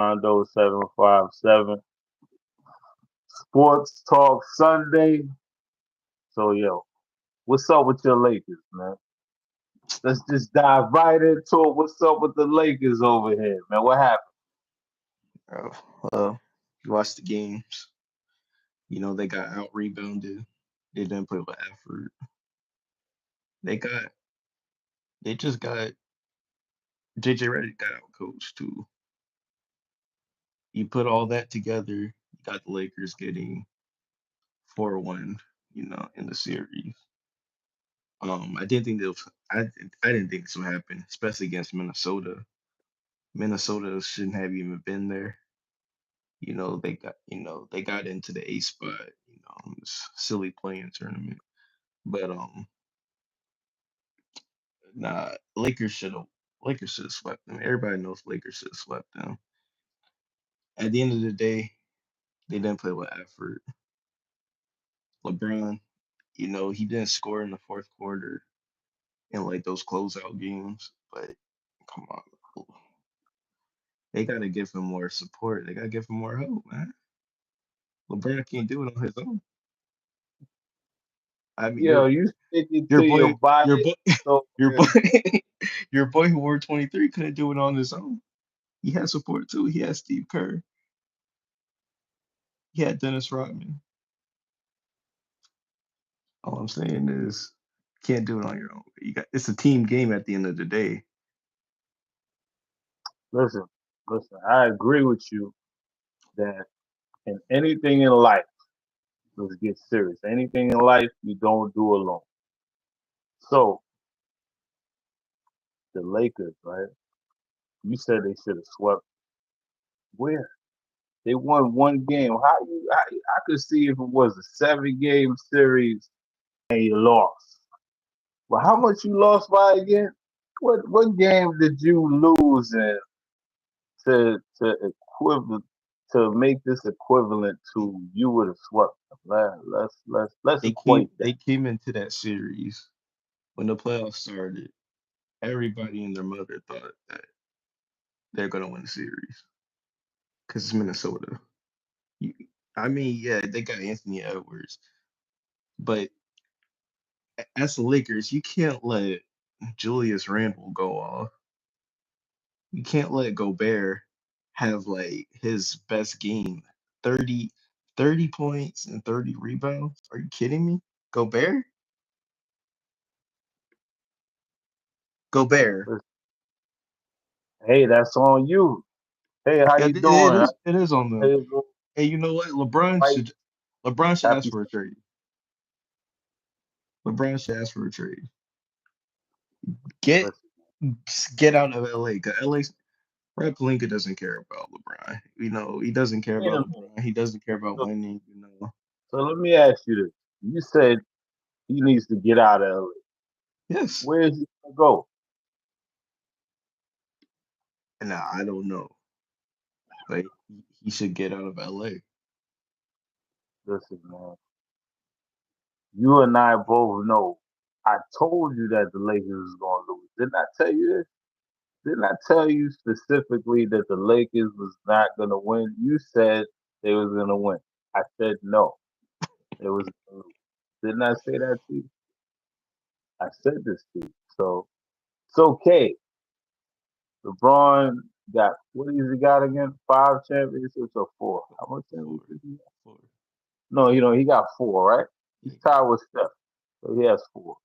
Rondo757 Sports Talk Sunday. So yo, what's up with your Lakers, man? Let's just dive right into it. What's up with the Lakers over here, man? What happened? Oh, well, you watch the games. They got out rebounded. They didn't play with effort. They got they just got JJ Redick got out coached too. You put all that together, you got the Lakers getting 4-1, in the series. I didn't think they'll I didn't think this would happen, especially against Minnesota. Minnesota shouldn't have even been there. They got into the A spot, in this silly playing tournament. But nah, Lakers should have swept them. Everybody knows Lakers should have swept them. At the end of the day, they didn't play with effort. LeBron, he didn't score in the fourth quarter in like those closeout games, but come on, they gotta give him more support. They gotta give him more help, man. LeBron can't do it on his own. I mean, Yo, you sticking your to your boy, bias your boy, so your boy, good. your boy who wore 23 couldn't do it on his own. He had support too. He had Steve Kerr. He had Dennis Rodman. All I'm saying is, can't do it on your own. It's a team game at the end of the day. Listen, listen. I agree with you that in anything in life, let's get serious. Anything in life you don't do alone. So the Lakers, right? You said they should have swept. Where? They won one game. I could see if it was a 7 game series and you lost. Well, how much you lost by again? What game did you lose in to equivalent to make this equivalent to you would have swept them? Let's They came equate that. they came into that series when the playoffs started. Everybody and their mother thought that they're gonna win the series because it's Minnesota. You, I mean, yeah, they got Anthony Edwards, but as the Lakers, you can't let Julius Randle go off. You can't let Gobert have like his best game, 30, 30 points and 30 rebounds. Are you kidding me? Gobert? Gobert. Hey, that's on you. Hey, how Yeah, you it doing? is. It is on them. Hey, Hey, you know what? LeBron right. should. LeBron should ask Happy. for a trade. LeBron should ask for a trade. Get Listen, get out of LA. Cause LA's Rob Pelinka doesn't care about LeBron. He doesn't care wait a about minute. LeBron. He doesn't care about So, winning. so let me ask you this. You said he needs to get out of LA. Yes. Where is he gonna go? Nah, I don't know, but he should get out of LA. Listen, man. You and I both know. I told you that the Lakers was gonna lose. Didn't I tell you this? Didn't I tell you specifically that the Lakers was not gonna win? You said they was gonna win. I said no. It was gonna lose. Didn't I say that to you? I said this to you. So it's okay. LeBron got what has he got again? 5 championships or four? How much Four, championships he got? four. No, he got four, right? He's He got tied with Steph. So he has four.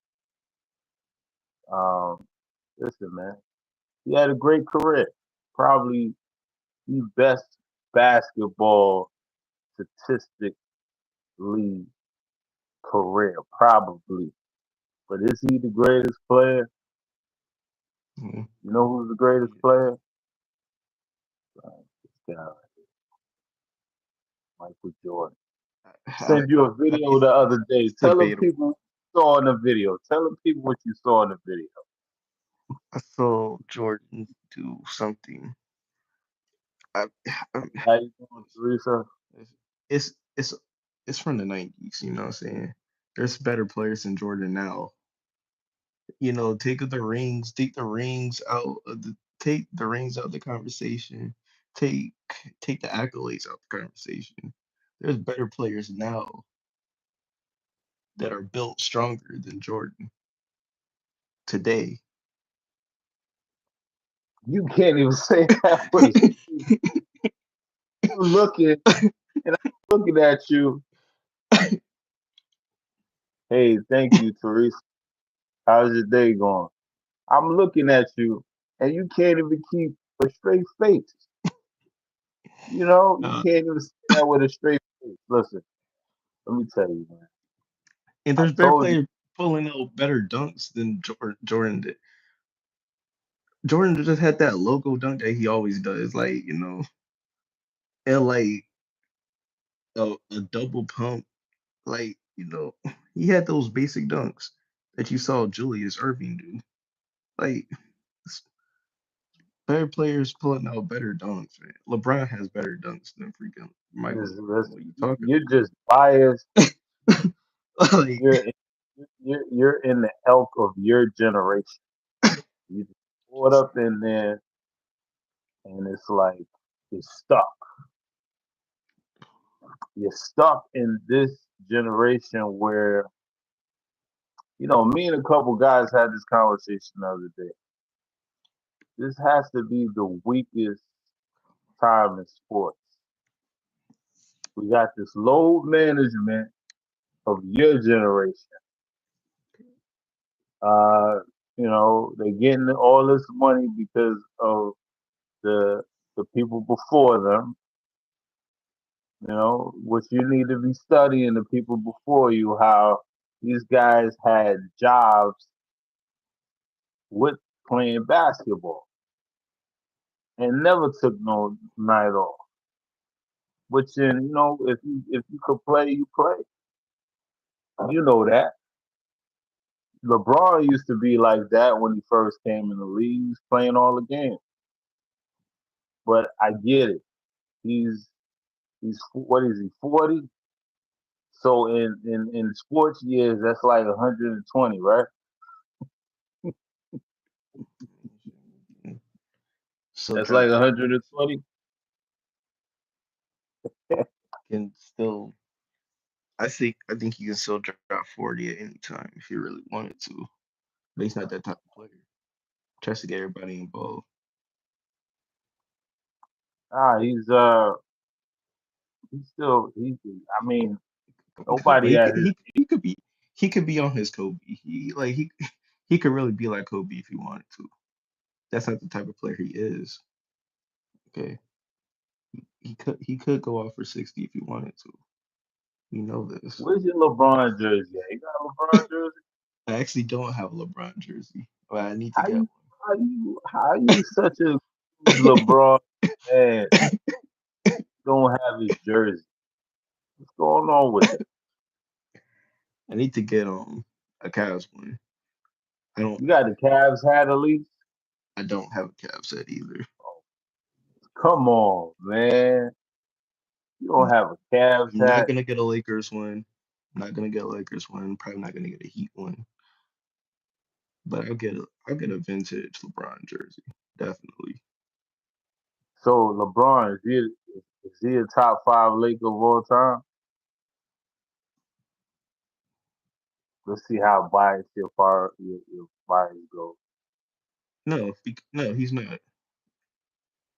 Um, listen, man. He had a great career. Probably the best basketball statistically career, probably. But is he the greatest player? mhm. You know who's the greatest Yeah. player? This guy, Michael Jordan. I, Send you a video the other day. it's Tell them debatable. people what you saw in the video. Tell them people what you saw in the video. I saw Jordan do something. I, I, How you doing, Teresa? it's it's it's from the 90s. You know what I'm saying? There's better players than Jordan now. Take the rings out of the conversation. take take the accolades out the conversation. There's better players now that are built stronger than Jordan today. You can't even say that with a you looking and I'm looking at you. Hey, thank you, Teresa. How's your day going? I'm looking at you and you can't even keep a straight face. You uh, can't even say that with a straight face. Listen, let me tell you, man. and I there's better told you players pulling out better dunks than Jordan did. Jordan just had that logo dunk that he always does, like and like a double pump, like he had those basic dunks that you saw Julius Irving do. Like better players pulling out better dunks, man. LeBron has better dunks than freaking Michael this, Jordan. listen, What are you talking you're just biased. about? Like, You're you're in the elk of your generation. You just pull it up in there, and it's like you're stuck. You're stuck in this generation where me and a couple guys had this conversation the other day. This has to be the weakest time in sports. We got this load management of your generation. Uh, they're getting all this money because of the the people before them. What you need to be studying the people before you, how these guys had jobs with playing basketball and never took no night off. Which then, if you could play, you play. You know that. LeBron used to be like that when he first came in the league. He was playing all the games. But I get it. He's what is he, 40? So in sports years, that's like 120, right? still That's like drop 40. 120. Can still, I think he can still drop 40 at any time if he really wanted to. But he's not that type of player. Tries to get everybody involved. He's still I mean, But nobody he at could his he could be on his Kobe. He could really be like Kobe if he wanted to. That's not the type of player he is. Okay, he could go off for 60 if he wanted to. We know this. where's your LeBron jersey at? You got a LeBron jersey? I actually don't have a LeBron jersey, but I need to How get you how you such a huge one. LeBron fan don't have his jersey? What's going on with that? I need to get a Cavs one. I don't You got the Cavs hat at least? I don't have a Cavs set either. Come on, man. You don't have a Cavs I'm not hat. gonna get a Lakers one. Not gonna get a Lakers one. Probably not gonna get a Heat one. But I'll get a vintage LeBron jersey. Definitely. So LeBron, is he a top five Laker of all time? Let's see how biased your bias goes. No, he's not.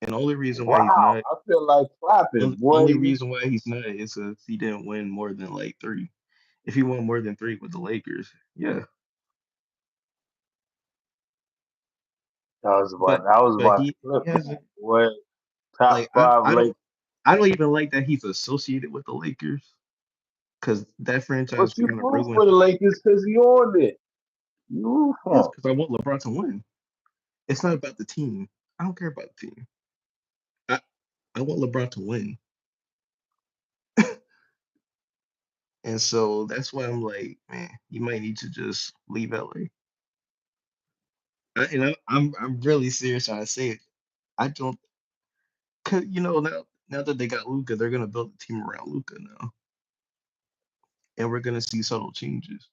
And the only reason why he's Wow, not, I feel like clapping, boy. only reason why he's not is because he didn't win more than like three. If he won more than three with the Lakers, yeah. I was about But I was but about to he flip that. hasn't Boy, top like five Lakers. I don't even like that he's associated with the Lakers because that But franchise you kind of root ruined. for the Lakers because he owned it. You root Yes, for him. because I want LeBron to win. It's not about the team. I don't care about the team. I I want LeBron to win, and so that's why I'm like, man, you might need to just leave LA. I'm really serious when I say it. I don't, cause now that they got Luca, they're gonna build a team around Luca now, and we're gonna see subtle changes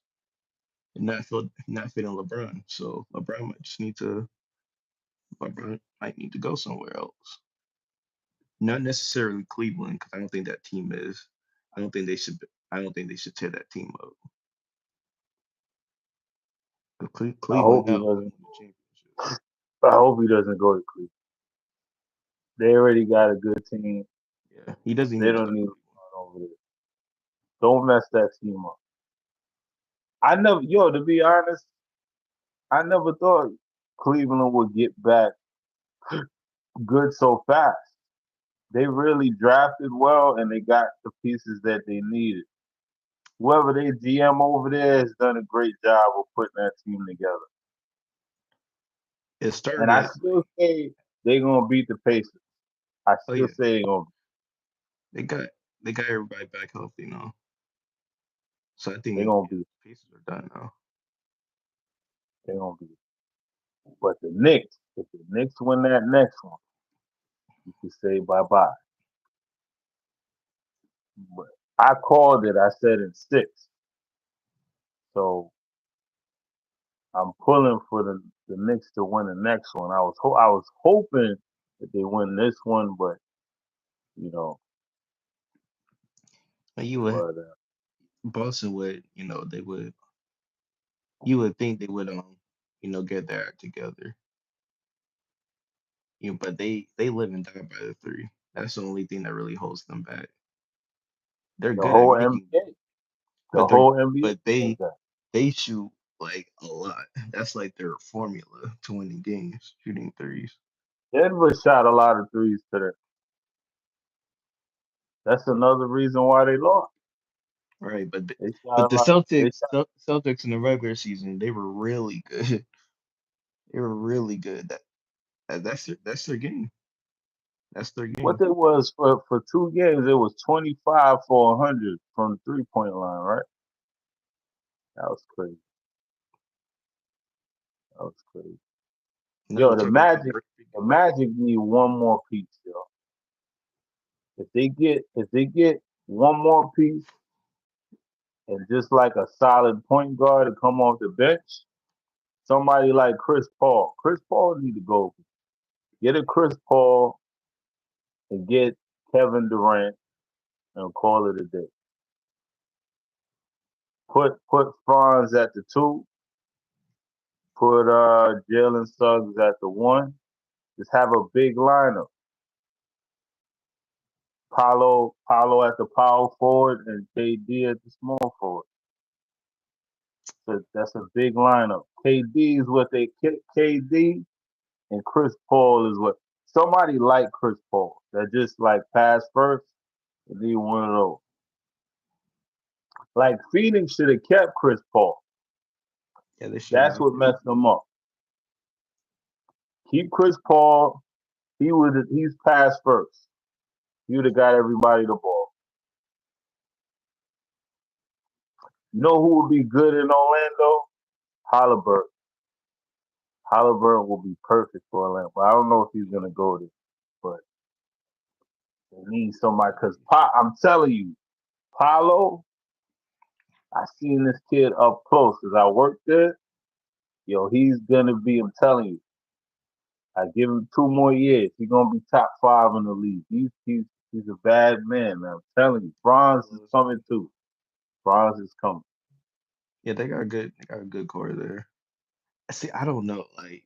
and not fitting LeBron. So LeBron might need to go somewhere else. Not necessarily Cleveland, because I don't think that team is. I don't think they should. I don't think they should tear that team up. But I Cleveland hope he now will doesn't. win the championship. I hope he doesn't go to Cleveland. They already got a good team. Yeah, he doesn't They need to don't go to need to Cleveland. run over there. Don't mess that team up. I never, yo, to be honest, I never thought Cleveland would get back good so fast. They really drafted well and they got the pieces that they needed. Whoever they GM over there has done a great job of putting that team together. It And I started still like, say they're gonna beat the Pacers. I oh still yeah, say they're gonna they got they got everybody back healthy now. So I they're think gonna yeah, beat the Pacers are done now. they're gonna beat. But the Knicks, if the Knicks win that next one, you can say bye bye. But I called it. I said in six. So I'm pulling for the Knicks to win the next one. I was hoping that they win this one, but you know, And you would but Boston would, they would you would think they would get their act together. But they live and die by the three. That's the only thing that really holds them back. They're the good at whole making NBA, them, the but they're whole but NBA does they that. they shoot like a lot. That's like their formula to winning games, shooting threes. Denver shot a lot of threes today. That's another reason why they lost. Right, They shot but a the lot. They Celtics shot Celtics in the regular season, they were really good. They were really good. That's their game. That's their what game. they was for 2 games. It was 25 for 100 from the 3 point line. Right? That was crazy. That was crazy. Now Yo, they're talking about Drake The again. Magic need one more piece, yo. If they get one more piece and just like a solid point guard to come off the bench, somebody like Chris Paul. Chris Paul need to go. Get a Chris Paul and get Kevin Durant and call it a day. Put Franz at the two. Put Jalen Suggs at the one. Just have a big lineup. Paulo at the power forward and KD at the small forward. So that's a big lineup. KD is what they KD and Chris Paul is what somebody like Chris Paul that just like pass first and need one of those. Like Phoenix should have kept Chris Paul. Yeah, they should That's have. what messed them up. Keep Chris Paul. He's pass first. He would have got everybody the ball. You know who would be good in Orlando? Halliburton. Halliburton will be perfect for Orlando. But I don't know if he's gonna go there. But they need somebody because I'm telling you, Paulo, I seen this kid up close because I worked there. Yo, he's gonna be. I'm telling you, I give him 2 more years. He's gonna be top five in the league. He's a bad man, man. I'm telling you, Franz is coming too. Franz is coming. Yeah, they got a good core there. See, I don't know. Like,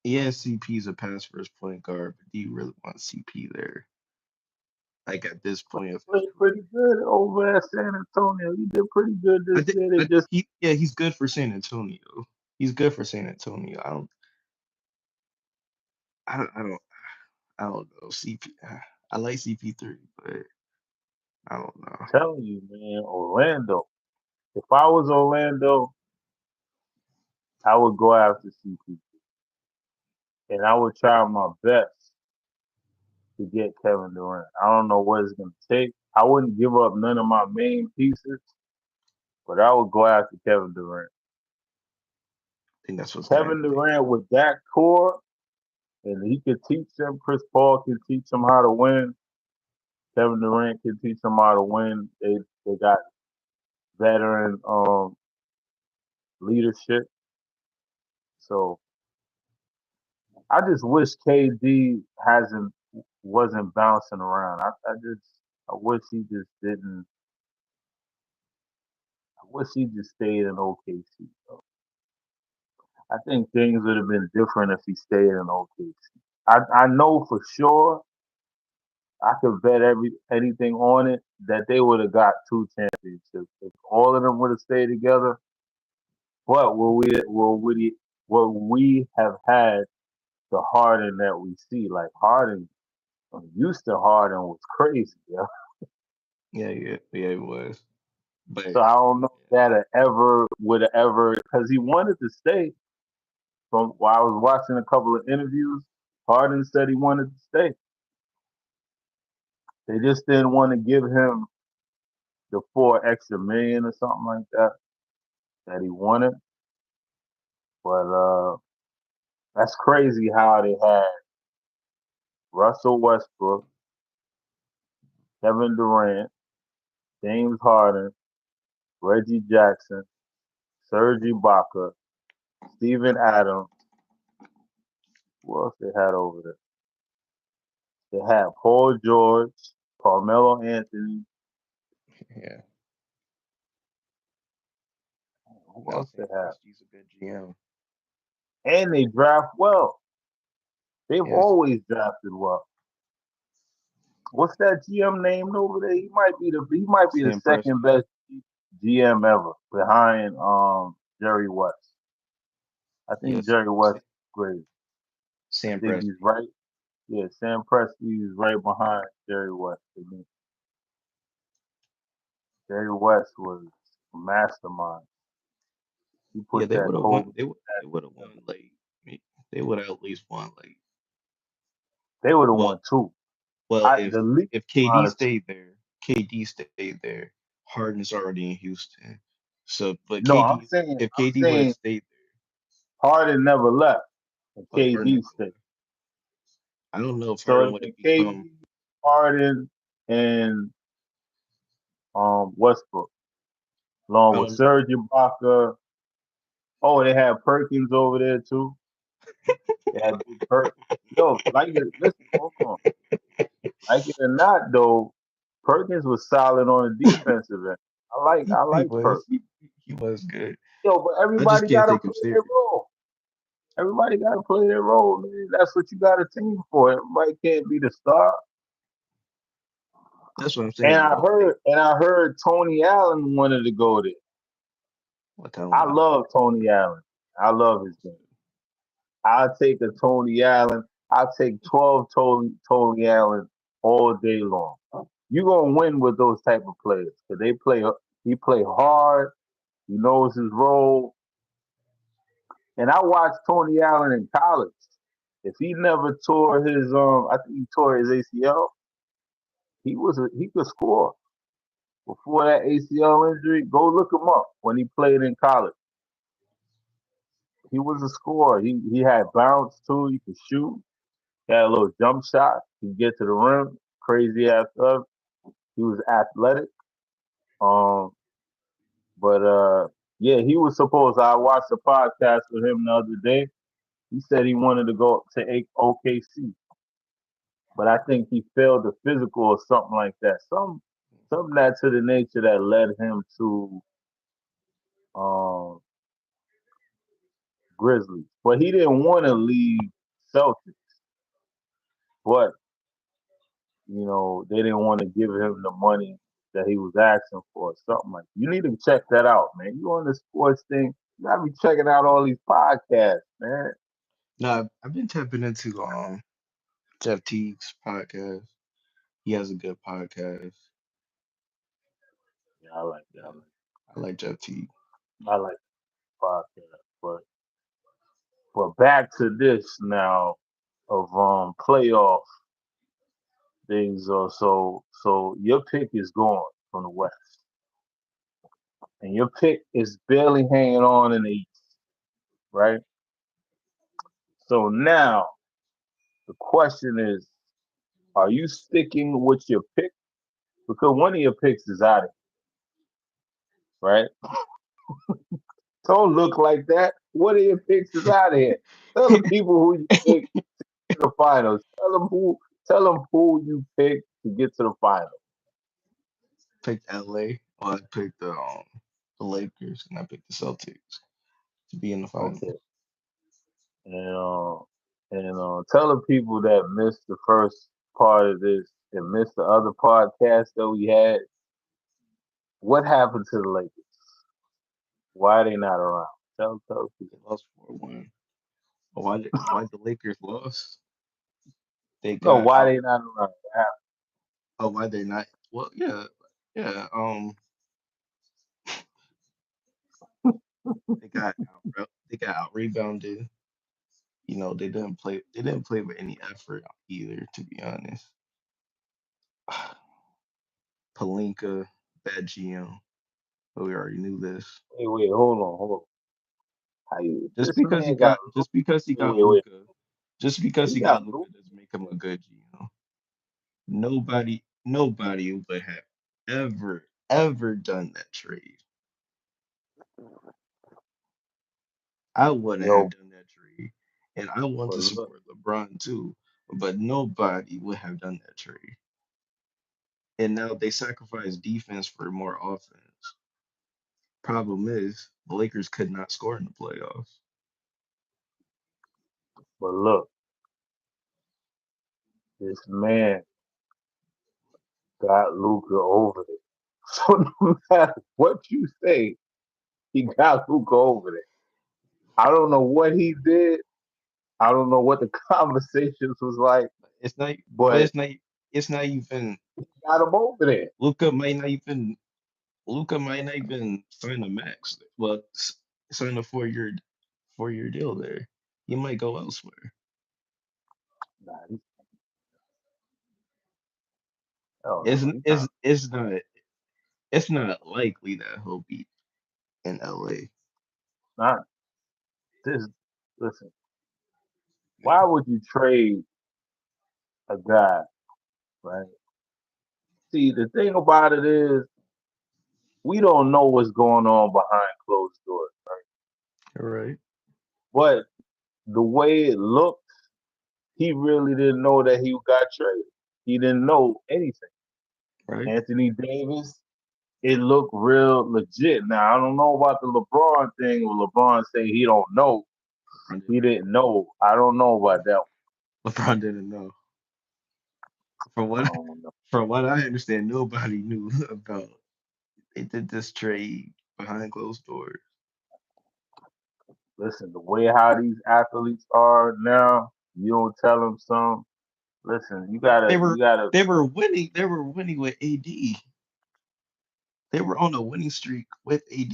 yeah, CP's a pass first point guard, but do you really want CP there? Like at this But point he of his played career. pretty good over at San Antonio. He did pretty good I this think year. They I think just he's good for San Antonio. He's good for San Antonio. I don't know. CP I like CP3, but I don't know. telling you, man, Orlando. If I was Orlando, I would go after CP and I would try my best to get Kevin Durant. I don't know what it's gonna take. I wouldn't give up none of my main pieces, but I would go after Kevin Durant. I think that's what's gonna Kevin take. Durant with that core, and he could teach them. Chris Paul can teach them how to win. Kevin Durant can teach them how to win. They got veteran leadership. So I just wish KD hasn't wasn't bouncing around. I wish he just didn't. I wish he just stayed in OKC. I think things would have been different if he stayed in OKC. I know for sure I could bet anything on it that they would have got two championships if all of them would have stayed together. But will we have had the Harden that we see? Like Harden, Houston Harden was crazy, yeah. Yeah, it was. But So I don't know if that ever would have ever because he wanted to stay. From while I was watching a couple of interviews, Harden said he wanted to stay. They just didn't want to give him the 4 extra million or something like that he wanted. But that's crazy how they had Russell Westbrook, Kevin Durant, James Harden, Reggie Jackson, Serge Ibaka, Steven Adams. Who else they had over there? They had Paul George, Carmelo Anthony. yeah, Who now else they Sam had? Presti's a good GM. And they draft well. They've Yes, always drafted well. What's that GM named over there? He might be the Sam second Presti. best GM ever behind Jerry West. I think Yes, Jerry West is great. I Sam think he's Presti. right. Yeah, Sam Presti is right behind Jerry West. To me. Jerry West was a mastermind. He Yeah, put they that would have won. Kobe They would have won like they would have at least won like they would have well won two. well The least if KD amount of two. stayed there, KD stayed there. Harden's already in Houston. So but No, I'm KD saying if I'm KD would have saying stayed Harden never left and there, oh Harden KD never stayed. left. I don't know if So Harden it's would been have become KD, Harden, and Westbrook, along I with don't Serge Ibaka. Oh, they had Perkins over there too. They had Big Perkins. Yo, like it. Listen, hold on. Like it or not, though, Perkins was solid on the defensive end. I he like was Perkins. he was good. Yo, but I just everybody can't gotta take him play their serious. role. Everybody gotta play their role, man. That's what you got a team for. Everybody can't be the star. That's what I'm And saying. I Like heard, and I heard Tony Allen wanted to go there. what Tony I Allen? love Tony Allen. I love his game. I'll take a Tony Allen. I'll take 12 Tony Allen all day long. You're gonna win with those type of players. Cause he play hard, he knows his role. And I watched Tony Allen in college. If he never tore his I think he tore his ACL, he could score. Before that ACL injury, go look him up when he played in college. He was a scorer. He had bounce too. He could shoot. He had a little jump shot. He could get to the rim. Crazy ass stuff. He was athletic. Um, but yeah, he was supposed. I watched a podcast with him the other day. He said he wanted to go to OKC, but I think he failed the physical or something like that. Something that to the nature that led him to um Grizzlies. But he didn't want to leave Celtics. But they didn't want to give him the money that he was asking for, something like that. You need to check that out, man. You on the sports thing, you gotta be checking out all these podcasts, man. No, I've been tapping into Jeff Teague's podcast. He has a good podcast. Yeah, I like that. Yeah, I like Jeff Teague. I like podcasts. But back to this now of playoff things. So your pick is gone from the West, and your pick is barely hanging on in the East, right? So now the question is, are you sticking with your pick? Because one of your picks is out of it, right? Don't look like that. One of your picks is out of here. Tell the people who you picked to the finals. Tell them who you picked to get to the finals. Picked LA. Well, I picked the Lakers and I picked the Celtics to be in the Okay. finals. And tell the people that missed the first part of this and missed the other podcast that we had, what happened to the Lakers? Why are they not around? Tell people. They lost 4-1. Why the Lakers lost? They No, got why out. they not around? What happened? Oh, why they're not? Well, yeah, yeah. They got out rebounded. You know, they didn't play. They didn't play with any effort either, to be honest. Palinka, bad GM, but we already knew this. Wait, hold on. How you? Just This because he man got got, just because he got wait. Luca, just because He he got got Luca Luke, doesn't make him a good GM. Nobody would have ever done that trade. I wouldn't have yo. done that trade, and I want But to look, support LeBron too, but nobody would have done that trade. And now they sacrifice defense for more offense. Problem is, the Lakers could not score in the playoffs. look. This man got Luca over there. So no matter what you say, he got Luca over there. I don't know what he did. I don't know what the conversations was like, It's not, but but it's not even. he got him over there. Luca might not even. Luca might not even sign a max. Well, sign a 4-year deal there. He might go elsewhere. Nah, hell It's no, he's it's not. it's not it's not likely that he'll be in LA. Not this. Listen, why would you trade a guy, right? See, the thing about it is, we don't know what's going on behind closed doors, right? All right, But the way it looked, he really didn't know that he got traded. He didn't know anything. right. Anthony Davis, it looked real legit. Now I don't know about the LeBron thing. Where LeBron say he don't know, LeBron he didn't didn't know. I don't know about that. LeBron didn't know. From I what don't know. from what I understand, nobody knew about. They did this trade behind closed doors. Listen, the way how these athletes are now, you don't tell them something. Listen, They you were gotta. they were winning. They were winning with AD. They were on a winning streak with AD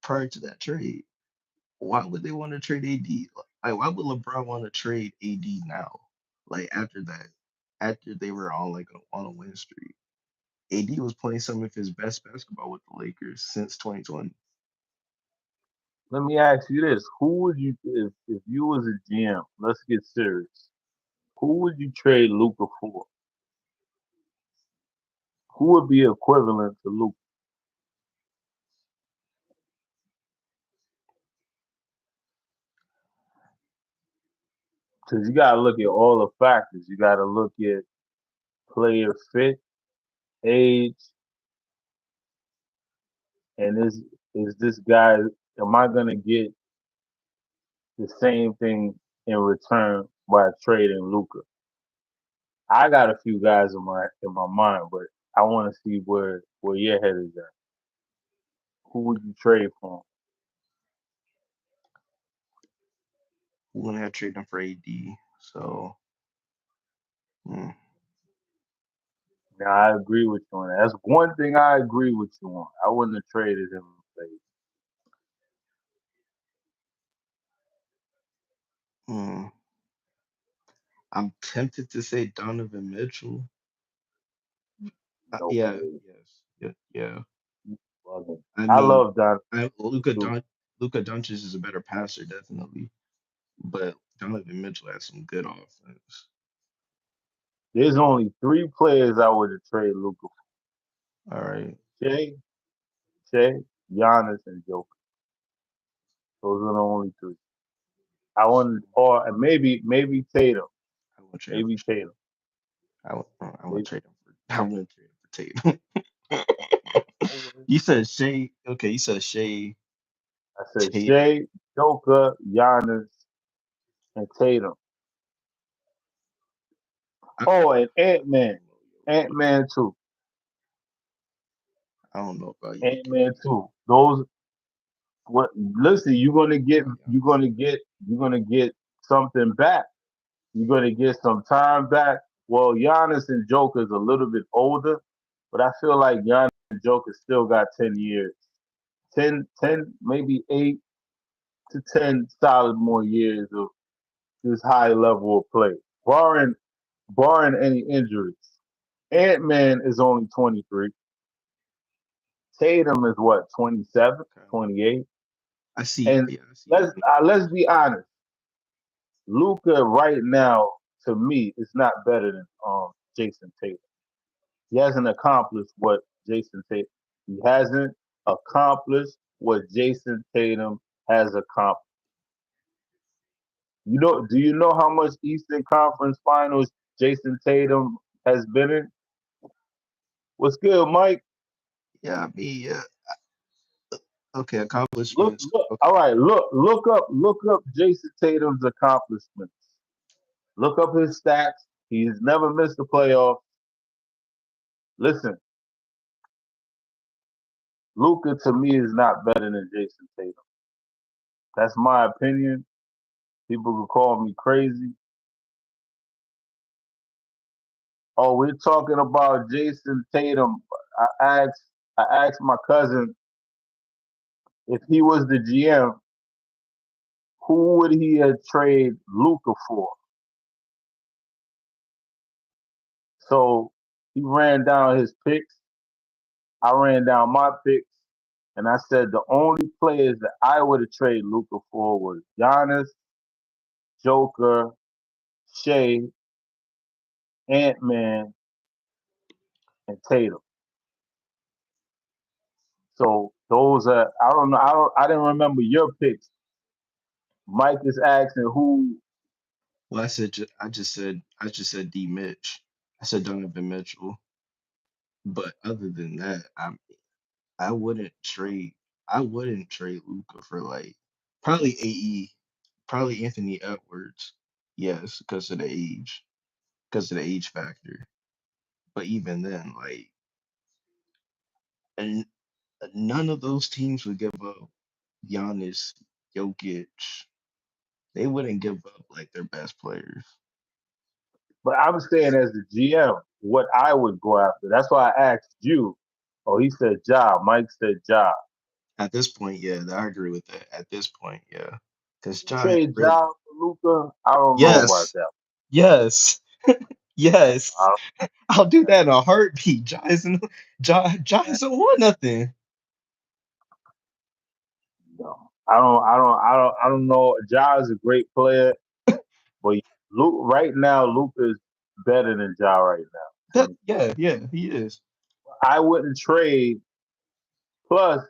prior to that trade. Why would they want to trade AD? Like, why would LeBron want to trade AD now? Like after that, after they were on like on a win streak, AD was playing some of his best basketball with the Lakers since 2020. Let me ask you this: who would you, if you was a GM? Let's get serious. Who would you trade Luca for? Who would be equivalent to Luca? Because you gotta look at all the factors. You gotta look at player fit, age, and is this guy? Am I gonna get the same thing in return by trading Luca? I got a few guys in my mind, but I want to see where your head is at. Who would you trade for? We're gonna have to trade him for AD. So hmm, Now I agree with you on that. That's one thing I agree with you on. I wouldn't have traded him. hmm. I'm tempted to say Donovan Mitchell. No Yeah, way. yes, yeah, yeah. Bugging. I I mean, love Donovan too. Luka Doncic is a better passer, definitely, but Donovan Mitchell has some good offense. There's only three players I would have traded Luca for: All right, Shea, Shea, Giannis, and Joker. Those are the only three. I want, or maybe Tatum, I won't trade him maybe for Shea. Tatum. I won't Maybe, trade him for. I wouldn't trade him for Tatum. I would. You said Shea. Okay, you said Shea, I said Tatum. Shea, Joker, Giannis, and Tatum. I, Oh, and Ant I Man, don't know, Ant Jokic. Man too, I don't know about Ant Jokic. Man too. Those what? Listen, About Giannis. you're gonna get something back. You're gonna get some time back. Well, Giannis and Joker is a little bit older, but I feel like Giannis and Joker still got 10 years, 10, maybe 8 to 10 solid more years of this high level of play, barring any injuries. Ant Man is only 23. Tatum is what, 27, Okay. 28. I see. And Yeah, I see Ant Man. let's be honest. Luca right now to me is not better than Jason Tatum. He hasn't accomplished what Jason Tatum. He hasn't accomplished what Jason Tatum has accomplished. You know? Do you know how much Eastern Conference Finals Jason Tatum has been in? What's good, Mike? Yeah, I mean, yeah. Okay, Look, accomplishments. look. Okay. All right, look up Jason Tatum's accomplishments. Look up his stats. He's never missed a playoff. Listen, Luca to me is not better than Jason Tatum. That's my opinion. People could call me crazy. Oh, we're talking about Jason Tatum. I asked I asked my cousin if he was the GM, who would he have traded Luca for? So he ran down his picks. I ran down my picks, and I said the only players that I would have traded Luca for was Giannis, Joker, Shea, Ant Man, and Tatum. So those are I don't know I didn't remember your picks. Mike is asking who. Well, I just said D Mitch. I said Donovan Mitchell. But other than that, I wouldn't trade. I wouldn't trade Luca for like probably AE, probably Anthony Edwards. Yes, because of the age factor. But even then, like, and none of those teams would give up Giannis, Jokic. They wouldn't give up like their best players. But I'm saying as the GM, what I would go after. That's why I asked you. Oh, he said job. Mike said job. At this point, yeah, I agree with that. At this point, yeah, because John Trade really, job for Luca. I don't know about yes, that. yes, yes. I, I'll do that in a heartbeat. Giants don't want nothing. no. I don't know. Ja is a great player, but Luke right now, Luca is better than Ja right now to That me. yeah, yeah, he is. I wouldn't trade. Plus,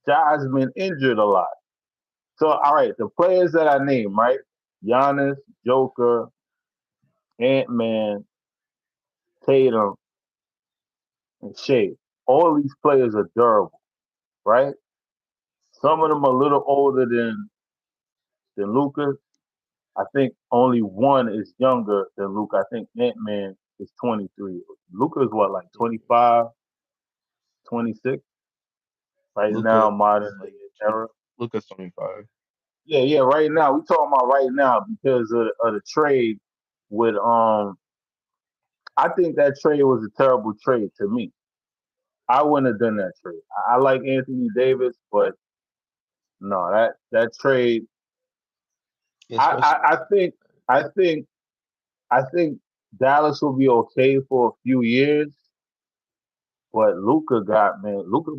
Ja's been injured a lot. So, all right, the players that I named, right? Giannis, Joker, Ant Man, Tatum, and Shea. All these players are durable, right? Some of them are a little older than Luca. I think only one is younger than Luca. I think Ant Man is 23. Luca is what, like 25, 26 right now, Luca modern is like day era. Luca's 25. Yeah, yeah, right now. We talking about right now because of the trade with I think that trade was a terrible trade to me. I wouldn't have done that trade. I like Anthony Davis, but no, that trade. Especially I think I think I think Dallas will be okay for a few years, but Luca got man. Luca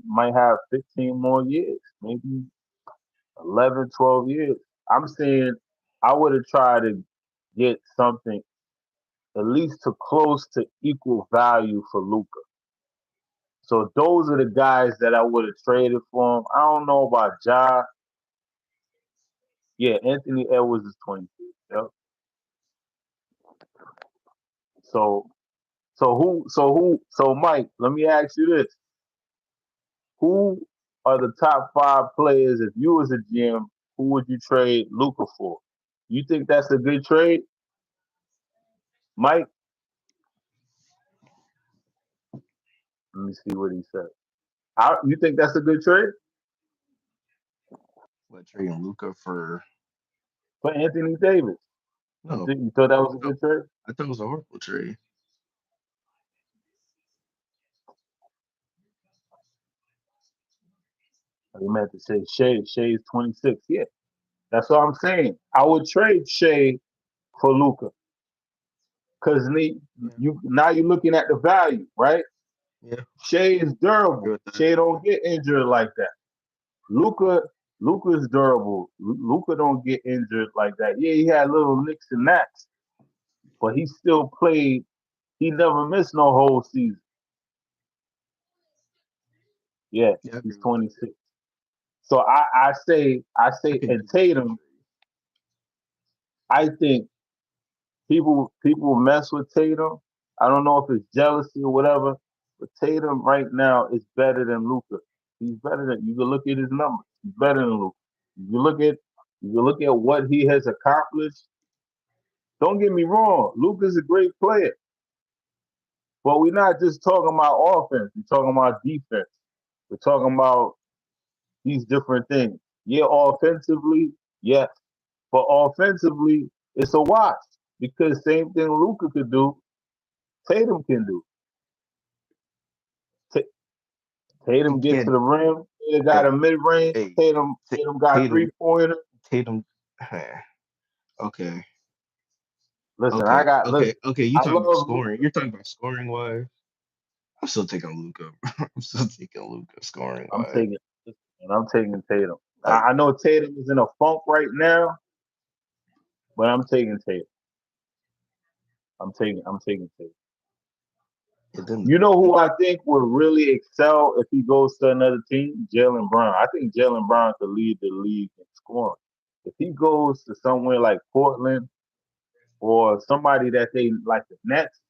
might have 15 more years, maybe 11, 12 years. I'm saying I would have tried to get something at least to close to equal value for Luca. So those are the guys that I would have traded for him. I don't know about Ja. Yeah, Anthony Edwards is 26. Yep. So so Mike, let me ask you this. Who are the top five players if you was a GM, who would you trade Luca for? You think that's a good trade, Mike? Let me see what he said. You think that's a good trade What, trading Luca for? for Anthony Davis? No, You thought that I was a thought good trade? I thought it was a horrible trade. You meant to say Shea. Shea's 26. Yeah, that's what I'm saying. I would trade Shea for Luca because Yeah, you now you're looking at the value, right? yeah, Shea is I agree durable. with that. Shea don't get injured like that. Luca, Luca is durable. Luca don't get injured like that. Yeah, he had little nicks and knacks, but he still played. He never missed no whole season. Yeah, Yeah, I he's agree with that. 26. So I I say, could and do that Tatum, trade. I think people mess with Tatum. I don't know if it's jealousy or whatever, but Tatum right now is better than Luca. He's better than you can look at his numbers. He's better than Luca. You look at you look at what he has accomplished. Don't get me wrong, Luca's a great player, but we're not just talking about offense. We're talking about defense. We're talking about these different things. Yeah, offensively, yes, but offensively, it's a watch because same thing Luca could do, Tatum can do. He Tatum get to can't. the rim. Tatum got Hey, a mid range. hey, Tatum got Tatum, 3 pointer. Tatum. Okay, Listen, I okay, got okay, listen. okay. You I talking about love scoring? Luca. You're talking about scoring wise. I'm still taking Luca. I'm still taking Luca scoring I'm wise. taking and I'm taking Tatum. Like, I know Tatum is in a funk right now, but I'm taking Tatum. I'm taking Tatum. and then You know and who I think will really excel if he goes to another team? Jalen Brown. I think Jalen Brown could lead the league in scoring. If he goes to somewhere like Portland or somebody that they like the Nets,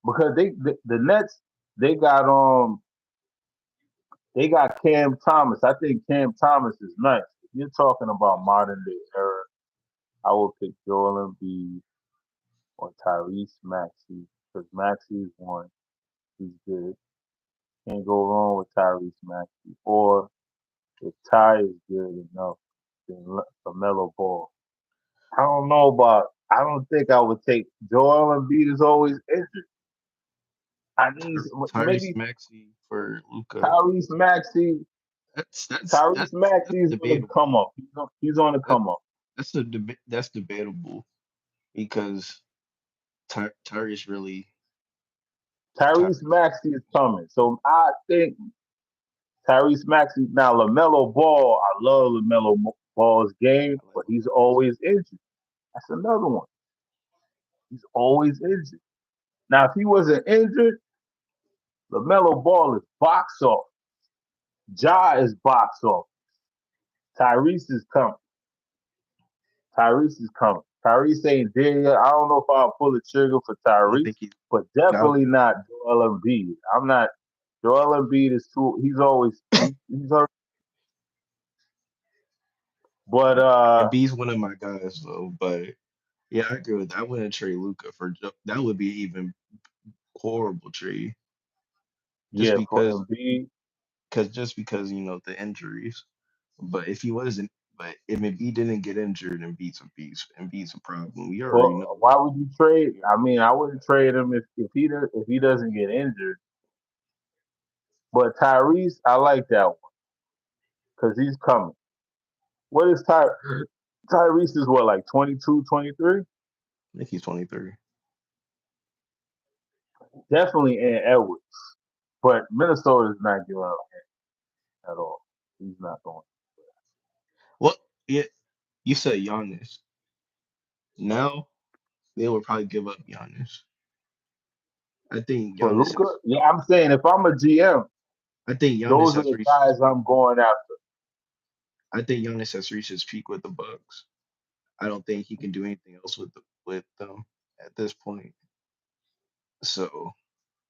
because the Nets they got Cam Thomas. I think Cam Thomas is nice. If you're talking about modern day era, I would pick Joel Embiid or Tyrese Maxey because Maxey is one. He's good. Can't go wrong with Tyrese Maxey. Or if Ty is good enough, then LaMelo Ball. I don't know about. I don't think I would take Joel Embiid is always injured. I need Tyrese maybe Maxey for Luca. Tyrese Maxey. That's that's Tyrese that's Maxey that's is on the debatable. come up. He's on the That come up. that's debatable because Tyrese really Tyrese Tyrese Maxey is coming. So I think Tyrese Maxey. Now Lamelo Ball. I love Lamelo Ball's game, I like but he's LaMelo too. always injured. That's another one. He's always injured. Now if he wasn't injured, Lamelo Ball is box off. Ja is box off. Tyrese is coming. Tyrese is coming. Tyrese ain't there yet. I don't know if I'll pull the trigger for I don't Tyrese, think he's but now. definitely not Joel Embiid. I'm not. Joel Embiid is too. He's always. He's hurt. But And B's one of my guys though, but yeah, I agree with that. I wouldn't trade Luca for that would be even horrible trade just yeah, for because Embiid. just because the injuries. But if he wasn't, but if Embiid didn't get injured and beats a problem, we But already know. why would you trade? We I already mean, know I that. wouldn't trade him if he doesn't get injured. But Tyrese, I like that one because he's coming. What is Tyrese is what like 22, 23? I think he's 23. Definitely in Edwards. But Minnesota is not giving up at all. He's not going. Well, yeah, you said Giannis. Now they would probably give up Giannis. I think For Giannis Luca, has. yeah, I'm saying if I'm a GM, I think Giannis those are has the reached his. guys I'm going after. I think Giannis has reached his peak with the Bucks. I don't think he can do anything else with them at this point. So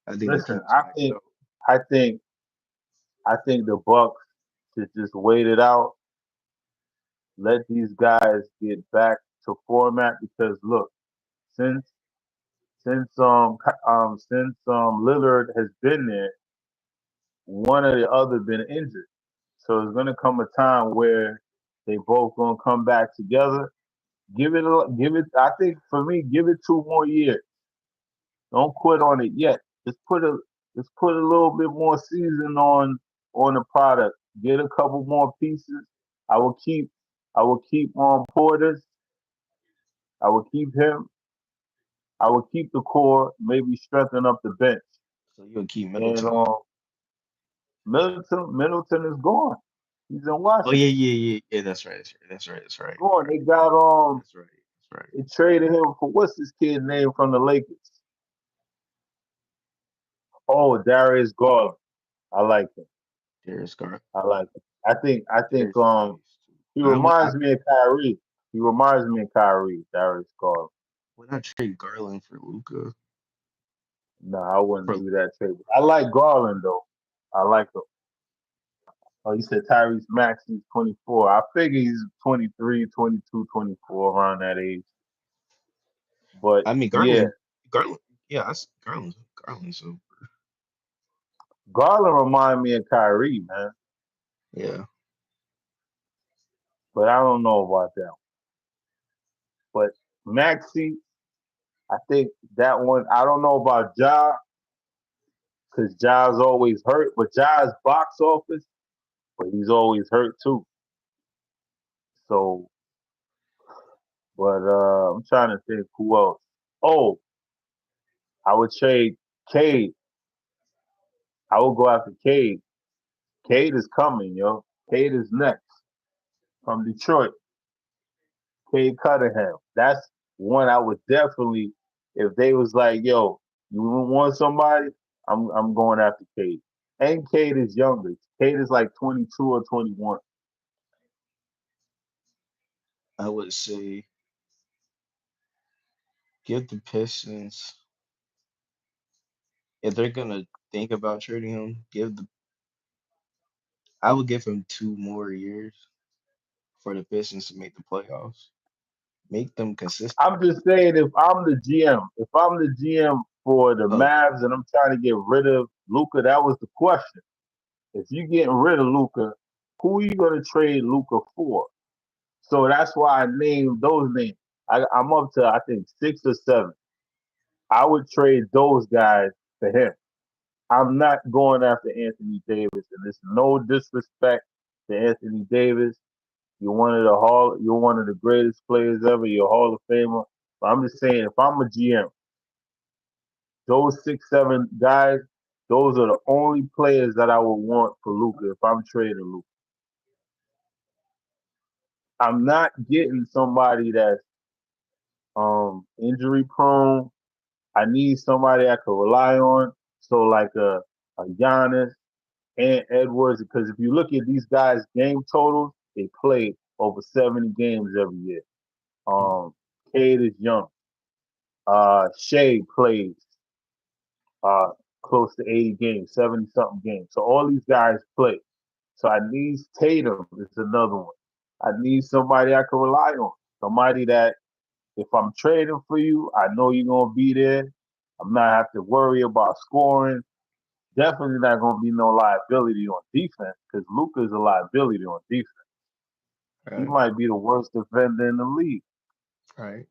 I think the Listen, team's maxed out. I think, I think the Bucks should just wait it out, let these guys get back to format because look, since Lillard has been there, one or the other been injured. So it's gonna come a time where they both gonna come back together. Give it. I think for me, give it 2 more years. Don't quit on it yet. Just put a just put a little bit more season on the product. Get a couple more pieces. I will keep I will keep on Portis. I will keep him. I will keep the core. Maybe strengthen up the bench. So you'll keep And Middleton. Middleton is gone. He's in Oh Washington. yeah, yeah, yeah, yeah. That's right. That's right. That's right. That's right. Gone. Right. They got That's right. That's right. they traded him for what's his kid name from the Lakers? Oh, Darius Garland. I like him. Darius Gar. I like him. I think Darius is nice too. he I would. I reminds me of Kyrie. He reminds me of Kyrie, Darius Garland. would not trade Garland for Luca. No, I wouldn't For do that trade. I like Garland though. I like him. Oh, you said Tyrese Maxey's 24. I figure he's 23, 22, 24 around that age. But I mean yeah, Garland. Garland. Yeah, Garland. Garland. So Garland remind me of Kyrie, man. yeah. But I don't know about that. But Maxey, I think that one. I don't know about Ja because Ja's always hurt. But Ja's box office, but he's always hurt too. So, but I'm trying to think who else. Oh, I would trade Cade. I would go after Cade. Cade is coming, yo. Cade is next from Detroit. Cade Cunningham. That's one I would definitely. If they was like, yo, you want somebody? I'm going after Cade. And Cade is younger. Cade is like 22 or 21. I would say give the Pistons if they're gonna think about trading him. Give the I would give him 2 more years for the Pistons to make the playoffs. Make them consistent. I'm just saying, if I'm the GM for the Oh, Mavs and I'm trying to get rid of Luca, that was the question. If you getting rid of Luca, who are you going to trade Luca for? So that's why I named those names. I'm up to I think 6 or 7. I would trade those guys for him. I'm not going after Anthony Davis, and it's no disrespect to Anthony Davis. You're one of the greatest players ever. You're a Hall of Famer. But I'm just saying, if I'm a GM, those 6, 7 guys, those are the only players that I would want for Luca if I'm trading Luca. I'm not getting somebody that's injury prone. I need somebody I can rely on. So like a Giannis and Edwards, because if you look at these guys' game totals, they play over 70 games every year. mm, Um, Cade is young. Shea plays uh, close to 80 games, 70 something games. So all these guys play. So I need Tatum is another one. I need somebody I can rely on. Somebody that if I'm trading for you, I know you're gonna be there. I'm not have to worry about scoring. Definitely not gonna be no liability on defense because Luka is a liability on defense. He right, might be the worst defender in the league. right.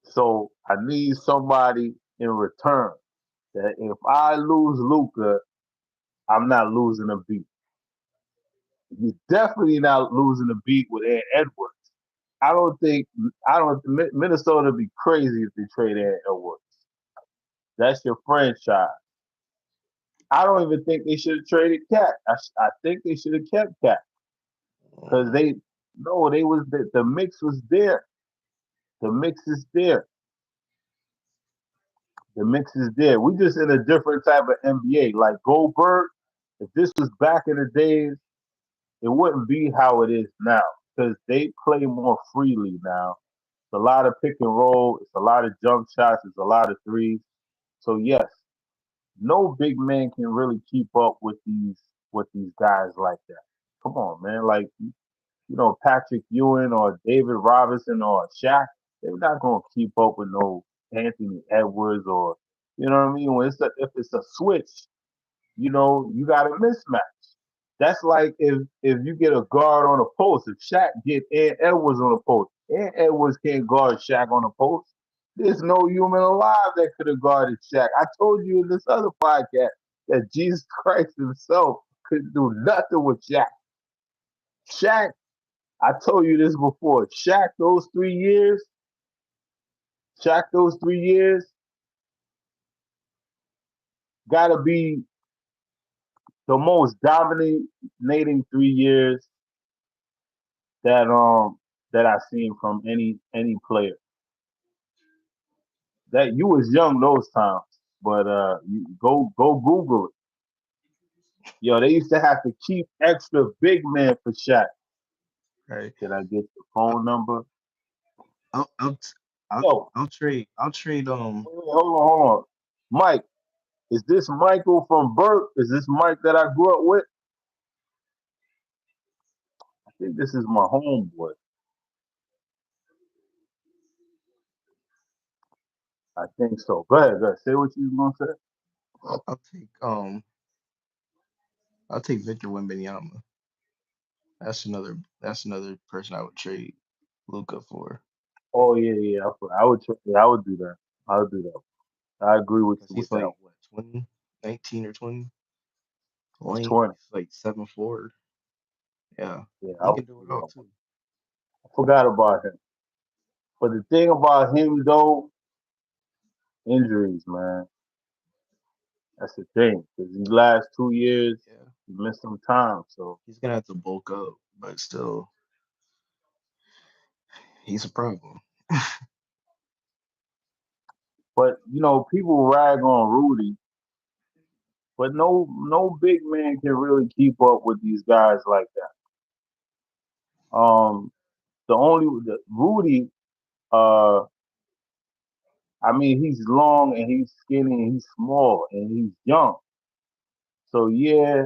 So I need somebody in return that if I lose Luca, I'm not losing a beat. You're definitely not losing a beat with Ed Edwards. I don't think I don't Minnesota would be crazy if they trade Ed Edwards. That's your franchise. I don't even think they should have traded Cat. I think they should have kept Cat because Mm, they was the mix was there. The mix is there. The mix is there. We just in a different type of NBA. Like Goldberg, if this was back in the days, it wouldn't be how it is now because they play more freely now. It's a lot of pick and roll. It's a lot of jump shots. It's a lot of threes. So yes, no big man can really keep up with these guys like that. Come on, man. Like Patrick Ewing or David Robinson or Shaq, they're not gonna keep up with no Anthony Edwards or you know what I mean. If it's a switch, you got a mismatch. That's like if you get a guard on a post. If Shaq get Ed Edwards on a post, Ed Edwards can't guard Shaq on a post. There's no human alive that could have guarded Shaq. I told you in this other podcast that Jesus Christ himself couldn't do nothing with Shaq. Shaq, I told you this before. Shaq those 3 years gotta be the most dominating 3 years that that I've seen from any player. That you was young those times, but you go Google it. Yo, they used to have to keep extra big man for Shaq. Right. Did I get the I, phone number? I'll, I'll, t- Yo, I'll trade. wait, hold on. Mike, is this Michael from Burke? Is this Mike that I grew up with? I think this is my homeboy. I think so. Go ahead. Say what you was gonna say. I'll take um, I'll take Victor Wembanyama. That's another person I would trade Luca for Oh yeah. I would do that. I would do that. I agree with because you with he's that like one. what 20, 19 or 20, It's length 20. like 7'4". Yeah, Yeah, I he would can do do it that all one. too. I forgot about him. But the thing about him though, injuries, man. That's the thing. Because these last 2 years, Yeah, he missed some time. So, he's gonna have to bulk up, but still, he's a problem. but people rag on Rudy, but no big man can really keep up with these guys like that. Rudy, uh, I mean, he's long and he's skinny and he's small and he's young. So yeah,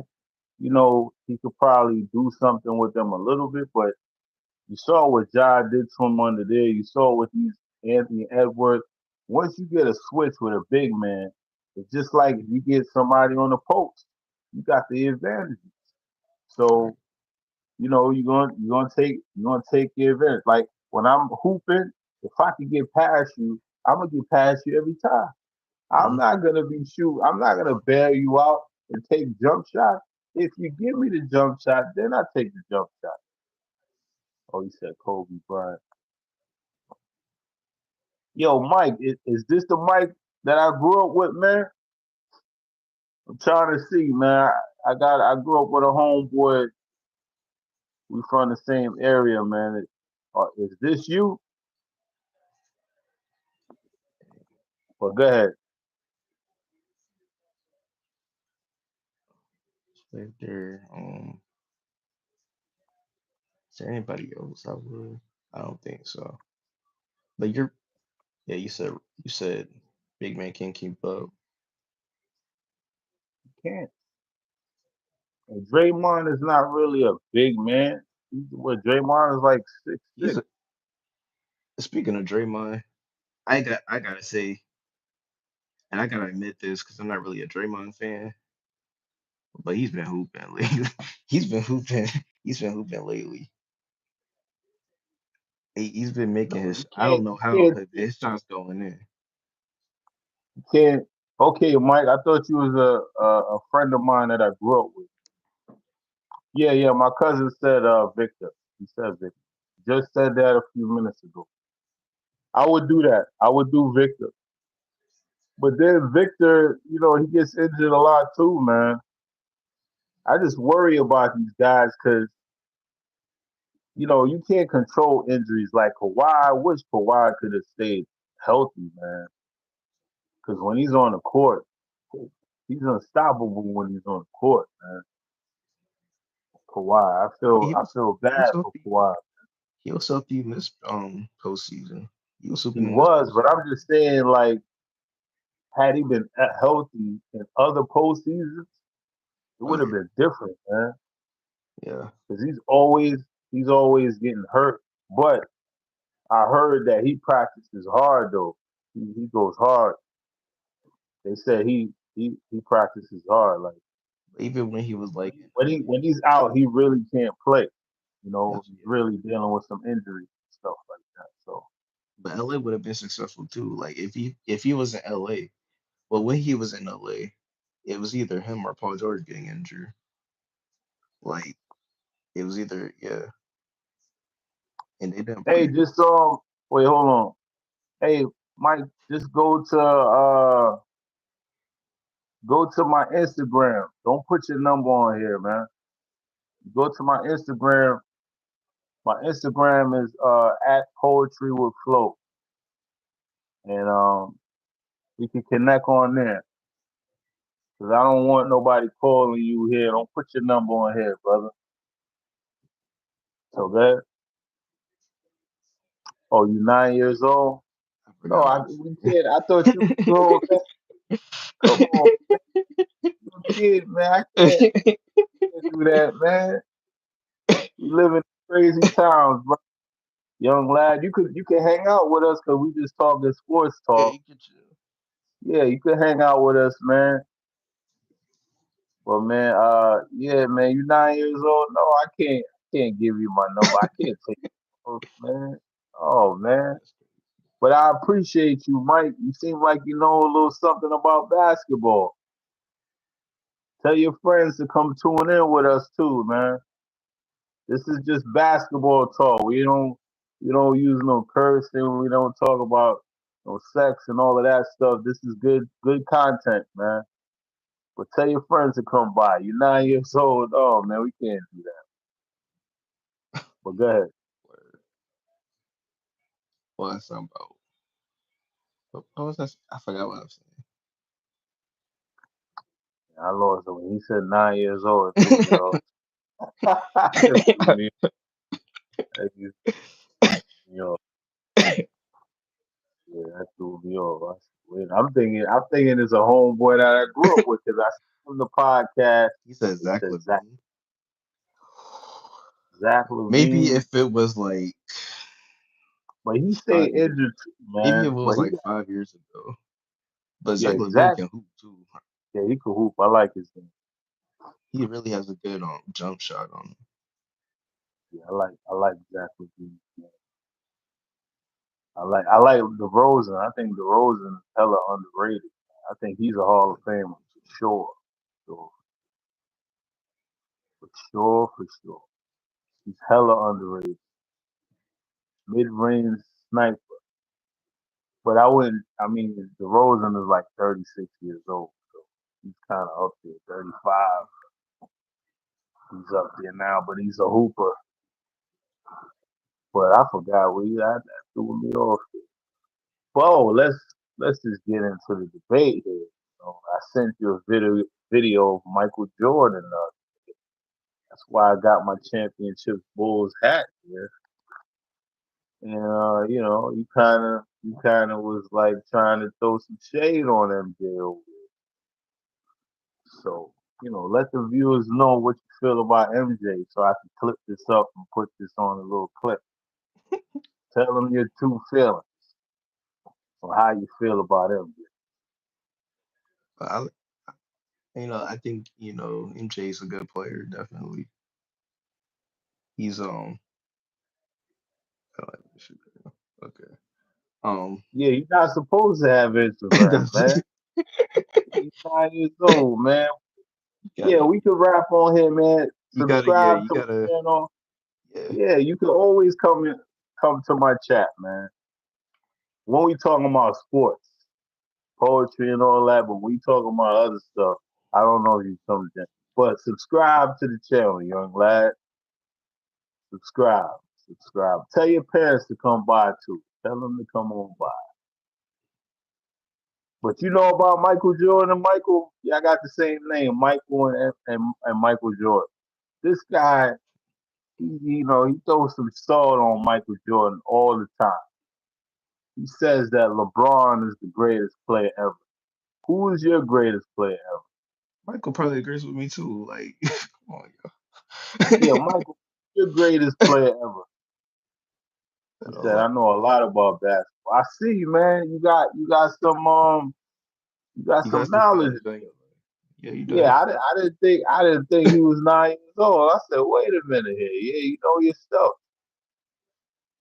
he could probably do something with them a little bit, but you saw what Ja did to him under there. You saw what these Anthony Edwards. Once you get a switch with a big man, it's just like if you get somebody on the post, you got the advantage. Right. So you're gonna take the advantage. Like when I'm hooping, if I can get past you, I'm gonna get past you every time. I'm Mhm. not gonna be shoot. I'm not gonna bail you out and take jump shots. If you give me the jump shot, then I take the jump shot. Oh, you said Kobe Bryant. Yo, Mike, is this the Mike that I grew up with, man? I'm trying to see, man. I grew up with a homeboy. We from the same area, man. Is this you? Well, go ahead. If there, is there anybody else I would? I don't think so. But yeah, you said big man can't keep up. Can't. And Draymond is not really a big man. Draymond is like six He's six. a, speaking of Draymond, I gotta say, and I gotta admit this because I'm not really a Draymond fan, but he's been hooping lately. he's been hooping. He's been hooping lately. He's been making No, you his. I can't. don't know You how, can't. but his shots going in. You can't. Okay, Mike. I thought you was a friend of mine that I grew up with. Yeah. My cousin said Victor. He said Victor. Just said that a few minutes ago. I would do that. I would do Victor. But then Victor, he gets injured a lot too, man. I just worry about these guys because, you can't control injuries like Kawhi. I wish Kawhi could have stayed healthy, man. Because when he's on the court, he's unstoppable when he's on the court, man. Kawhi. He I was feel he was bad for healthy. Kawhi. He was healthy in this postseason. He was He hooping in this was, but postseason. I'm just saying, like, had he been healthy in other postseasons, it Oh would have yeah, been different, man. yeah. Because he's always getting hurt. But I heard that he practices hard though. He goes hard. They said he practices hard. Like Even when he was like in when he's out, he really can't play. You LA, know, he's really dealing with some injuries and stuff like that. So but LA would have been successful too. Like if he was in LA, well, when he was in LA, it was either him or Paul George getting injured. Like it was either yeah, and they didn't hey, play. just wait, hold on. Hey, Mike, just go to my Instagram. Don't put your number on here, man. Go to my Instagram. My Instagram is at Poetry with Flow, and we can connect on there. Cause I don't want nobody calling you here. Don't put your number on here, brother. So that. Oh, you 9 years old? I No, forgot what I was we can't. I thought you was grown. Man. Come on, you a kid, man. saying. Can't do that, man. We live in crazy times, bro. Young lad, you can hang out with us because we just talking sports Yeah, talk. you could chill. Yeah, you can hang out with us, man. But man, yeah, man, you 9 years old. No, I can't give you my number. I can't take it, man. Oh man. That's crazy. But I appreciate you, Mike. You seem like you know a little something about basketball. Tell your friends to come tune in with us too, man. This is just basketball talk. We don't use no cursing. We don't talk about no sex and all of that stuff. This is good content, man. But tell your friends to come by. You're 9 years old. Oh man, we can't do that. But go ahead. Word. Well, that's something about. What was that? I forgot what I was I lost it when he said 9 years old. It threw me off. It threw saying. me. It threw me off. Yeah, that threw me off. I'm thinking it's a homeboy that I grew up with because I see him the podcast. He said He Zach said Levine. Zach Maybe Levine, if it was like but he stayed 5 years, injured too, maybe if man. it But was he like got 5 years ago. But yeah, Zach Levine Zach. can hoop too. Yeah, he could hoop. I like his game. He really has a good jump shot on him. Yeah, I like Zach Levine. Yeah. I like DeRozan. I think DeRozan is hella underrated. I think he's a I Hall of like Famer him too. for sure. So, for sure, for sure. He's hella underrated. Mid range sniper. But I wouldn't. I mean, DeRozan is like 36 years old, so he's kind of up there. 35, he's up there now, but he's a hooper. But I forgot where you at. That threw me off. Whoa, let's just get into the debate here. I sent you a video of Michael Jordan. That's why I got my championship Bulls hat here. And you kind of was like trying to throw some shade on MJ over there. So let the viewers know what you feel about MJ, so I can clip this up and put this on a little clip. Tell them your true feelings on how you feel about MJ. But I think MJ's a good player. Definitely. He's I like this shit. Okay. Um. Yeah, you're not supposed to have Instagram, man. Definitely. He's 9 years old, man. You Yeah, gotta. we can rap on here, man. You gotta. Yeah. Subscribe You to my gotta. channel. Yeah. Yeah, you can always come to my chat, man. When we talking about sports, poetry, and all that, but we talking about other stuff. I don't know if you come to, but subscribe to the channel, young lad. Subscribe, subscribe. Tell your parents to come by too. Tell them to come on by. But you know about Michael Jordan and Michael? Yeah, I got the same name, Michael and Michael Jordan. This guy, he throws some salt on Michael Jordan all the time. He says that LeBron is the greatest player ever. Who is your greatest player ever? Michael probably agrees with me too. Like, come on, Yeah, yo. Michael, your greatest player ever. He At said, all. I know a lot about basketball. I see you, man. You got You some got some knowledge. knowledge, don't you? Yeah, you do. Yeah, I didn't think he was 9 years old. I said, wait a minute here. Yeah, you know your stuff.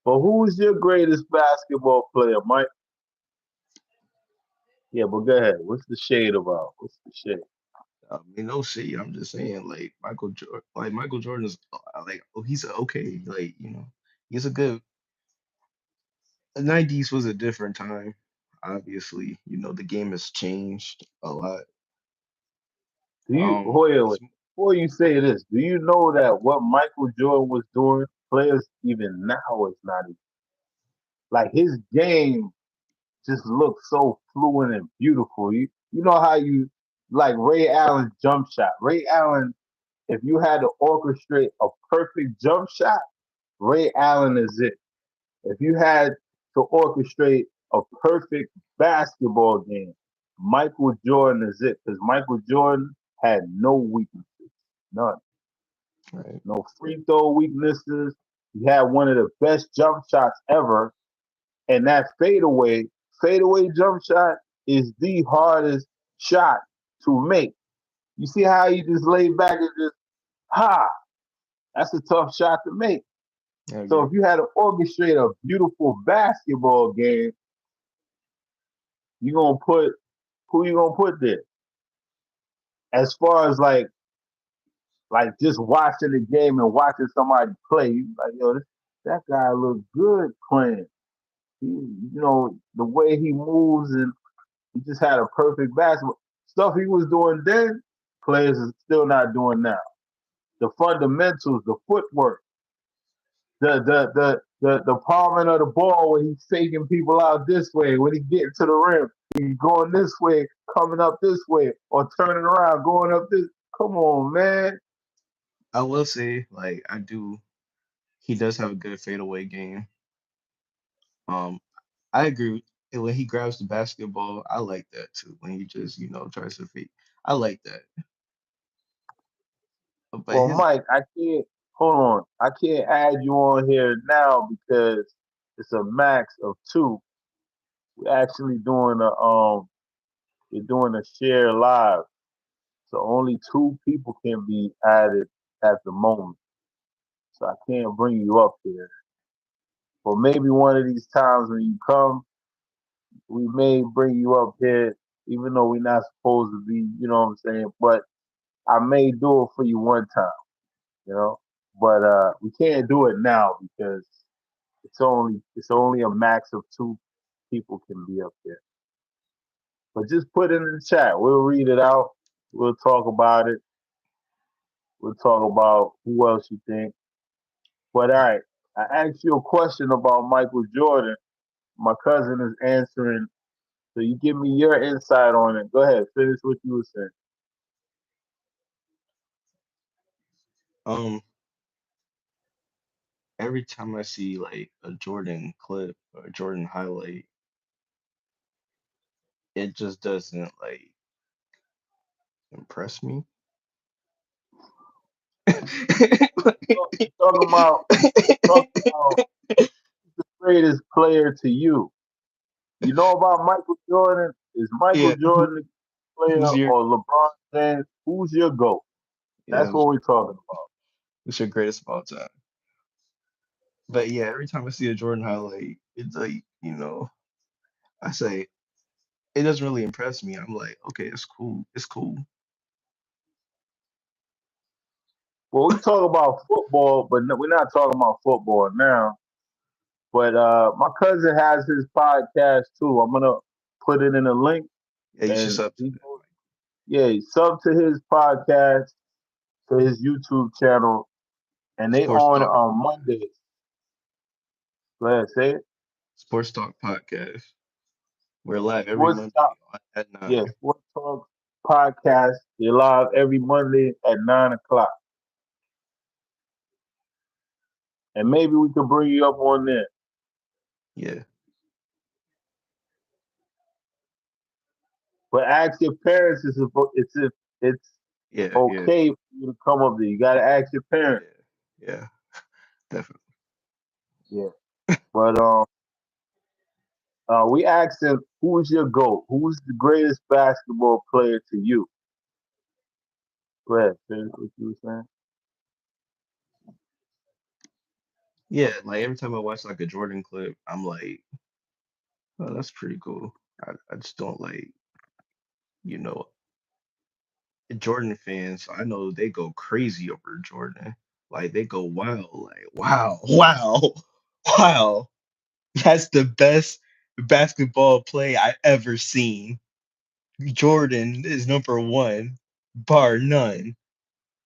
But who's your greatest basketball player, Mike? Yeah, but go ahead. What's the shade about? What's the shade? I mean, no shit. I'm just saying, like Michael Jordan's like, oh, he's okay. Like, he's a good. The '90s was a different time. Obviously, the game has changed a lot. Wait. It's Before you say this, do you know that what Michael Jordan was doing, players even now is not even like his game just looks so fluent and beautiful. You know how you like Ray Allen's jump shot. Ray Allen, if you had to orchestrate a perfect jump shot, Ray Allen is it. If you had to orchestrate a perfect basketball game, Michael Jordan is it. Because Michael Jordan had no weaknesses. None. right, No free throw weaknesses. He had one of the best jump shots ever. And that fadeaway jump shot is the hardest shot to make. You see how he just laid back and just, ha, that's a tough shot to make. I So agree. if you had to orchestrate a beautiful basketball game, you gonna put who you gonna put there? As far as like just watching the game and watching somebody play, you like, yo, that guy look good playing. The way he moves and he just had a perfect basketball. Stuff he was doing then, players are still not doing now. The fundamentals, the footwork, the palming of the ball when he's faking people out this way, when he getting to the rim, he's going this way, coming up this way, or turning around, going up this. Come on, man. I will say, like, I do. He does have a good fadeaway game. Um, I agree. And when he grabs the basketball, I like that too. When he just, tries to fake, I like that. But Well, his, Mike, I can't hold on. I can't add you on here now because it's a max of two. We're actually doing we're doing a share live. So only two people can be added at the moment. So I can't bring you up here. But maybe one of these times when you come, we may bring you up here, even though we're not supposed to be, you know what I'm saying? But I may do it for you one time, you know? But we can't do it now because it's only a max of two people can be up there. But just put it in the chat. We'll read it out. We'll talk about it. We'll talk about who else you think. But all right, I asked you a question about Michael Jordan. My cousin is answering. So you give me your insight on it. Go ahead, finish what you were saying. um, every time I see like a Jordan clip or a Jordan highlight, it just doesn't like impress me. Talking about the greatest player to you. You know about Michael Jordan? Is Michael Yeah, Jordan the player who's your or LeBron James? Who's your GOAT? yeah, That's what we're talking about. who's your greatest of all time? But yeah, every time I see a Jordan highlight, it's like, I say it doesn't really impress me. I'm like, okay, it's cool. It's cool. Well, we talk about football, but no, we're not talking about football now. But my cousin has his podcast too. I'm gonna put it in a link, Yeah, you should and sub to he that. goes, yeah, he sub to his podcast, to his YouTube channel, and they Sports on Talk, Mondays. Go ahead, say it. Sports Talk podcast. We're live every Sports Monday Talk, at yeah, 9. Sports Talk podcast. They're live every Monday at 9 o'clock. and maybe we could bring you up on there. Yeah, But ask your parents if it's yeah, yeah, okay for you to come up there. You gotta ask your parents. yeah, yeah, definitely. Yeah. But we asked him who's your GOAT? Who's the greatest basketball player to you? Go ahead, finish what you were saying. Yeah, like every time I watch like a Jordan clip, I'm like, oh, that's pretty cool. I just don't like, you know, Jordan fans. I know they go crazy over Jordan. Like they go wild. Like wow, wow, wow. That's the best basketball play I ever seen. Jordan is number one, bar none.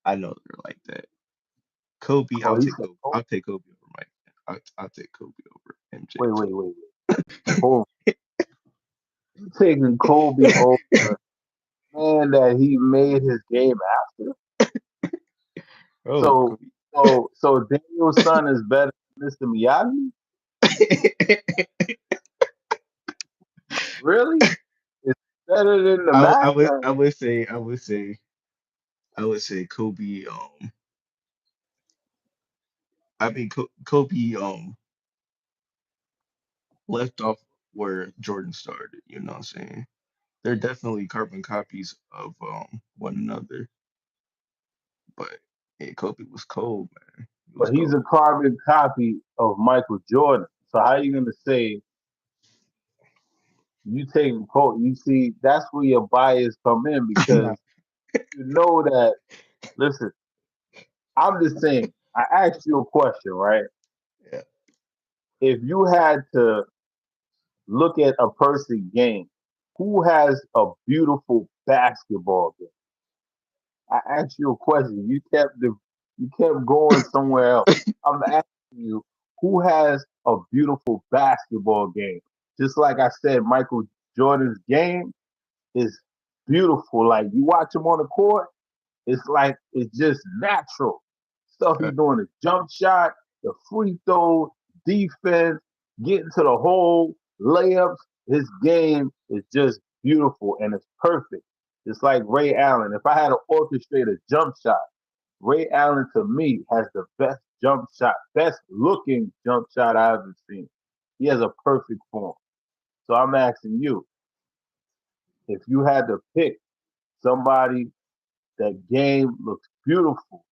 I know they're like that. Kobe, Oh, he said, I'll take Kobe over Mike. I'll take Kobe over MJ wait. Hold on. You taking Kobe over man that he made his game after? too. So Kobe. so Daniel's son is better than Mr. Miyagi? Really? It's better than the master? I would say Kobe. Kobe left off where Jordan started. You know what I'm saying? They're definitely carbon copies of one another. But yeah, Kobe was cold, man. He was But he's a cold. carbon copy of Michael Jordan. So how you gonna say you taking Kobe? You see, that's where your bias come in Nah, because you know that. Listen, I'm just saying. I asked you a question, right? yeah. If you had to look at a person's game, who has a beautiful basketball game? I asked you a question. You kept going somewhere else. I'm asking you who has a beautiful basketball game. Just like I said, Michael Jordan's game is beautiful. Like you watch him on the court, it's like it's just natural. Stuff he's doing the jump shot, the free throw, defense, getting to the hole, layups. His game is just beautiful and it's perfect. It's like Ray Allen. If I had to orchestrate a jump shot, Ray Allen to me has the best jump shot, best looking jump shot I've ever seen. He has a perfect form. So I'm asking you, if you had to pick somebody that game looks beautiful,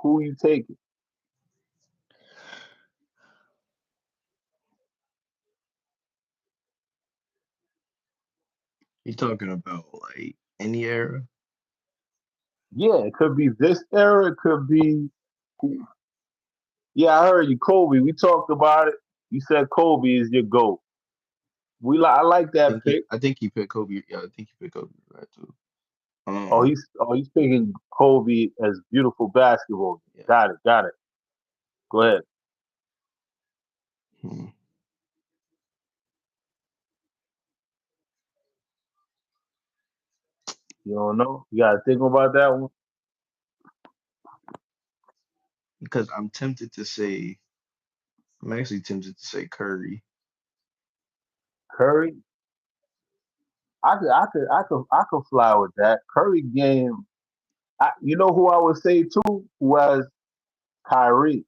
who you taking? You talking about like any era? Yeah, it could be this era. It could be. Yeah, I heard you, Kobe. We talked about it. You said Kobe is your goat. I like that pick. I think he picked Kobe. Yeah, I think he picked Kobe for that too. Oh, Um, he's picking Kobe as beautiful basketball. yeah. Got it. Go ahead. Hmm. You don't know? You gotta think about that one. Because I'm actually tempted to say Curry. Curry. I could fly with that. Curry game. You know who I would say too was Kyrie.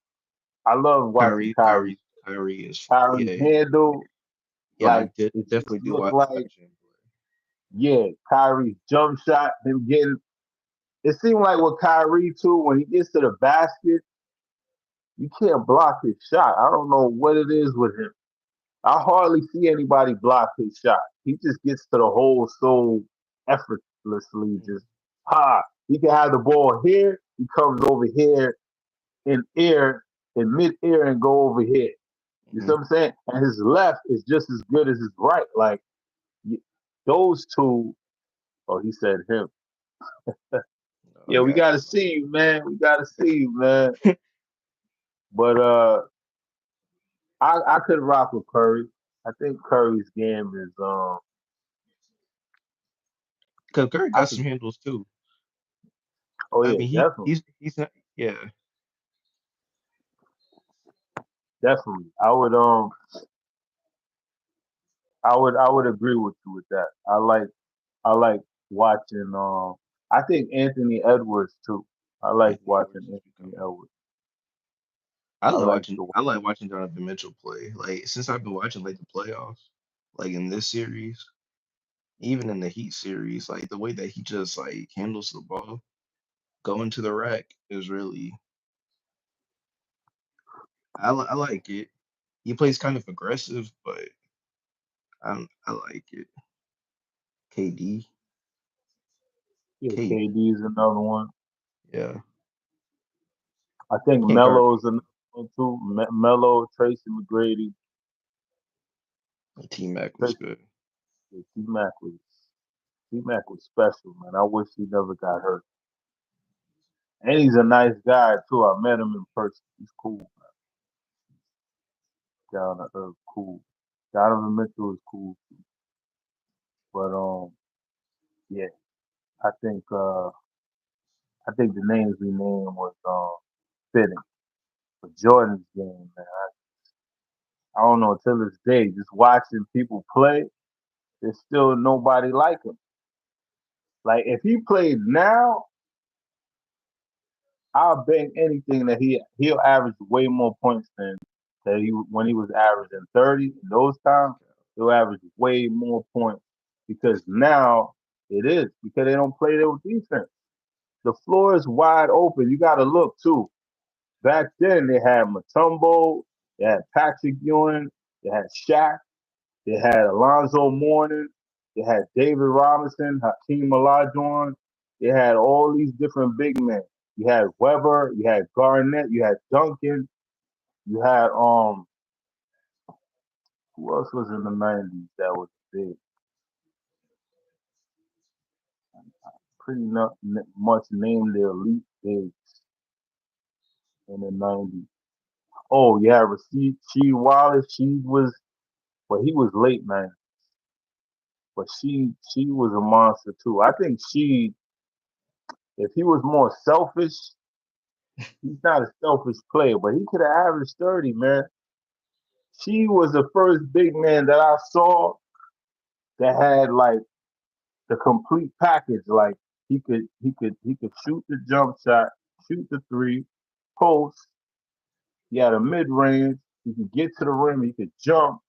I love watching Kyrie, Kyrie. Kyrie, Kyrie is Kyrie's yeah, handle, yeah. like it just Definitely do looked watch like, him yeah, Kyrie's jump shot, him getting. It seemed like with Kyrie too, when he gets to the basket, you can't block his shot. I don't know what it is with him. I hardly see anybody block his shot. He just gets to the hole so effortlessly. play. Just he can have the ball here. He comes over here in air, in mid air, and go over here. You see Mm-hmm. what I'm saying? And his left is just as good as his right. Like those two. Oh, he said him. I Yeah, we got gotta see you, man. We gotta see you, man. But I could rock with Curry. I think Curry's game is because Curry I got could some handles too. oh I yeah, mean, definitely. he's not yeah. definitely. I would agree with you with that. I like watching I think Anthony Edwards too. I like Anthony watching Edwards is Anthony becoming. Edwards. I like to I like watching Donovan Mitchell play. Like since I've been watching like the playoffs, like in this series, even in the Heat series, like the way that he just like handles the ball, going to the rack is really I like it. He plays kind of aggressive, but I like it. KD, yeah, KD, KD's another one. yeah, I think can't guard Melo's another one too. Melo, Tracy McGrady, T Mac was Tracy good. T Mac was T Mac was special, man. I wish he never got hurt. And he's a nice guy too. I met him in person. He's cool, down to earth, cool. Donovan Mitchell is cool, but yeah, I think uh, I think the names we named was fitting for Jordan's game, man. I don't know until this day, just watching people play, there's still nobody like him. Like if he played now, I'll bet anything that he'll average way more points than that he when he was averaging 30 in those times. He'll average way more points because now it is because they don't play their defense. The floor is wide open. You got to look too. Back then they had Matumbo, they had Patrick Ewing, they had Shaq, they had Alonzo Mourning, they had David Robinson, Hakeem Olajuwon. They had all these different big men. You had Weber, you had Garnett, you had Duncan, you had who else was in the '90s that was big? Pretty much named the elite bigs in the '90s. Oh yeah, Rasheed She Wallace. She was, but he was late '90s. But she was a monster too. I think if he was more selfish, he's not a selfish player, but he could have averaged 30, man. She was the first big man that I saw that had like the complete package. Like he could shoot the jump shot, shoot the three, post. He had a mid range. He could get to the rim. He could jump.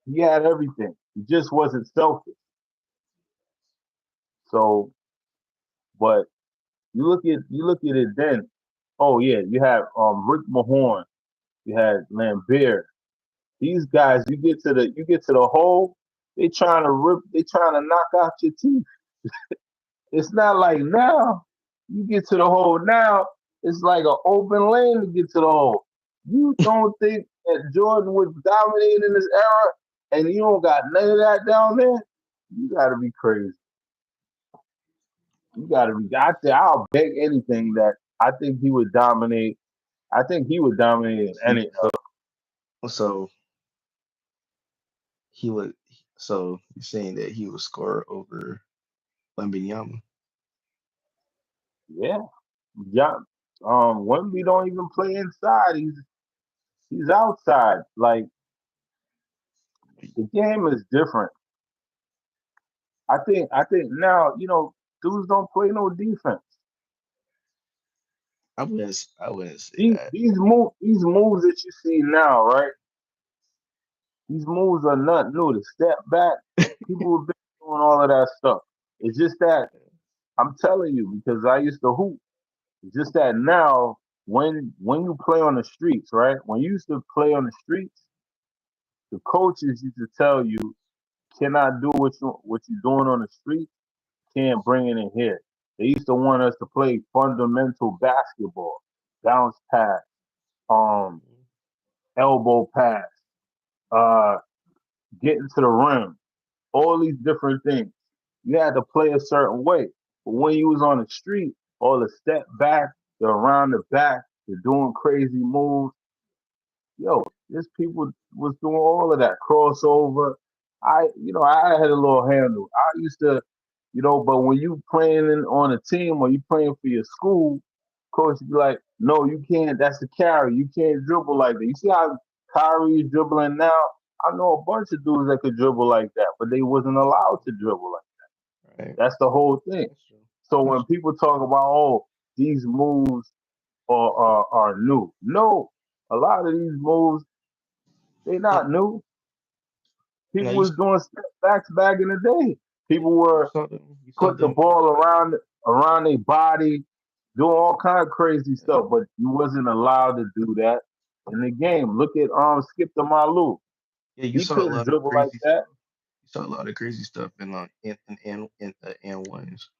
He had everything. He just wasn't selfish. So, but you look at it then. Oh yeah, you have Rick Mahorn. You had Lambert. These guys, you get to the hole, they trying to knock out your teeth. It's not like now. You get to the hole now, it's like an open lane to get to the hole. You don't think that Jordan was dominating in this era and you don't got none of that down there? You gotta be crazy. You gotta be I'll bet anything that I think he would dominate. I think he would dominate in He any so he would so you're saying that he would score over Wembanyama. yeah. Yeah. Wemby don't even play inside. He's outside. Like the game is different. I think now, dudes don't play no defense. I wouldn't say that. These moves that you see now, right? These moves are not new. The step back, people have been doing all of that stuff. It's just that I'm telling you, because I used to hoop. It's just that now when you play on the streets, right? When you used to play on the streets, the coaches used to tell you cannot do what you're doing on the street, can't bring it in here. They used to want us to play fundamental basketball, bounce pass, um, elbow pass, uh, getting to the rim, all these different things. You had to play a certain way. But when you was on the street, all the step back, the around the back, the doing crazy moves, yo, there's people was doing all of that crossover. I had a little handle. I used to, but when you playing on a team or you playing for your school, coach be like, No, you can't. That's the carry. You can't dribble like that. You see how Kyrie is dribbling now? I know a bunch of dudes that could dribble like that, but they wasn't allowed to dribble like that. Right. That's the whole thing. That's true. So That's when true. people talk about, oh, these moves are new, no, a lot of these moves they And, not new. and People you was doing step backs back in the day. People you were saw them. You saw put the them. ball around their body, doing all kind of crazy Yeah, stuff, but you wasn't allowed to do that in the game. Look at Skip the Malou. yeah, you He saw a couldn't lot of dribble like crazy that. stuff. You saw a lot of crazy stuff in ones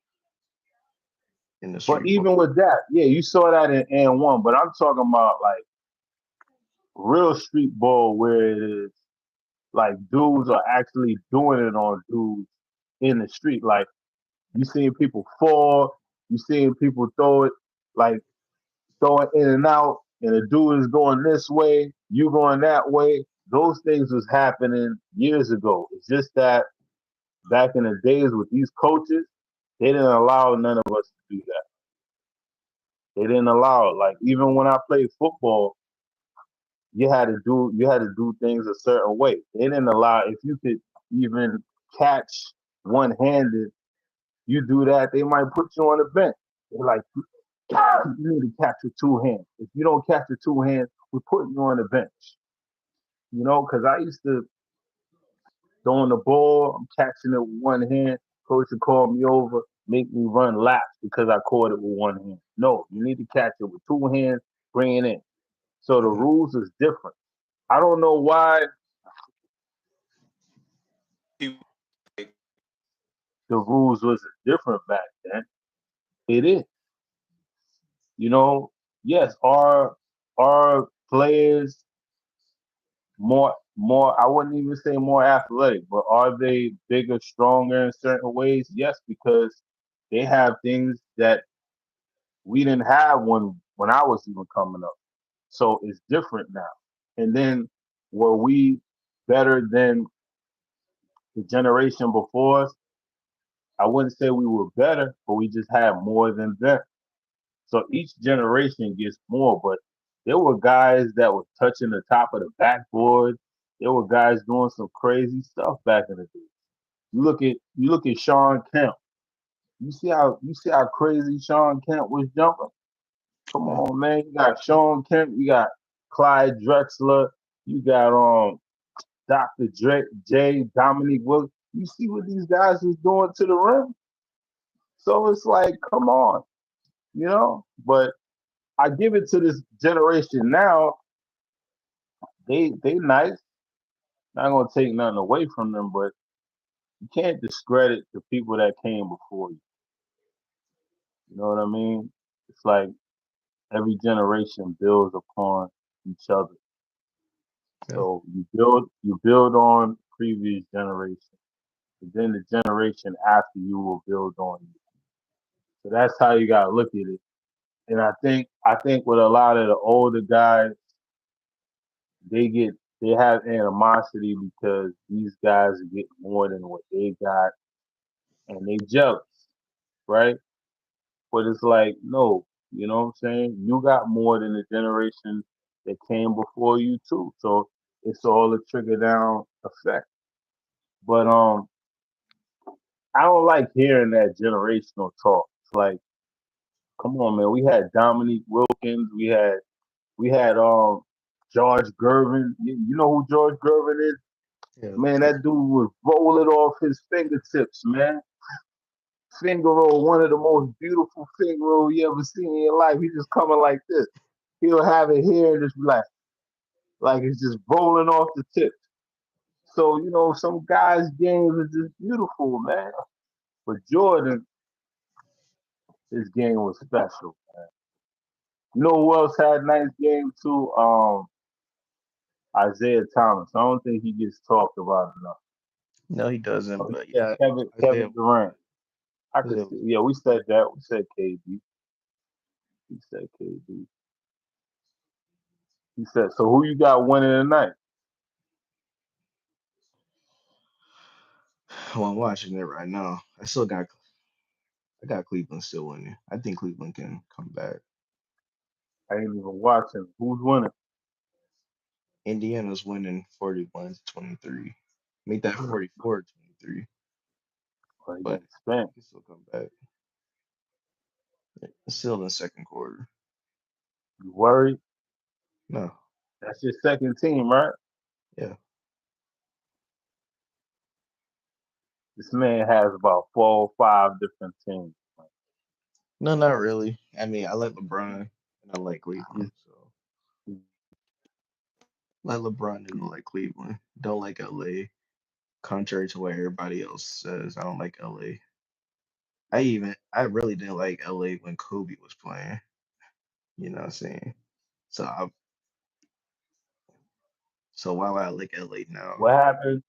in the But street ball. even with that, yeah, you saw that in and one. But I'm talking about like real street ball where it is like dudes are actually doing it on dudes in the street. Like you seeing people fall, you seeing people throw it like throwing in and out, and the dude is going this way, you going that way. Those things was happening years ago. It's just that back in the days with these coaches, they didn't allow none of us to do that. They didn't allow it. Like even when I played football, you had to do things a certain way. They didn't allow if you could even catch one handed, you do that, they might put you on the bench. They're like, you need to catch with two hands. If you don't catch with two hands, we're putting you on the bench. Because I used to throwing the ball, I'm catching it with one hand. Coach would call me over, make me run laps because I caught it with one hand. No, you need to catch it with two hands, bring it in. So the Mhm. rules is different. I don't know why the rules was different back then. It is, you know. Yes, are players more I wouldn't even say more athletic, but are they bigger, stronger in certain ways? Yes, because they have things that we didn't have when I was even coming up. So it's different now. And then were we better than the generation before us? I wouldn't say we were better, but we just had more than them. So each generation gets more, but there were guys that were touching the top of the backboard. There were guys doing some crazy stuff back in the day. You look at Sean Kemp. You see how crazy Sean Kemp was jumping. Come Yeah. on, man. You got Sean Kemp. You got Clyde Drexler. You got Dr. J. Dominique Wilkes. You see what these guys is doing to the rim. So it's like, come on. But I give it to this generation now. They nice. Not gonna take nothing away from them, but you can't discredit the people that came before you. You know what I mean? It's like every generation builds upon each other. Yeah. So you build on previous generation, and then the generation after you will build on you. So that's how you gotta look at it. And I think with a lot of the older guys, they get they have animosity because these guys get more than what they got, and they jealous, right? But it's like, no, you know what I'm saying? You got more than the generation that came before you too. So it's all a trickle down effect. But I don't like hearing that generational talk. It's like, come on, man. We had Dominique Wilkins. We had George Gervin. You know who George Gervin is? Yeah. Man, Yeah. that dude was rolling off his fingertips, man. Finger roll, one of the most beautiful finger roll you ever seen in your life. He just coming like this. He'll have it here and just be like it's just rolling off the tip. So, some guys' games are just beautiful, man. But Jordan, his game was special. You know who else had a nice game too? Isaiah Thomas. I don't think he gets talked about enough. No, he doesn't. Oh, But yeah, yeah, Kevin Isaiah Kevin was Durant. I could Isaiah see. was Yeah, we said that. We said KD. He said KD. He said. So who you got winning tonight? well, I'm watching it right now. I got Cleveland still winning. I think Cleveland can come back. I ain't even watching. Who's winning? Indiana's winning 41-23. Made that Oh, 44-23, he but got spanked. he can still come back. It's still in the second quarter. You worried? No, That's your second team, right? yeah. This man has about 4 or 5 different teams. No, not really. I mean, I like LeBron and I like He's, Cleveland. So I like LeBron and I like Cleveland. Don't like LA. Contrary to what everybody else says, I don't like LA. I really didn't like LA when Kobe was playing. You know what I'm saying? So so why would I like LA now? what happened?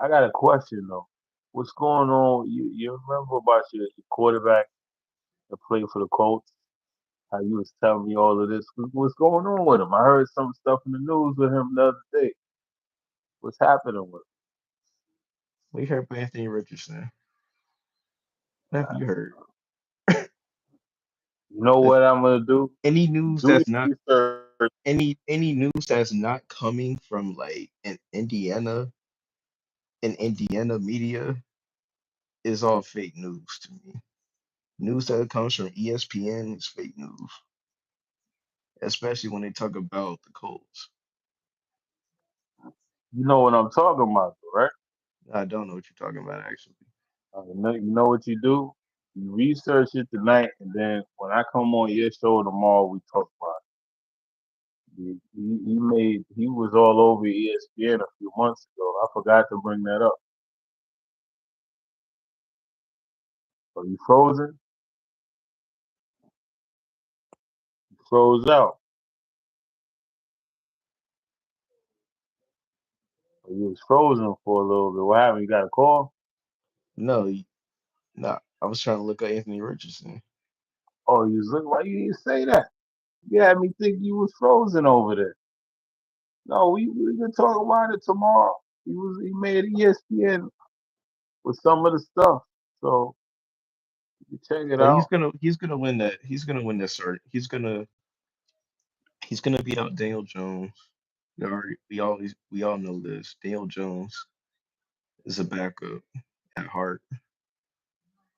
I got a question though. What's going on? You remember about your quarterback that played for the Colts? How you was telling me all of this? What's going on with him? I heard some stuff in the news with him the other day. What's happening with We heard from Anthony Richardson. What have you heard? him? You know Uh, what I'm gonna do? Any news Do that's not your research. any news that's not coming from like an Indiana media is all fake news to me. News that comes from ESPN is fake news, especially when they talk about the Colts. You know what I'm talking about, though, right? I don't know what you're talking about actually. You know what you do? You research it tonight, and then when I come on your show tomorrow, we talk about it. He was all over ESPN a few months ago. I forgot to bring that up. So you frozen? You froze out. So you was frozen for a little bit. What happened? You got a call? No, no. I was trying to look at Anthony Richardson. Oh, you was looking. Why you didn't say that? You had me think you was frozen over there. No, we can talk about it tomorrow. He made ESPN with some of the stuff, so you can check it But out. he's gonna win that. He's gonna win that start. He's gonna beat out Daniel Jones. We all know this. Daniel Jones is a backup at heart.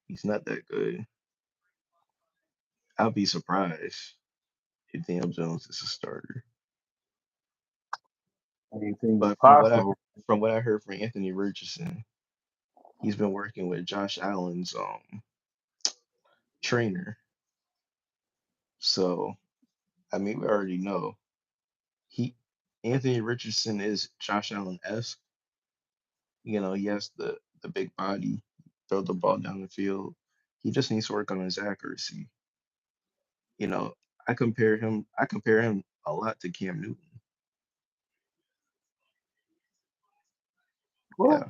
He's not that good. I'll be surprised if Daniel Jones is a starter. Anything is But possible. from what I heard from Anthony Richardson, he's been working with Josh Allen's trainer. So I mean, we already know he Anthony Richardson is Josh Allen esque. You know, he has the big body, throw the ball down the field. He just needs to work on his accuracy. You know, I compare him a lot to Cam Newton. What? Yeah,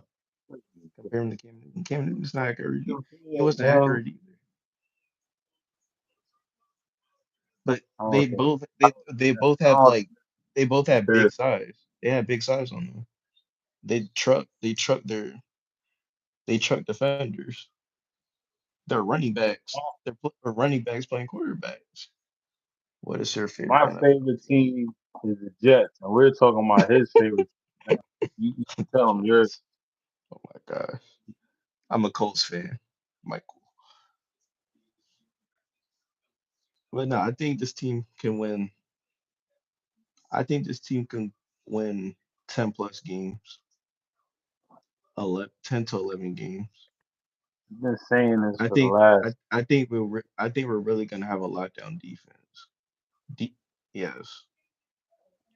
compare him to Cam Newton. Cam Newton's not accurate. He Compared wasn't him, accurate either. But I don't think. they both have I big size. They have big size on them. They truck defenders. They're running backs. They're running backs playing quarterbacks. What is your favorite My NFL favorite team? team is the Jets, and we're talking about his favorite team now. You can tell him yours. Jets. Oh my gosh. I'm a Colts fan. Michael. But no, I think this team can win 10 plus games. 10 to 11 games. You've been saying this for the last. I think we're really gonna have a lockdown defense. De- yes.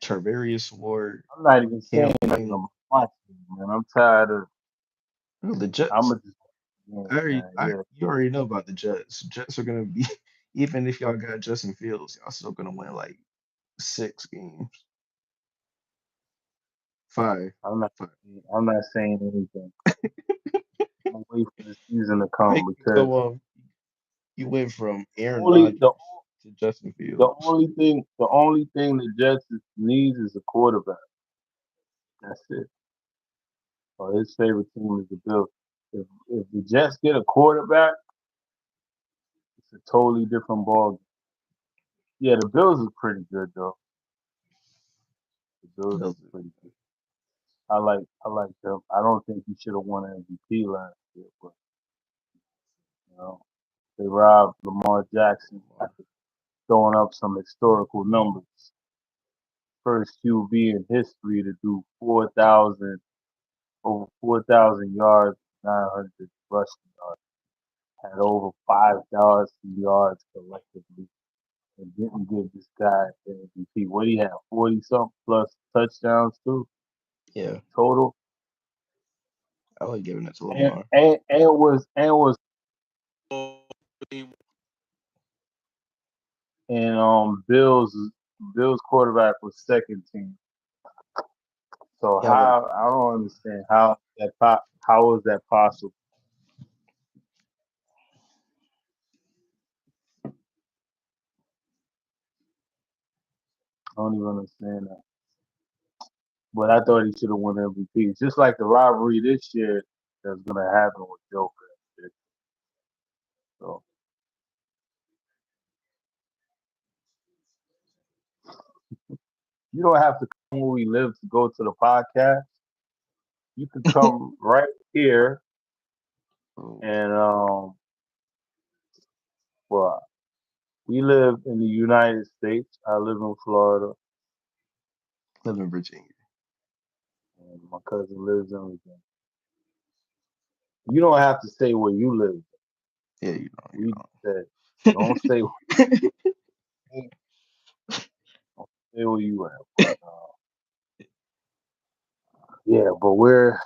Tarvarius Ward, I'm not even Cam saying that Wing. I'm watching, man. I'm tired of. Oh, the I'm Jets. gonna just, yeah, man. Yeah, You already know about the Jets. Jets are gonna be even if y'all got Justin Fields, y'all still gonna win like 6 games. Five. I'm not. Five. I'm not saying anything. I'm gonna wait for the season to How you come gonna because go you went from Aaron only the Rodgers to Justin the Fields. only thing the Jets needs is a quarterback. That's it. Or his favorite team is the Bills. If the Jets get a quarterback, it's a totally different ball. Yeah, the Bills is pretty good though. The Bills is Bills. pretty good. I like them. I don't think he should have won MVP last year, but you know they robbed Lamar Jackson after throwing up some historical numbers. First QB in history to do 4,000 over 4,000 yards, 900 rushing yards, had over 5,000 yards collectively, and didn't give this guy the MVP. What he had, 40 something plus touchdowns too Yeah, total, I would give it to and Lamar. and was and Bills quarterback was second team. So Yeah, but how I don't understand how is that possible? I don't even understand that. But I thought he should have won MVP. Just like the rivalry this year that's gonna happen with Joker. And shit. So you don't have to come where we live to go to the podcast. You can come right here oh, and well we live in the United States. I live in Florida live in Virginia. and my cousin lives in Virginia. You don't have to say where you live. Yeah, We you said don't know. say don't say where you at. But yeah, but we're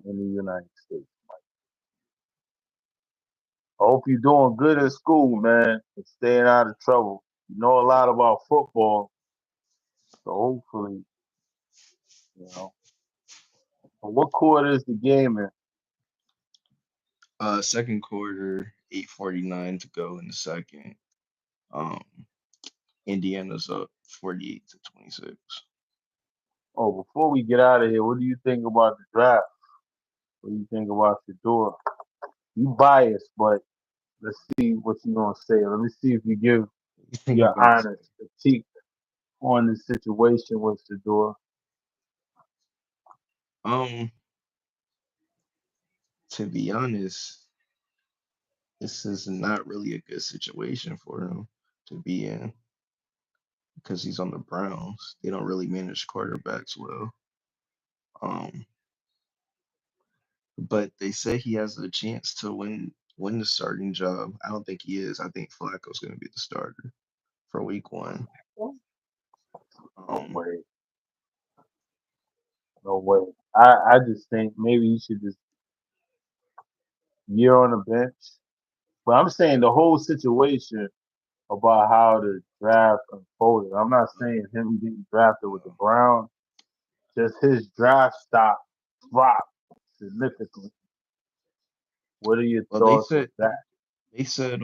in the United States. I hope you're doing good in school, man, and staying out of trouble. You know a lot about football, so hopefully, you know. But what quarter is the game in? Second quarter, 8:49 to go in the second. Um, Indiana's up 48 to 26. Oh, before we get out of here, what do you think about the draft? What do you think about Shador? You biased, but let's see what you're gonna say. Let me see if you give You think I'm your gonna say? honest critique on the situation with Shador. Um, to be honest, this is not really a good situation for him to be in because he's on the Browns. They don't really manage quarterbacks well. Um, but they say he has a chance to win the starting job. I don't think he is. I think Flacco's going to be the starter for week one. No Um, way, no way. I just think maybe you should just year on the bench. But I'm saying the whole situation about how the draft unfolded. I'm not uh, saying him getting drafted with the uh, Browns, just his draft stock dropped significantly. What are your well, thoughts on that? they said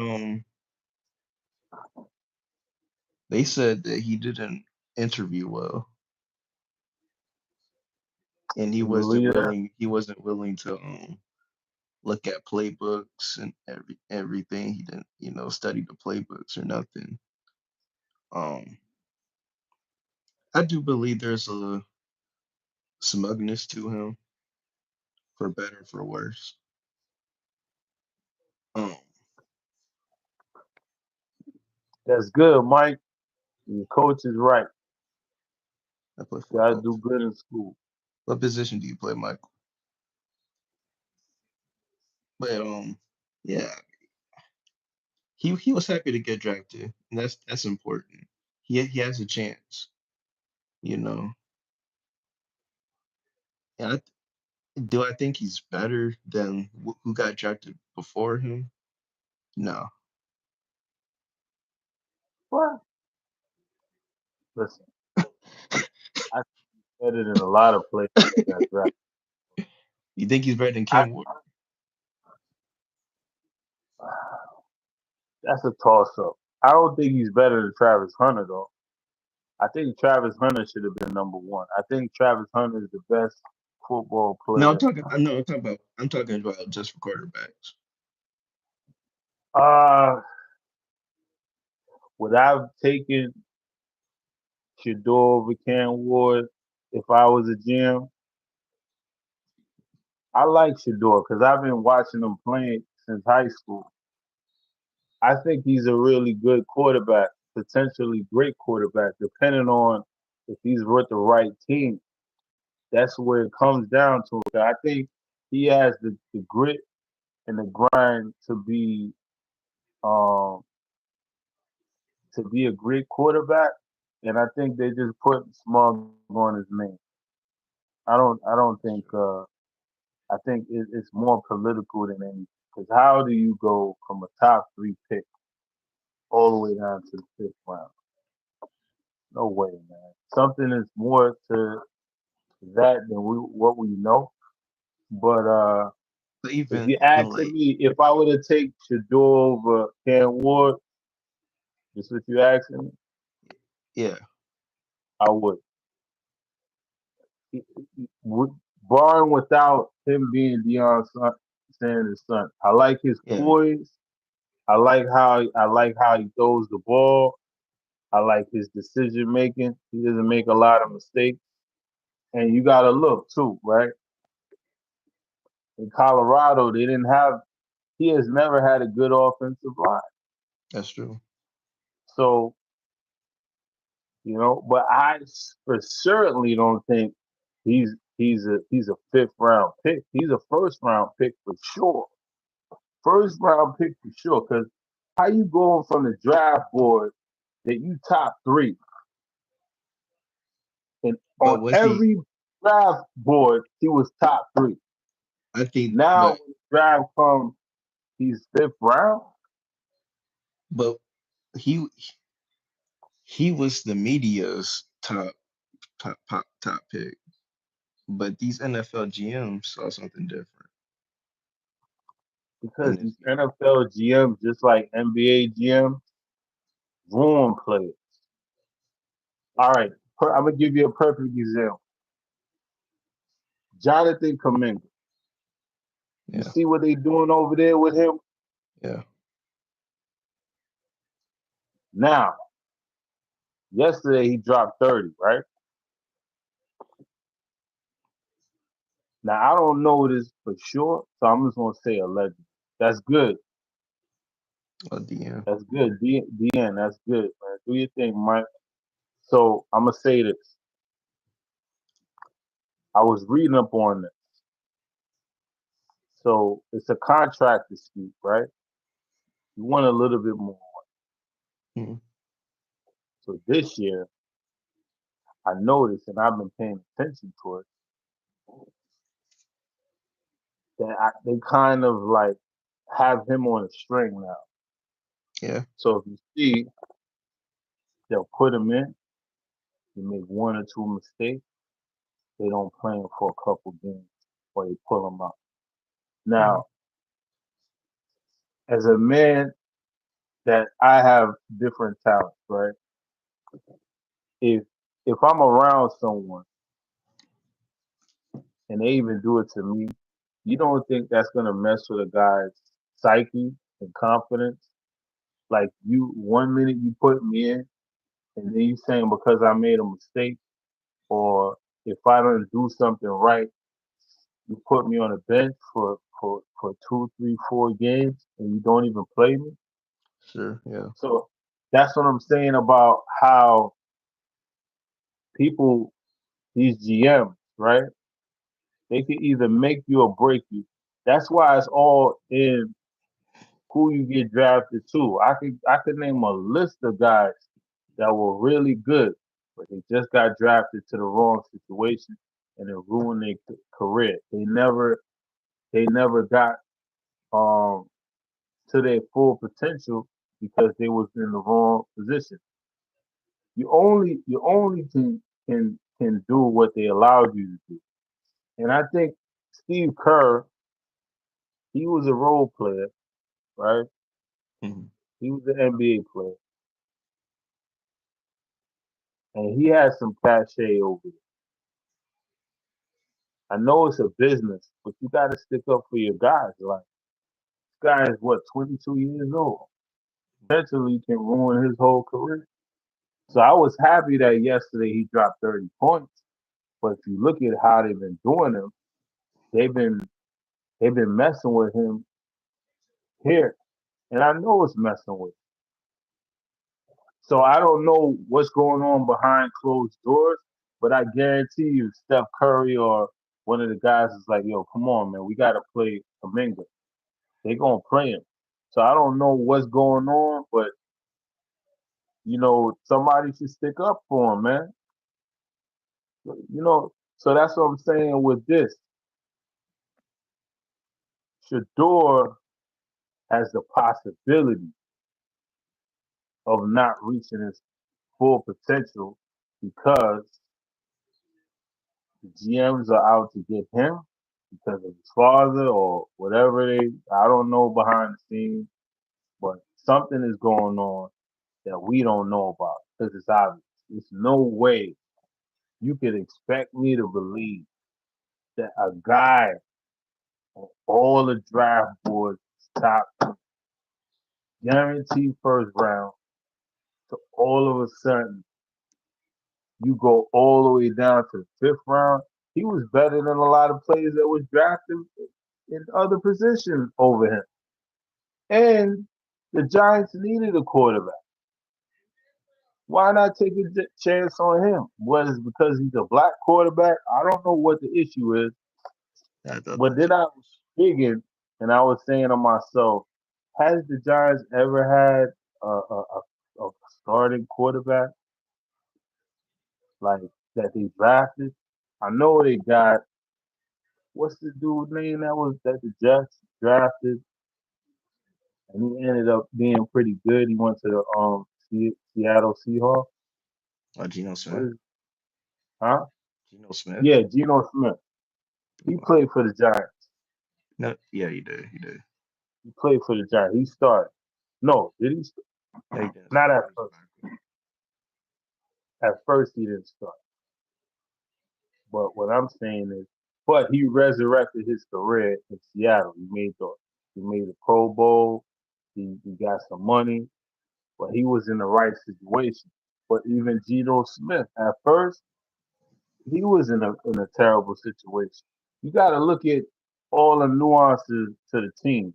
they said that he didn't interview well, and Do you believe that? he wasn't willing to look at playbooks and everything. He didn't, study the playbooks or nothing. Um, I do believe there's a smugness to him, for better for worse. Um, That's good, Mike. Your coach is right. I play Gotta football do too. good in school. What position do you play, Michael? But yeah, he was happy to get drafted, and that's important. He has a chance, you know. And do I think he's better than who got drafted before him? No. What? Listen, I think he's better than a lot of players that got drafted. You think he's better than I, Cam Ward? that's a toss up. I don't think he's better than Travis Hunter though. I think Travis Hunter should have been number one. I think Travis Hunter is the best football No, player. I'm talking about just for quarterbacks. Uh Would I have taken Shador over Cam Ward if I was a GM? I like Shador because I've been watching him playing since high school. I think he's a really good quarterback, potentially great quarterback, depending on if he's with the right team. That's where it comes down to. I think he has the grit and the grind um to be a great quarterback. And I think they just put Smug on his name. I don't think I think it's more political than anything. Because how do you go from a top three pick all the way down to the fifth round? No way, man. Something is more to that than what we know. But But if even you even asking like me if I were to take Shador over Cam Ward, just what you asking me, yeah, I would. Would barring without him being Sanders' son. I like his yeah, poise. I like how he throws the ball. I like his decision making. He doesn't make a lot of mistakes. And you gotta look too, right? In Colorado, they didn't have. He has never had a good offensive line. that's true. So but for certainly don't think he's a fifth round pick. He's a first round pick for sure. First round pick for sure. Because how you going from the draft board that you top three and But on was he? every draft board he was top three. I think, Now but when the draft comes, he's fifth round. but he he was the media's top pick. But these NFL GMs saw something different in Because this these kid. NFL GMs, just like NBA GMs, ruin players. All right, I'm gonna give you a perfect example. Jonathan Kaminga. You Yeah, see what they doing over there with him yeah. now? Yesterday he dropped 30, right? Now I don't know this for sure, so I'm just gonna say alleged. That's good. DM. That's good. DN, that's good, man. Do your thing, Mike. So I'm gonna say this. I was reading up on this. So it's a contract dispute, right? You want a little bit more. Mhm. So this year, I noticed, and I've been paying attention to it, that they kind of like have him on a string now. Yeah. So if you see, they'll put him in. They make one or two mistakes. They don't play him for a couple games, or they pull him out. Mhm. Now, as a man that I have different talents, right? If if I'm around someone and they even do it to me, you don't think that's gonna mess with a guy's psyche and confidence? Like you, 1 minute you put me in, and then you saying because I made a mistake, or if I don't do something right, you put me on a bench for 2, 3, 4 games, and you don't even play me. Sure. Yeah. So that's what I'm saying about how people, these GMs, right? They can either make you or break you. That's why it's all in who you get drafted to. I could name a list of guys that were really good, but they just got drafted to the wrong situation and it ruined their career. They never got um to their full potential because they was in the wrong position. You only can do what they allowed you to do. And I think Steve Kerr, he was a role player, right? Mhm. He was an NBA player, and he had some cachet over it. I know it's a business, but you got to stick up for your guys. Like this guy is what 22 years old. potentially can ruin his whole career. So I was happy that yesterday he dropped 30 points. But if you look at how they've been doing him, they've been they've been messing with him here. And I know it's messing with him. So I don't know what's going on behind closed doors, but I guarantee you Steph Curry or one of the guys is like, yo, come on, man, we gotta play Kaminga. They gonna play him. So I don't know what's going on, but somebody should stick up for him, man. So that's what I'm saying with this. Shador has the possibility of not reaching his full potential because the GMs are out to get him because of his father or whatever I don't know behind the scenes, but something is going on that we don't know about because it's obvious. There's no way you could expect me to believe that a guy on all the draft boards, top guaranteed first round, to all of a sudden you go all the way down to the fifth round. He was better than a lot of players that was drafted in other positions over him. And the Giants needed a quarterback. Why not take a chance on him? Was it because he's a black quarterback? I don't know what the issue is. I thought But that's then I was digging and I was saying to myself, has the Giants ever had a starting quarterback like that they drafted? I know they got what's the dude's name that the Jets drafted, and he ended up being pretty good. He went to the Seattle Seahawks. Geno What Smith. is huh? Geno Smith. Yeah, Geno Smith. He Uh, played for the Giants. no, yeah, he did. He did. He played for the Giants. He started. No, did he? No, he didn't Not start. at He was a first. backup. At first, he didn't start. But what I'm saying is, but he resurrected his career in Seattle. He made the Pro Bowl. He got some money, but he was in the right situation. But even Geno Smith, at first, he was in a terrible situation. You got to look at all the nuances to the team.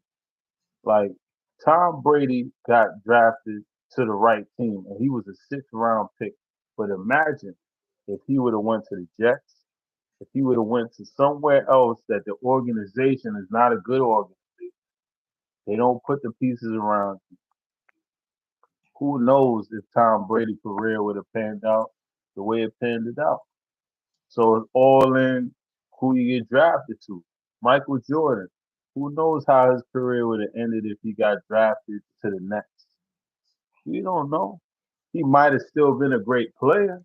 Like Tom Brady got drafted to the right team, and he was a sixth round pick. But imagine if he would have went to the Jets, if he would have went to somewhere else that the organization is not a good organization. They don't put the pieces around. Who knows if Tom Brady's career would have panned out the way it panned it out? So it's all in who you get drafted to. Michael Jordan. Who knows how his career would have ended if he got drafted to the Nets? We don't know. He might have still been a great player,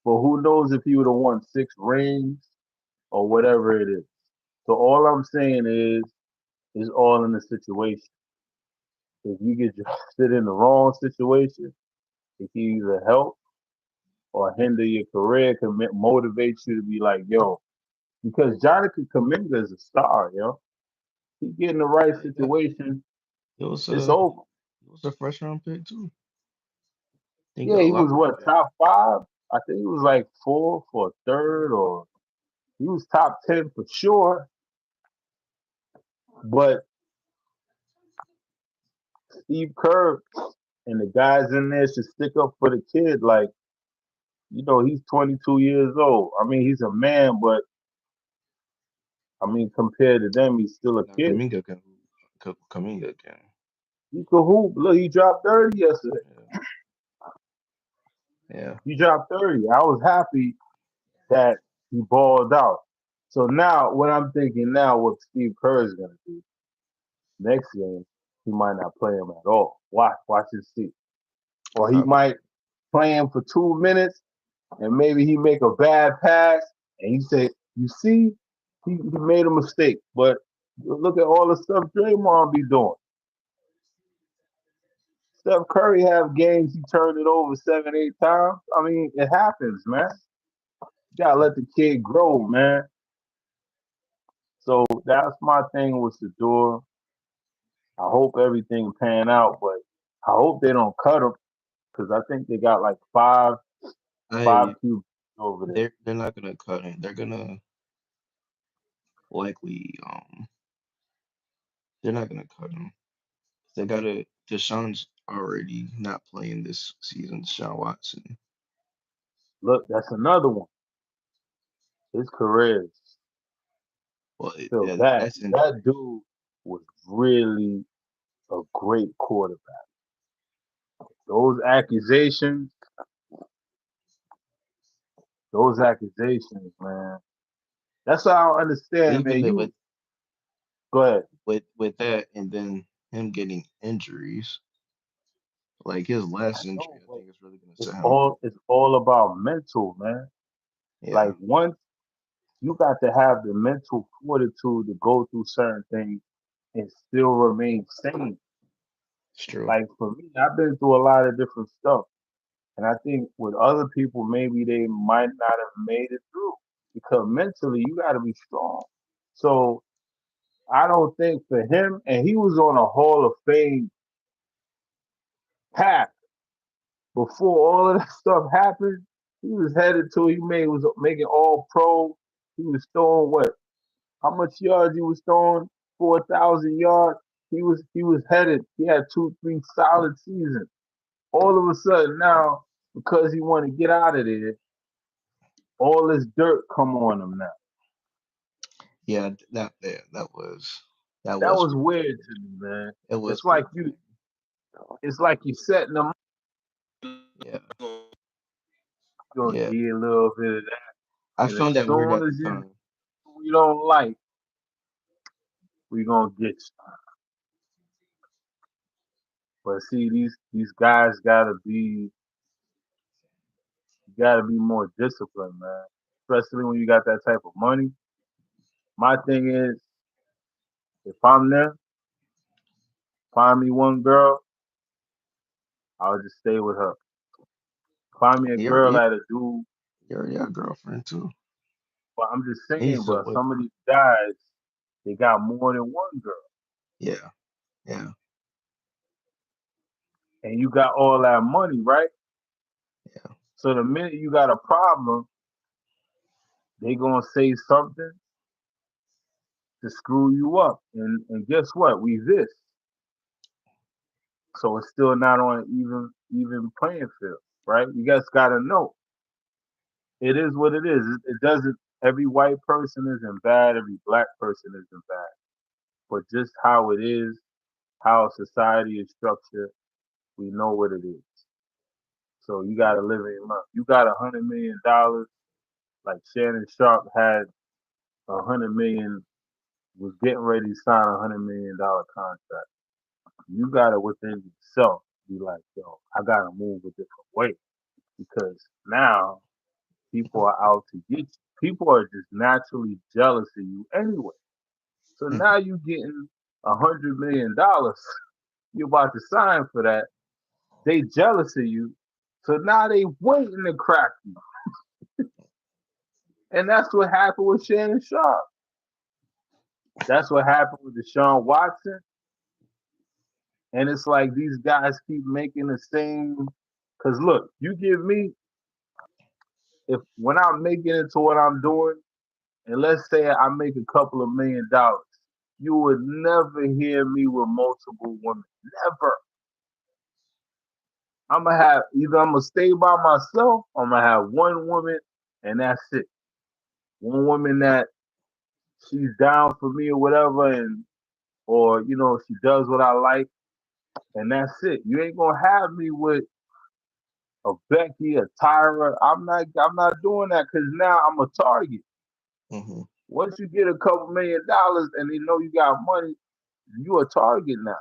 but who knows if he would have won 6 rings or whatever it is. So all I'm saying is all in the situation. If you get drafted in the wrong situation, it can either help or hinder your career, can motivate you to be like, yo, because Jonathan Kaminga is a star, yo. He get in the right Yeah, yeah. situation, It was it's a over. it was a first round pick too. He Yeah, got a he was lottery what, pick. top five? I think he was like fourth or third, or he was top 10 for sure. But Steve Kerr and the guys in there should stick up for the kid. Like, he's 22 years old. I mean, he's a man, but I mean, compared to them, he's still a Now kid. Kaminga can Kaminga can. He could hoop. Look, he dropped 30 yesterday. Yeah. Yeah. He dropped 30. I was happy that he balled out. So now, what I'm thinking now, what Steve Kerr is going to do next game, he might not play him at all. Watch and see. Or he Probably. might play him for 2 minutes, and maybe he make a bad pass, and he say, "You see, he made a mistake." But look at all the stuff Draymond be doing. Steph Curry have games he turned it over 7, 8 times. I mean, it happens, man. You gotta let the kid grow, man. So that's my thing with Shador. I hope everything pan out, but I hope they don't cut him because I think they got like five I QBs over there. they're not gonna cut him. They're gonna likely they're not gonna cut him. They gotta Deshaun's already not playing this season, Deshaun Watson. Look, that's another one. His career is Well, still yeah, bad. that's injury. That dude was really a great quarterback. Those accusations, those accusations, man. That's what I don't understand, man. Even You go ahead. with that, and then him getting injuries, like his I last injury, know, I but think is really gonna set him back. it's all about mental, man. Like Yeah, once you got to have the mental fortitude to go through certain things and still remain sane. it's true. Like for me, I've been through a lot of different stuff. And I think with other people, maybe they might not have made it through because mentally you got to be strong. So I don't think for him, and he was on a Hall of Fame path before all of that stuff happened. He was headed to, he made was making all pro. He was throwing what? How much yards he was throwing? 4,000 yards. He was headed. He had 2, 3 solid seasons. All of a sudden now, because he want to get out of there, all this dirt come on him now. Yeah, that That was was pretty weird strange. to me, man. It It's was like pretty you, strange. it's like you setting them up. Yeah, You're gonna yeah. get a little bit of that, I and as found that weird soon at as the time. we don't like, we gonna get you. But see, these guys gotta be more disciplined, man. Especially when you got that type of money. My thing is, if I'm there, find me one girl, I'll just stay with her. Find me a You're girl you that a dude. you're your girlfriend too. But I'm just He's saying, still but with some of her. these guys, they got more than one girl, Yeah, yeah, and you got all that money, right? yeah. So the minute you got a problem, they gonna say something to screw you up, and guess what? We this, so it's still not on an even playing field, right? You guys gotta know it is what it is. It doesn't. Every white person isn't bad. Every black person isn't bad. But just how it is, how society is structured, we know what it is. So you gotta live in love. You got $100 million, like Shannon Sharp had 100 million, was getting ready to sign $100 million contract. You gotta within yourself be like, yo, I gotta move a different way because now people are out to get you. People are just naturally jealous of you anyway. So Mhm. now you getting $100 million. You about to sign for that. They jealous of you. So now they waiting to crack you. And that's what happened with Shannon Sharp. That's what happened with Deshaun Watson. And it's like these guys keep making the same. Cause look, you give me, if when I'm making it to what I'm doing, and let's say I make a couple of $1 million, you would never hear me with multiple women. Never. I'm gonna stay by myself. I'm gonna have one woman, and that's it. One woman that she's down for me or whatever, and or she does what I like, and that's it. You ain't gonna have me with a Becky, a Tyra. I'm not doing that because now I'm a target. Mhm. Once you get a couple $1 million and they know you got money, you a target now.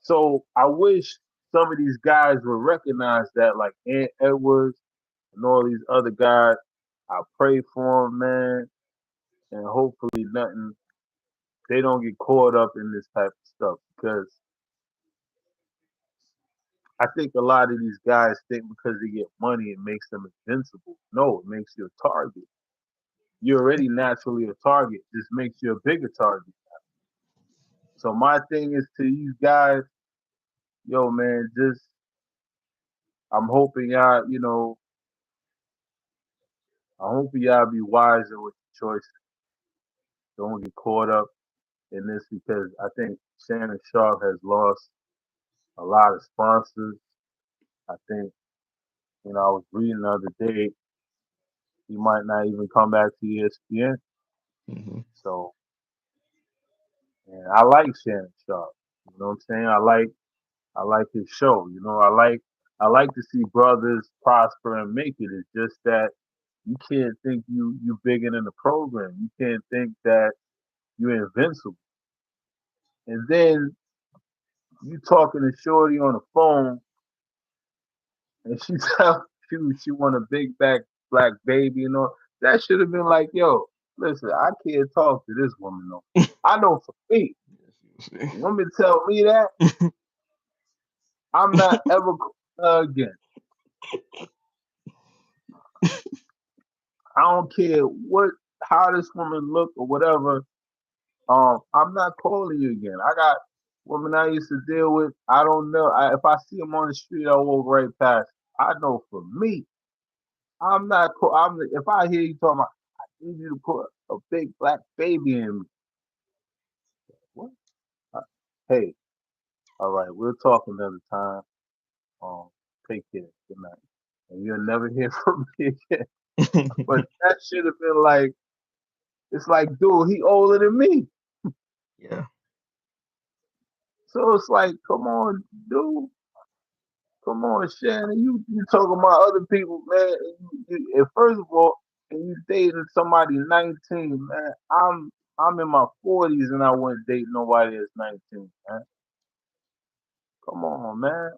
So I wish some of these guys would recognize that, like Ant Edwards and all these other guys. I pray for them, man, and hopefully nothing. They don't get caught up in this type of stuff because I think a lot of these guys think because they get money it makes them invincible. No, it makes you a target. You're already naturally a target. Just makes you a bigger target. So my thing is to you guys, yo man, just I'm hoping y'all, I hope y'all be wiser with your choices. Don't get caught up in this because I think Shannon Sharp has lost a lot of sponsors. I think, I was reading the other day, he might not even come back to ESPN. Hmm. So, and I like Shannon Sharp. You know what I'm saying? I like his show. I like to see brothers prosper and make it. It's just that you can't think you bigger than the program. You can't think that you're invincible. And then you talking to Shorty on the phone, and she tell you she want a big back black baby and all. That should have been like, yo, listen, I can't talk to this woman no. I know for me, Yes, women tell me that I'm not ever calling her again. I don't care how this woman look or whatever. I'm not calling you again. I got women I used to deal with. I don't know. If I see them on the street, I walk right past. I know for me, I'm not. If I hear you talking about, I need you to put a big black baby in me. What? Uh, Hey, all right, we'll talk another time. Um, take care. Good night. And you'll never hear from me again. But that should have been like, it's like, dude, he older than me. yeah. So it's like, come on, dude. Come on, Shannon. You talking about other people, man. And first of all, and you dating somebody 19, man. I'm in my 40s and I wouldn't date nobody that's 19, man. Come on, man.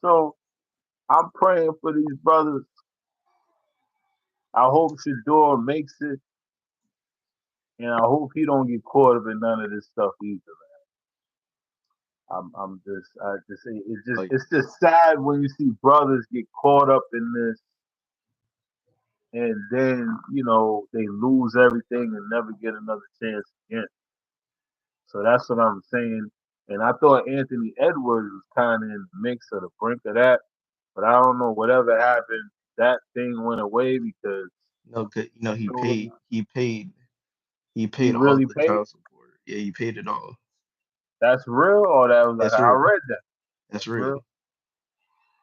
So I'm praying for these brothers. I hope Shador makes it, and I hope he don't get caught up in none of this stuff either. I'm just, I just, Like, it's just sad when you see brothers get caught up in this, and then they lose everything and never get another chance again. So that's what I'm saying. And I thought Anthony Edwards was kind of in the mix of the brink of that, but I don't know whatever happened. That thing went away because no, good. He you know, paid. He he paid all really the paid. child support. Yeah, he paid it all. That's real, or that was like That's I real. read that. That's That's real. real.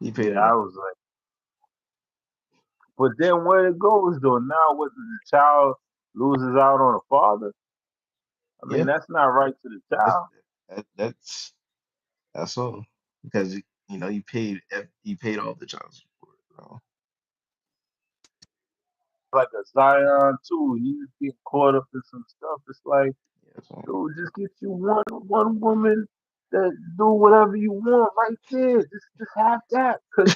He paid Yeah, it I all. was like, but then where it goes though? Now, what the child loses out on a father? I mean, Yeah, that's not right to the that's child. that's that's all because he paid all the child support. Like a Zion too, he get caught up in some stuff. It's like, Yeah, so, dude, just get you one woman that do whatever you want right there. Just have that, cause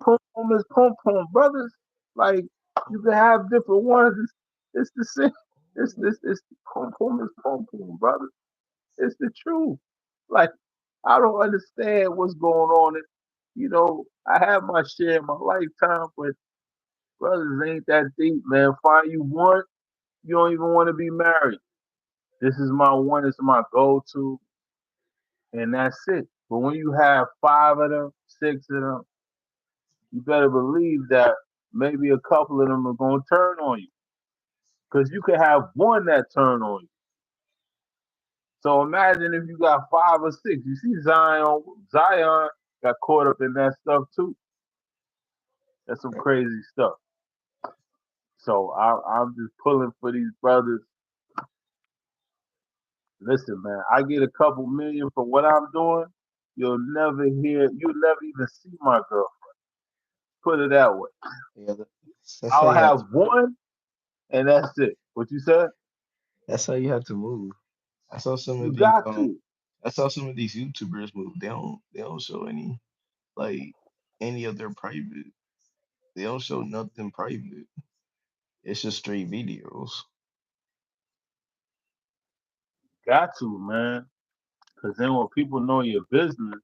pum pum is pum pum, brothers. Like you can have different ones. It's the same. It's pum pum is pum pum, brother. It's the truth. Like I don't understand what's going on. I have my share in my lifetime, but brothers ain't that deep, man. Find you one, you don't even want to be married. This is my one, this is my go to, and that's it. But when you have five of them, six of them, you better believe that maybe a couple of them are gonna turn on you. Cause you could have one that turn on you. So imagine if you got five or six. You see Zion got caught up in that stuff too. That's some right. crazy stuff. So I'm just pulling for these brothers. Listen, man, I get a couple million for what I'm doing. You'll never even see my girl. Put it that way. Yeah, that's how I'll you have have to move. one, and that's it. What you said? That's how you have to move. I saw some You of these got to. I saw some of these YouTubers move. They don't show like any of their private. They don't show nothing private. It's just straight videos. Got to, man. Because then when people know your business,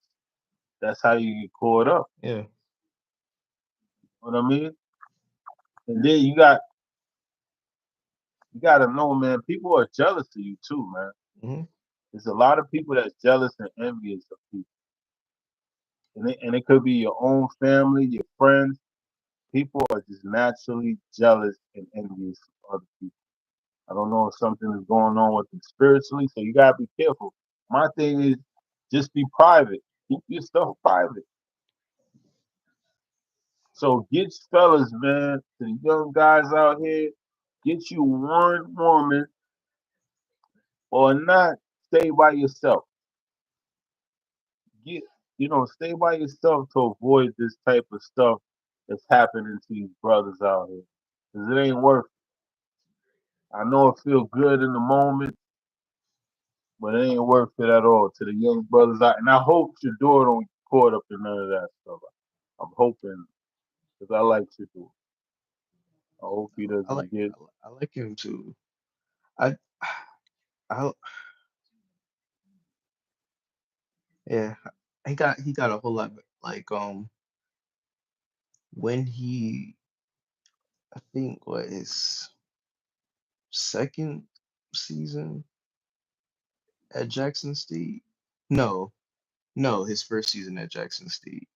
that's how you get caught up. Yeah. You know what I mean? And then you gotta know, man. People are jealous of you too, man. Hmm. There's a lot of people that's jealous and envious of people, and it could be your own family, your friends. People are just naturally jealous and envious of other people. I don't know if something is going on with them spiritually, so you gotta be careful. My thing is just be private. Keep your stuff private. So get fellas, man, to the young guys out here, get you one woman or not, stay by yourself. Get stay by yourself to avoid this type of stuff that's happening to these brothers out here. Cause it ain't worth it. I know it feel good in the moment, but it ain't worth it at all to the young brothers out. And I hope Shador don't get caught up in none of that stuff. I'm hoping because I like Shador. I hope he I like doesn't get. I like him too. I I yeah. He got a whole lot like when he I think what his second season at Jackson State. No, no, his first season at Jackson State.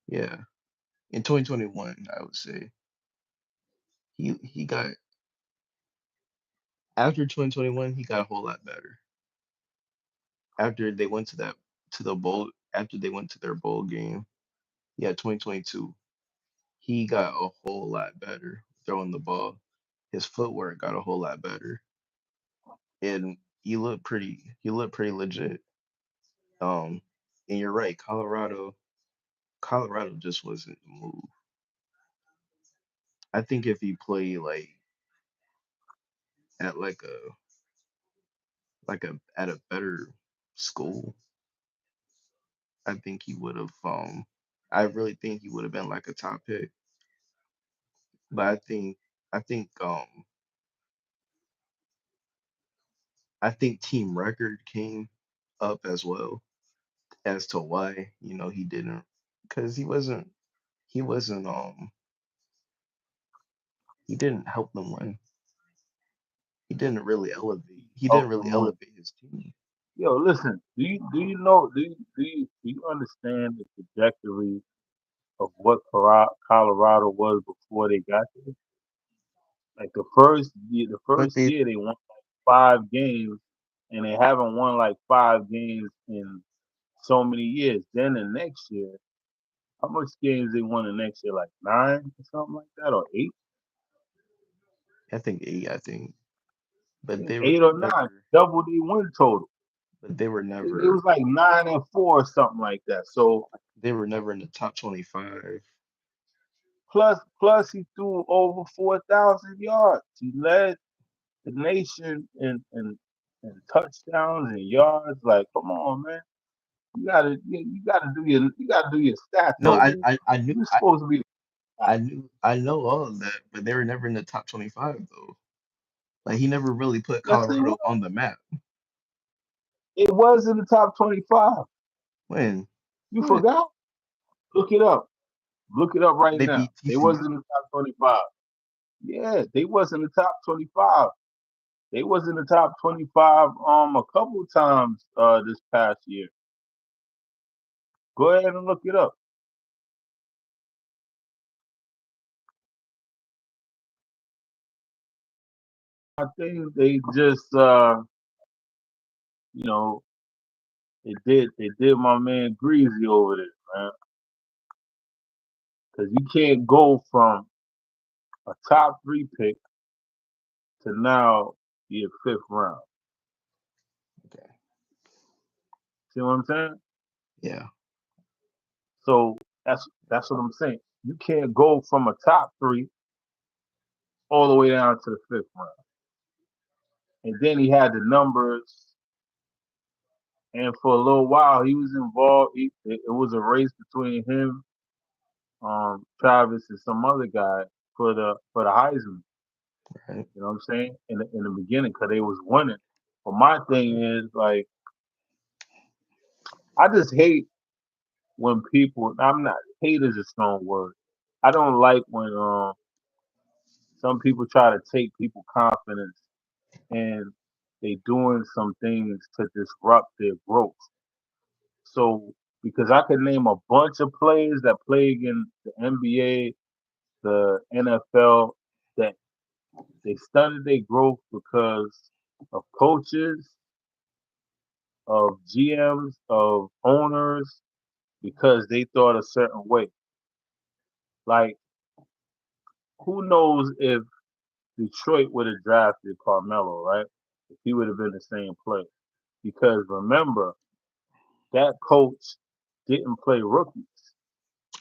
Yeah, in 2021, I would say he got after 2021, he got a whole lot better. After they went to the bowl, after they went to their bowl game, yeah, 2022, he got a whole lot better throwing the ball. His footwork got a whole lot better, and he looked pretty legit. Um, and you're right, Colorado just wasn't the move. I think if he played like at like a at a better school, I think he would have I really think he would have been like a top pick. But I think team record came up as well as to why, he didn't because he wasn't he didn't help them win. He didn't Help really them win. elevate his team. Yo, listen. Do you know? Do you understand the trajectory of what Colorado was before they got there? Like the But first they year they won like 5 games, and they haven't won like 5 games in so many years. Then the next year, how much games they won the next year? Like nine or something like that, or eight? I think eight, I but think 8 or 9, double the win total. they were I think it never was like 9-4 or something like that. So they were never in the top 25. plus he threw over 4,000 yards. He led the nation in touchdowns and yards. Like, come on, man. You gotta do your stats No, over there. You're supposed to be the guy. I know all of that, but they were never in the top 25 though. Like he never really put Yes, they Colorado was. on the map. It was in the top 25. When? You When? forgot? Look it up. Look it up right They now. beat They was TCU. in the top 25. Yeah, they was in the top 25. They was in the top 25 a couple times this past year. Go ahead and look it up. I think they just you know they did my man Greasy over there, man. Because you can't go from a top three pick to now be a fifth round. Okay. See what I'm saying? Yeah. So that's what I'm saying. You can't go from a top three all the way down to the fifth round. And then he had the numbers, and for a little while he was involved. It was a race between him, Travis, and some other guy for the Heisman. Right. You know what I'm saying? In the beginning, because they was winning. But my thing is like I just hate when people. I'm not hate is a strong word. I don't like when some people try to take people confidence and they doing some things to disrupt their growth. So because I could name a bunch of players that play in the NBA, the NFL, that they stunted their growth because of coaches, of GMs, of owners, because they thought a certain way. Like, who knows if Detroit would have drafted Carmelo, right? If he would have been the same player. Because remember, that coach didn't play rookies.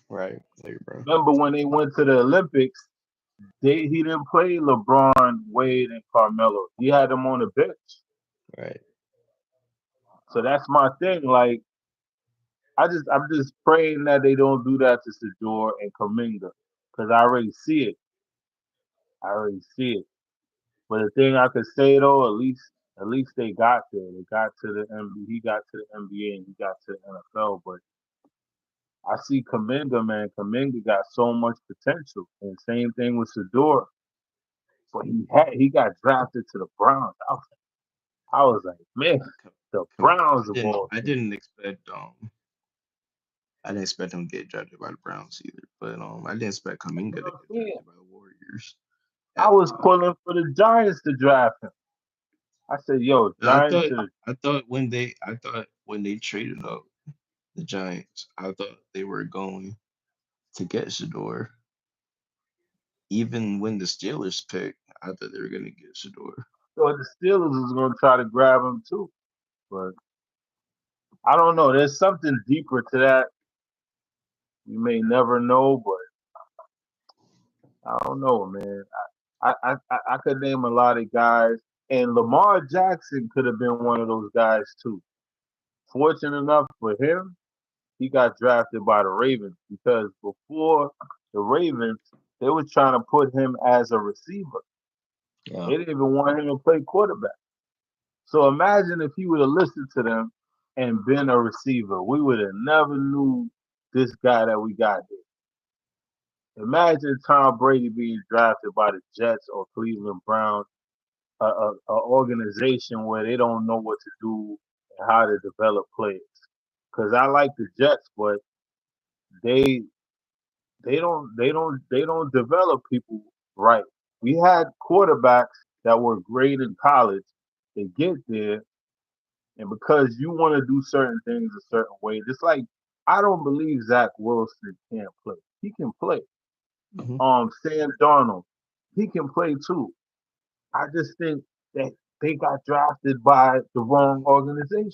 Right. There, bro. Remember when they went to the Olympics, he didn't play LeBron, Wade, and Carmelo. He had them on the bench. Right. So that's my thing. Like, I'm just praying that they don't do that to Sador and Kaminga, because I already see it. I already see it. But the thing I could say though, at least they got there. They got to the He got to the NBA and he got to the NFL. But I see Kaminga, man. Kaminga got so much potential. And same thing with Sador. But he got drafted to the Browns. I was like, man, the Browns of all I teams. didn't expect I didn't expect him to get drafted by the Browns either. But I didn't expect You Kaminga know to what get I'm saying? drafted by the Warriors I at was all. pulling for the Giants to draft him. I said, yo, And I Giants thought should. when they traded up the Giants, I thought they were going to get Shador. Even when the Steelers picked, I thought they were gonna get Shador. So the Steelers was going to try to grab him too. But I don't know. There's something deeper to that. You may never know, but I don't know, man. I could name a lot of guys, and Lamar Jackson could have been one of those guys too. Fortunate enough for him, he got drafted by the Ravens because before the Ravens, they was trying to put him as a receiver. Yeah. They didn't even want him to play quarterback. So imagine if he would have listened to them and been a receiver. We would have never knew this guy that we got here. Imagine Tom Brady being drafted by the Jets or Cleveland Browns, a organization where they don't know what to do and how to develop players. Because I like the Jets, but they they don't develop people right. We had quarterbacks that were great in college. They get there, and because you want to do certain things a certain way, just like I don't believe Zach Wilson can't play. He can play. Hmm. Sam Darnold, he can play too. I just think that they got drafted by the wrong organization.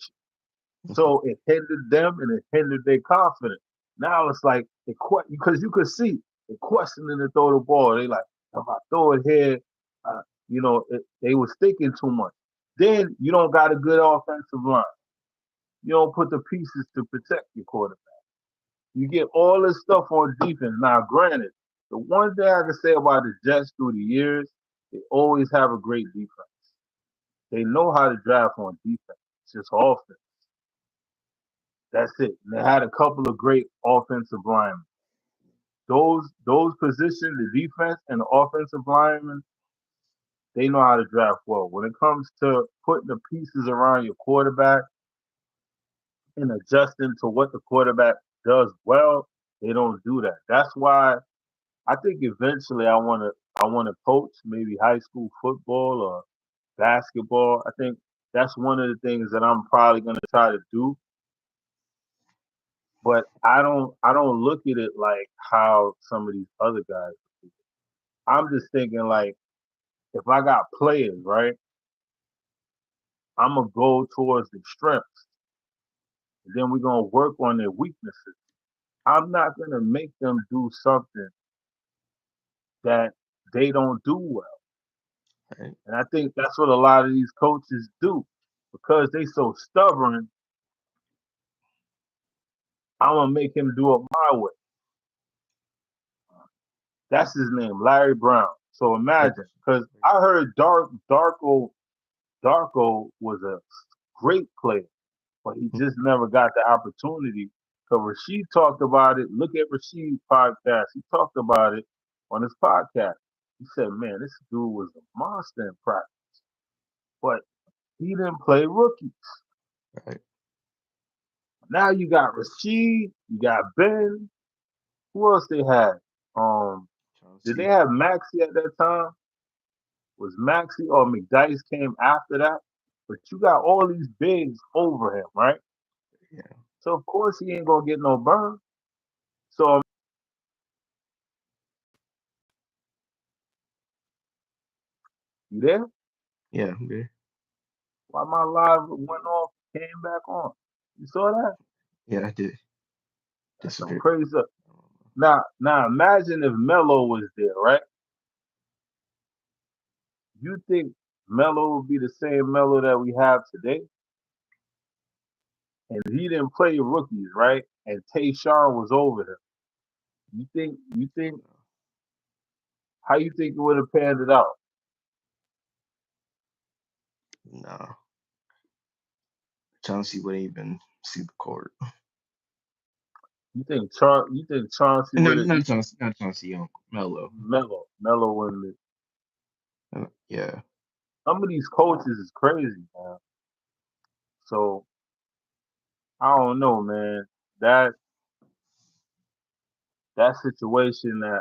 Hmm. So it hindered them and it hindered their confidence. Now it's like because you could see they questioning to throw the ball. They like, if I throw it here, they was thinking too much. Then you don't got a good offensive line. You don't put the pieces to protect your quarterback. You get all this stuff on defense. Now, granted, the one thing I can say about the Jets through the years, they always have a great defense. They know how to draft on defense. It's just offense. That's it. And they had a couple of great offensive linemen. Those positions, the defense and the offensive linemen, they know how to draft well. When it comes to putting the pieces around your quarterback and adjusting to what the quarterback does well, they don't do that. That's why I think eventually I want to coach maybe high school football or basketball. I think that's one of the things that I'm probably going to try to do. But I don't look at it like how some of these other guys. I'm just thinking like if I got players, right, I'm gonna go towards the strengths. And then we're gonna work on their weaknesses. I'm not gonna make them do something that they don't do well. Right. And I think that's what a lot of these coaches do. Because they so stubborn, I'm gonna make him do it my way. That's his name, Larry Brown. So Right. imagine, because I heard Darko was a great player, but he just never got the opportunity. So Rasheed talked about it. Look at Rasheed's podcast. He talked about it on his podcast. He said, "Man, this dude was a monster in practice, but He didn't play rookie. Right. Now you got Rasheed, you got Ben. Who else they had? Did they Chauncey. have Maxi at that time? Was Maxi or McDice came after that? But you got all these bigs over him, right? Yeah. So of course he ain't gonna get no burn. So you there? Yeah. Yeah. Why my live went off, came back on? You saw that? Yeah. I did That's some disappear. crazy stuff. Now imagine if Melo was there, right? You think Melo would be the same Melo that we have today? And he didn't play rookies, right? And Tayshawn was over him. You think how you think it would have panned it out? No, Chauncey wouldn't even see the court. You think Chauncey No, would have not Chauncey. Not Chauncey. Melo. Melo wouldn't have. Yeah. Some of these coaches is crazy, man. So I don't know, man. That that situation that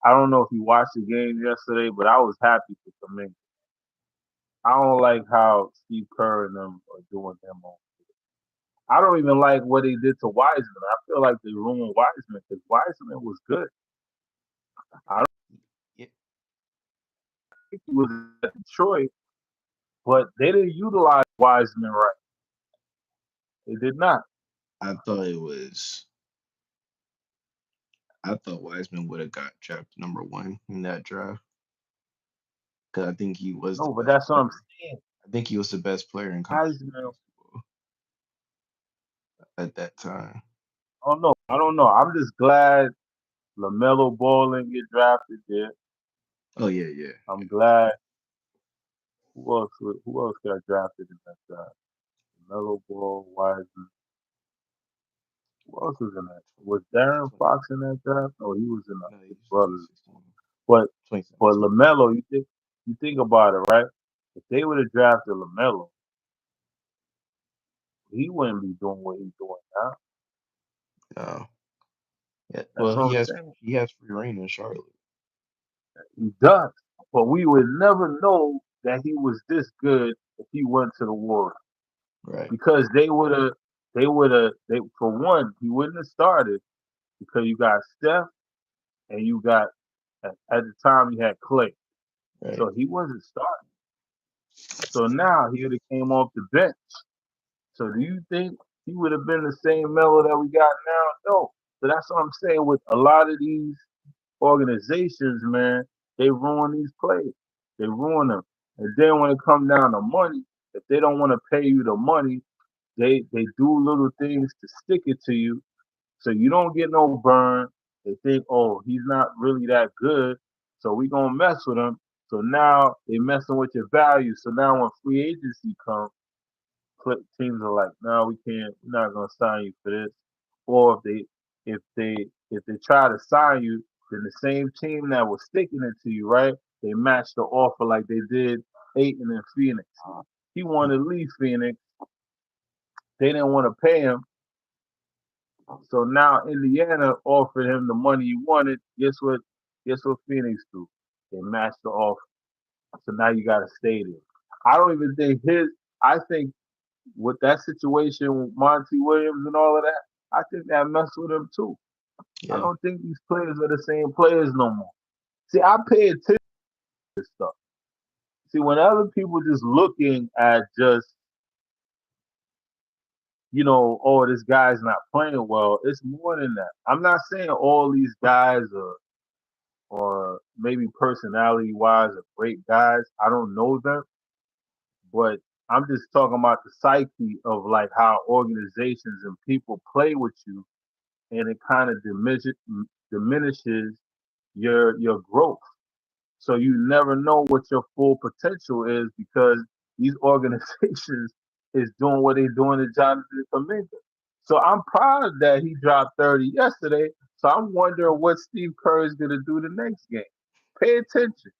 I don't know if you watched the game yesterday, but I was happy for Kaminga. I don't like how Steve Kerr and them are doing them on. I don't even like what they did to Wiseman. I feel like they ruined Wiseman because Wiseman was good. I don't Yeah. think he was at Detroit, but they didn't utilize Wiseman right. They did not. I thought it was. I thought Wiseman would have got drafted #1 in that draft because I think he was the No, but best that's what I'm player. saying. I think he was the best player in college Wiseman, basketball at that time. I don't know. I don't know. I'm just glad LaMelo Ball didn't get drafted there. Oh yeah, yeah, I'm glad. Who else got drafted in that draft? LaMelo Ball, Wiseman. Who else was in that? Was Darren 20, Fox in that draft? Oh, he was in no, he his was brothers. 2016, But 2017. LaMelo, you think about it, right? If they would have drafted LaMelo, he wouldn't be doing what he's doing now. No, yeah. That's Well, what he I'm has saying. he has free reign in Charlotte. He does. But we would never know that he was this good if he went to the Warriors. Right, Because they for one, he wouldn't have started because you got Steph and you got at the time you had Clay. right, So he wasn't starting. So now he would have came off the bench. So do you think he would have been the same Melo that we got now? No. So that's what I'm saying with a lot of these organizations, man, they ruin these players. They ruin them. And then when it comes down to money, if they don't want to pay you the money, they do little things to stick it to you so you don't get no burn. They think, oh, he's not really that good, so we gonna mess with him. So now they messing with your value. So now when free agency comes, teams are like, no, we can't. We're not gonna sign you for this. Or if they if they try to sign you, then the same team that was sticking it to you, right? They match the offer like they did Aiton in Phoenix. He wanted to leave Phoenix. They didn't want to pay him. So now Indiana offered him the money he wanted. Guess what? Guess what Phoenix do? They matched the offer. So now you got to stay there. I don't even think his. I think with that situation with Monty Williams and all of that, I think that messed with him too. I yeah, don't think these players are the same players no more. See, I pay attention to this stuff. See, when other people just looking at just oh, this guy's not playing well, it's more than that. I'm not saying all these guys are or maybe personality wise are great guys. I don't know them, but I'm just talking about the psyche of like how organizations and people play with you, and it kind of diminishes your growth. So you never know what your full potential is because these organizations is doing what they're doing to Jonathan Kaminga. So I'm proud that he dropped 30 yesterday. So I'm wondering what Steve Kerr is going to do the next game. Pay attention.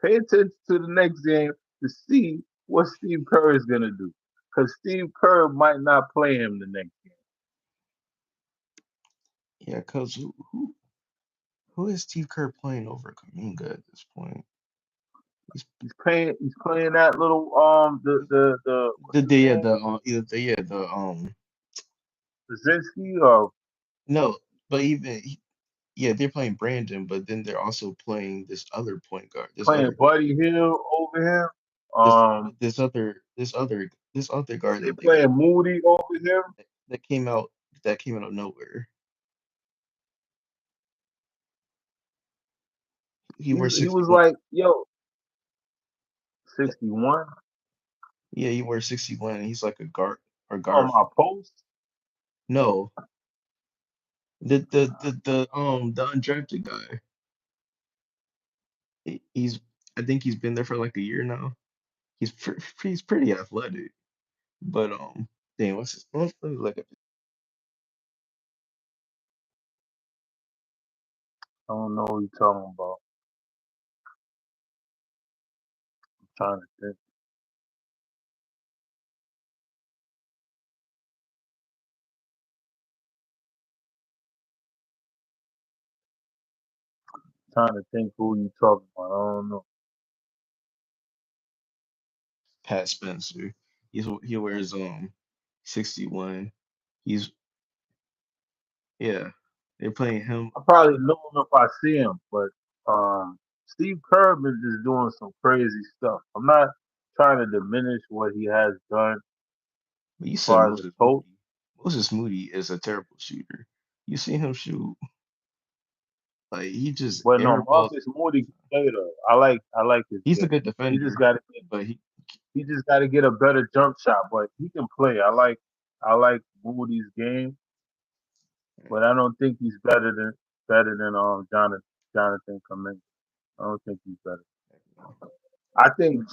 Pay attention to the next game to see what Steve Kerr is gonna do. Because Steve Kerr might not play him the next game. Yeah, cause who is Steve Kerr playing over Kaminga at this point? He's He's playing that little the what's his yeah name? the either the yeah the Brzezinski or no, but yeah, they're playing Brandon, but then they're also playing this other point guard, this playing other guard, Buddy Hill over him. this Um, this other guard they that they got playing Moody over him. that came out that came out of nowhere. He wears He was 61. like, yo, 61 Yeah, he wears 61 and he's like a guard or on guard my forward. post. No, the undrafted guy. He's I think he's been there for like a year now. He's pretty athletic, but dang, what's his? Let me look up. I don't know what you're talking about. I'm trying to think. Trying to think who you talking about. I don't know. Pat Spencer. He wears 61. He's yeah. They're playing him. I probably know him if I see him, but Steve Kerr is just doing some crazy stuff. I'm not trying to diminish what he has done as But you said far as a Moses coach. Moody. Moses Moody is a terrible shooter. You see him shoot like he just But no, airballs Marcus it all Moody can the time. play though. I like his He's a game. good He just defender, got to but he just got to get a better jump shot, but he can play. I like Moody's game, but I don't think he's better than Jonathan Kuminga. I don't think he's better. I think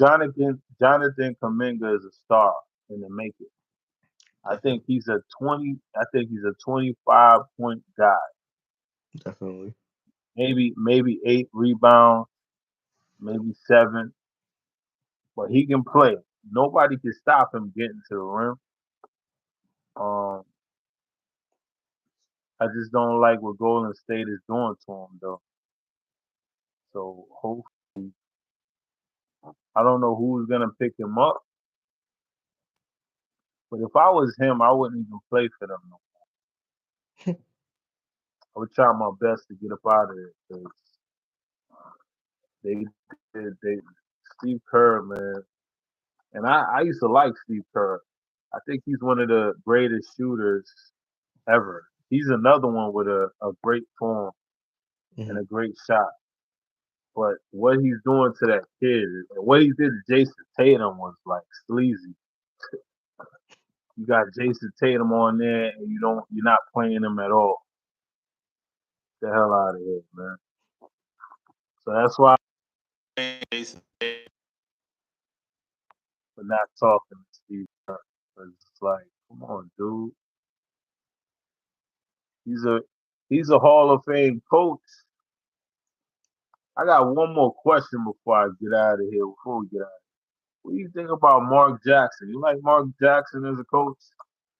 Jonathan Kuminga is a star in the making. I think definitely, he's a 20. I think he's a 25 point guy. definitely. Maybe 8 rebounds, maybe 7, but he can play. Nobody can stop him getting to the rim. Um, I just don't like what Golden State is doing to him though. So hopefully, I don't know who's gonna pick him up, but if I was him, I wouldn't even play for them. No. I would try my best to get up out of there because they they Steve Kerr, man, and I used to like Steve Kerr. I think he's one of the greatest shooters ever. He's another one with a great form and Hmm. a great shot. But what he's doing to that kid, and what he did to Jason Tatum was like sleazy. You got Jason Tatum on there, and you're not playing him at all. Get the hell out of here, man. So that's why I'm Jason Tatum for not talking to Steve Kerr. 'Cause it's like, come on, dude. He's a he's a Hall of Fame coach. I got one more question before I get out of here. Before we get out, what do you think about Mark Jackson? You like Mark Jackson as a coach?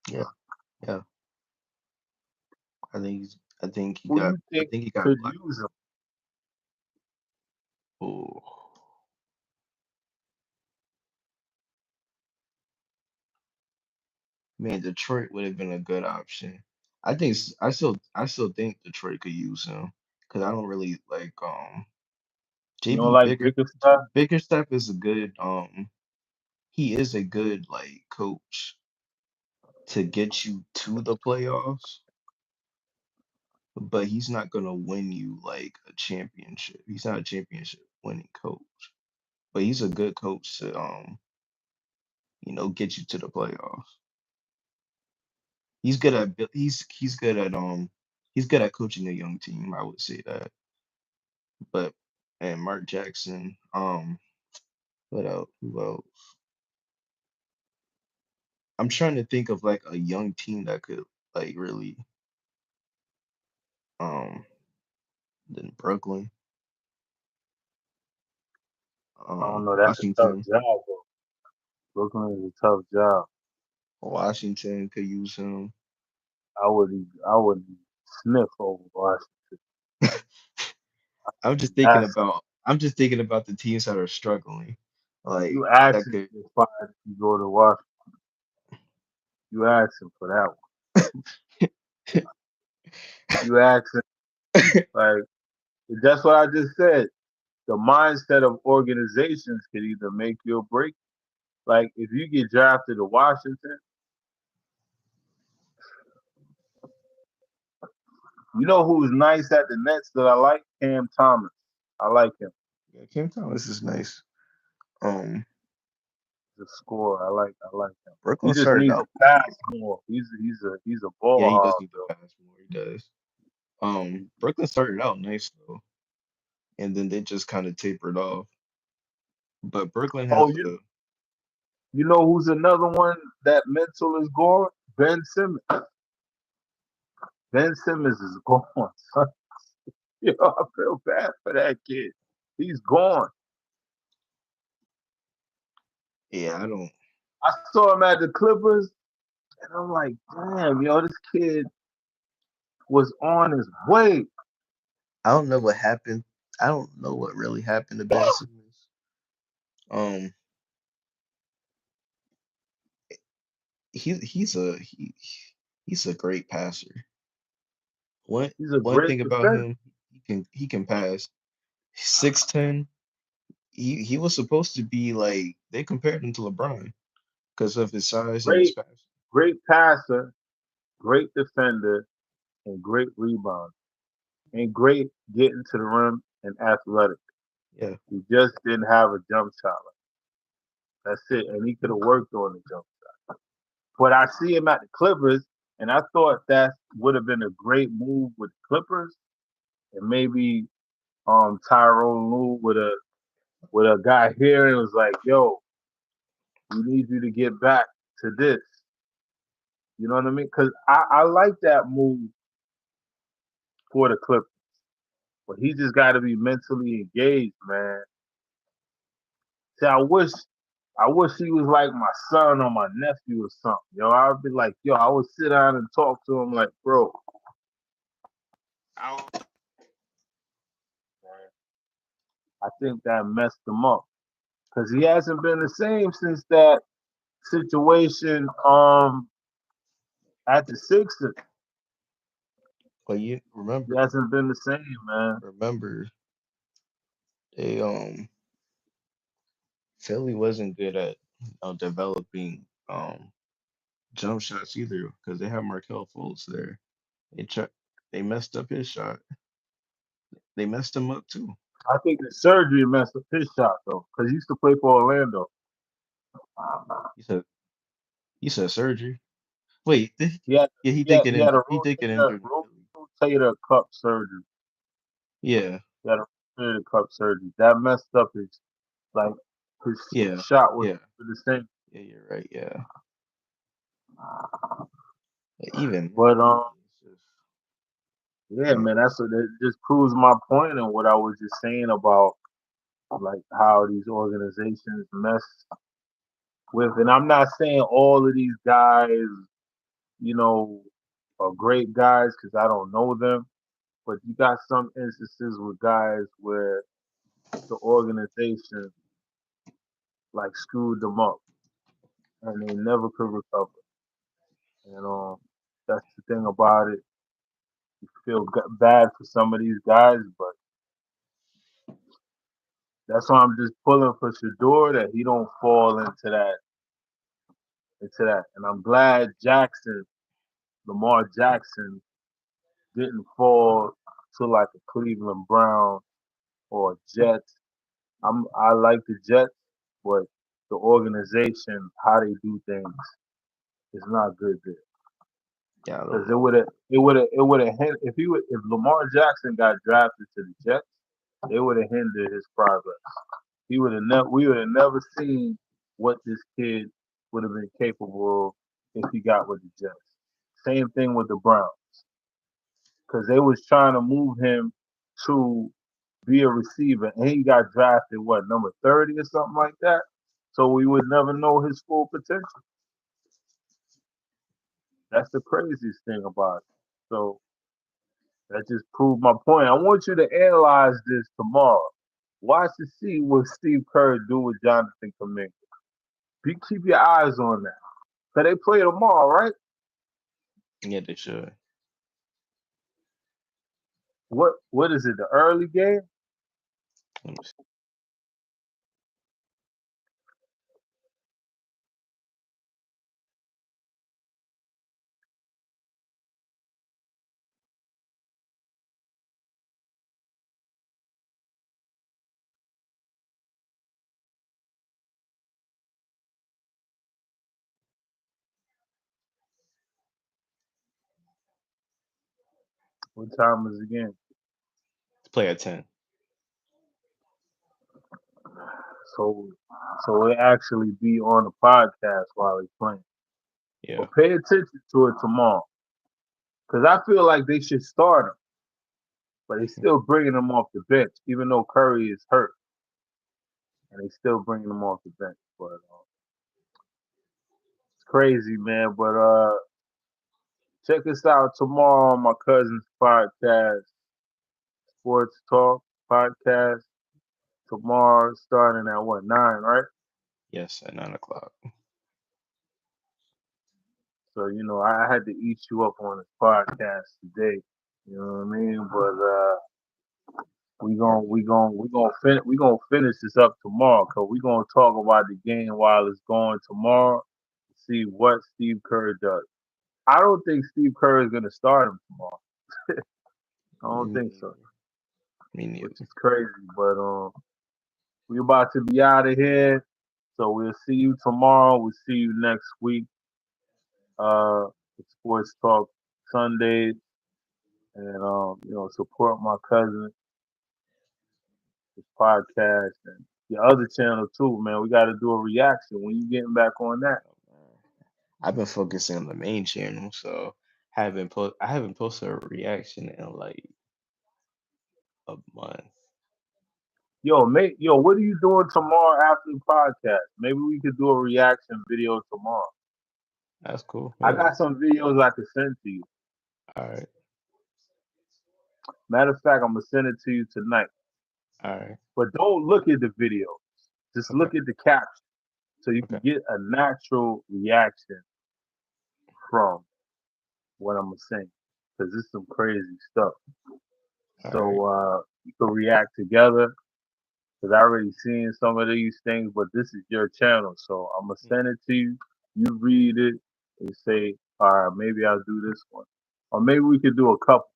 Yeah, yeah. Who do you I think think he got could black. use him? Oh man, Detroit would have been a good option. I still think Detroit could use him because I don't really like You don't JB like Bickerstaff? Bickerstaff is a good he is a good like coach to get you to the playoffs, but he's not gonna win you like a championship. He's not a championship winning coach, but he's a good coach to get you to the playoffs. He's good at he's good at coaching a young team. I would say that. But and Mark Jackson, what else? Who else? I'm trying to think of like a young team that could like really um then Brooklyn, I don't know. That's a tough Washington. job, though. Brooklyn is a tough job. Washington could use him. I wouldn't sniff over Washington. That's I'm just thinking about the teams that are struggling. Like you that asking could to get fired if you go to Washington. You asking for that one. You asking like that's what I just said. The mindset of organizations could either make you or break. Like if you get drafted to Washington, you know who's nice at the Nets that I like? Cam Thomas. I like him. yeah, Cam Thomas is nice. Um The scorer. I like him. He Brooklyn just started needs to out pass more. He's a yeah, ball he does hog need to though. pass more, he does. Brooklyn started out nice though, and then they just kind of tapered off. But Brooklyn Oh, has a you know who's another one that mental is gone? Ben Simmons. Ben Simmons is gone. Son. Yo, I feel bad for that kid. He's gone. yeah, I don't I saw him at the Clippers, and I'm like, damn, yo, this kid was on his way. I don't know what happened. I don't know what really happened to Ben Simmons. Um he's a great passer. One He's a one great thing about defender. him, he can pass. 6'10". He was supposed to be like they compared him to LeBron because of his size and his Great, pass. great passer, great defender, and great rebound. And great getting to the rim and athletic. Yeah, He just didn't have a jump shot. That's it. And he could have worked on the jump. But I see him at the Clippers, and I thought that would have been a great move with the Clippers, and maybe Tyrone Lue with a guy here and was like, "Yo, we need you to get back to this." You know what I mean? Because I like that move for the Clippers, but he just got to be mentally engaged, man. See, I wish he was like my son or my nephew or something. Yo, I'd be like, yo, I would sit down and talk to him like, bro, I think that messed him up because he hasn't been the same since that situation at the Sixers. but you He remember hasn't been the same, man. remember they Philly wasn't good at developing jump shots either because they have Markel Fultz there. They tr they messed up his shot. They messed him up too. I think the surgery messed up his shot though, because he used to play for Orlando. He said he said surgery. Wait, He had yeah, he had a he did get injured in Philly. rotator cuff surgery. Yeah, He had a rotator cuff surgery that messed up his like his yeah, shot was yeah, the same. yeah. You're right. Yeah, even But then, it's just yeah, uh, man, that's what it just proves my point and what I was just saying about like how these organizations mess with. And I'm not saying all of these guys, you know, are great guys because I don't know them, but you got some instances with guys where the organization like screwed them up and they never could recover. And that's the thing about it. You feel bad for some of these guys, but that's why I'm just pulling for Shador that he don't fall into that. And I'm glad Lamar Jackson, didn't fall to like a Cleveland Brown or a Jets. I like the Jets, but the organization, how they do things, is not good there. yeah, I Because don't it know. would have it would have it would have if Lamar Jackson got drafted to the Jets, it would have hindered his progress. He would have never we would have never seen what this kid would have been capable of if he got with the Jets. Same thing with the Browns, because they was trying to move him to be a receiver, and he got drafted what number 30 or something like that. So we would never know his full potential. That's the craziest thing about it. So that just proved my point. I want you to analyze this tomorrow. Watch to see what Steve Kerr do with Jonathan Kuminga. Keep your eyes on that. Cause they play tomorrow, right? Yeah, they should. What is it? The early game? Let me see. What time is the game? Play at 10. So so it actually be on the podcast while he's playing. Yeah. But pay attention to it tomorrow. Cause I feel like they should start him, but they still bringing him off the bench, even though Curry is hurt, and they still bringing him off the bench. But it's crazy, man. But check us out tomorrow on my cousin's podcast, Sports Talk podcast. Tomorrow, starting at what 9, right? Yes, at 9 o'clock. So I had to eat you up on this podcast today. You know what I mean? But we gonna finish this up tomorrow because we gonna talk about the game while it's going tomorrow. See what Steve Kerr does. I don't think Steve Kerr is gonna start him tomorrow. I don't Me think so, neither. Me which neither. is crazy. But we about to be out of here. So we'll see you tomorrow. We'll see you next week. With Sports Talk Sundays, and support my cousin, his podcast, and your other channel too, man. We got to do a reaction when you getting back on that. I've been focusing on the main channel, so I haven't posted a reaction in like a month. What are you doing tomorrow after the podcast? Maybe we could do a reaction video tomorrow. That's cool. I Yeah. got some videos I could send to you. All right. Matter of fact, I'm gonna send it to you tonight. All right. But don't look at the video. Just Okay. look at the caption so you can Okay. get a natural reaction from what I'm gonna say. Because it's some crazy stuff. All right. So you can react together. Because I already seen some of these things, but this is your channel, so I'm gonna send it to you. You read it and say, all right, maybe I'll do this one, or maybe we could do a couple.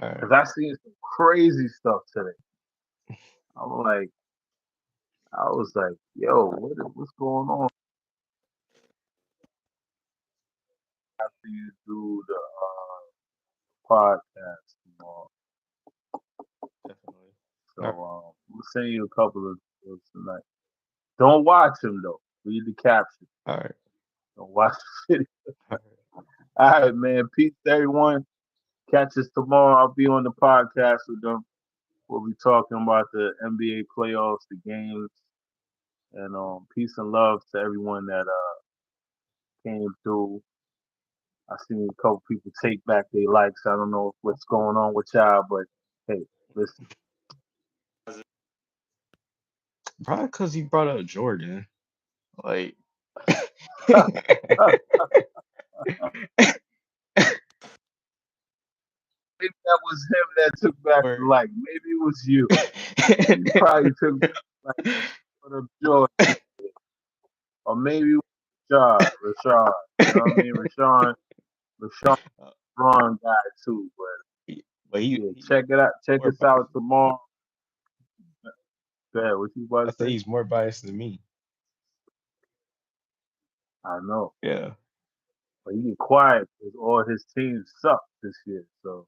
All right. Because I seen some crazy stuff today. I'm like, I was like, yo, what's going on? After you do the podcast tomorrow, Definitely. so All right. we'll send you a couple of videos tonight. Don't watch them though. Read the caption. All right. Don't watch the video. All All right, man. Peace to everyone. Catch us tomorrow. I'll be on the podcast with them. We'll be talking about the NBA playoffs, the games, and peace and love to everyone that came through. I seen a couple people take back their likes. I don't know what's going on with y'all, but hey, listen. right. Probably because you brought up Jordan. Like, Maybe that was him that took back the or like. Maybe it was you. You probably took back like for the joy, or maybe it was Rashad. You know what I mean? Rashawn, wrong guy too. But but yeah, he check it out. Check more us out biased. tomorrow. Go ahead. What you about I to say say? he's more biased than me. I know, Yeah. but he get quiet because all his teams suck this year, so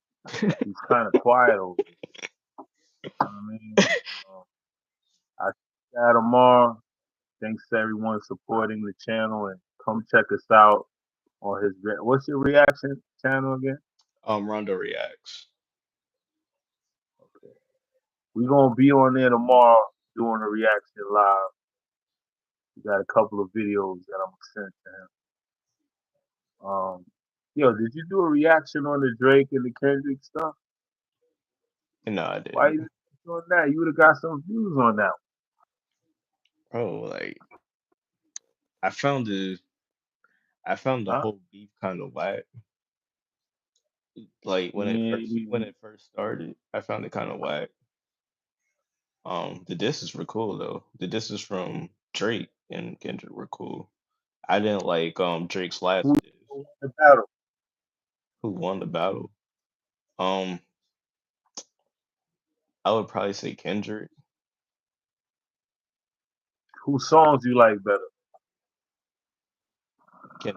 he's kind of quiet over it. You know what I mean? Um, I see you tomorrow. Thanks to everyone supporting the channel, and come check us out on his. What's your reaction channel again? Rondo reacts. Okay. We're gonna be on there tomorrow doing a reaction live. got a couple of videos that I'm gonna send to him. Yo, did you do a reaction on the Drake and the Kendrick stuff? No, I Why didn't. you didn't do on that? You would have got some views on that. Bro, like I found the I found the Huh? whole beef kind of whack. Like when Mm, it first started, I found it kind of whack. The disses were cool though. The disses from Drake and Kendrick were cool. I didn't like Drake's last who diss. won the battle? Who won the battle? Um, I would probably say Kendrick. Whose songs you like better? Ken,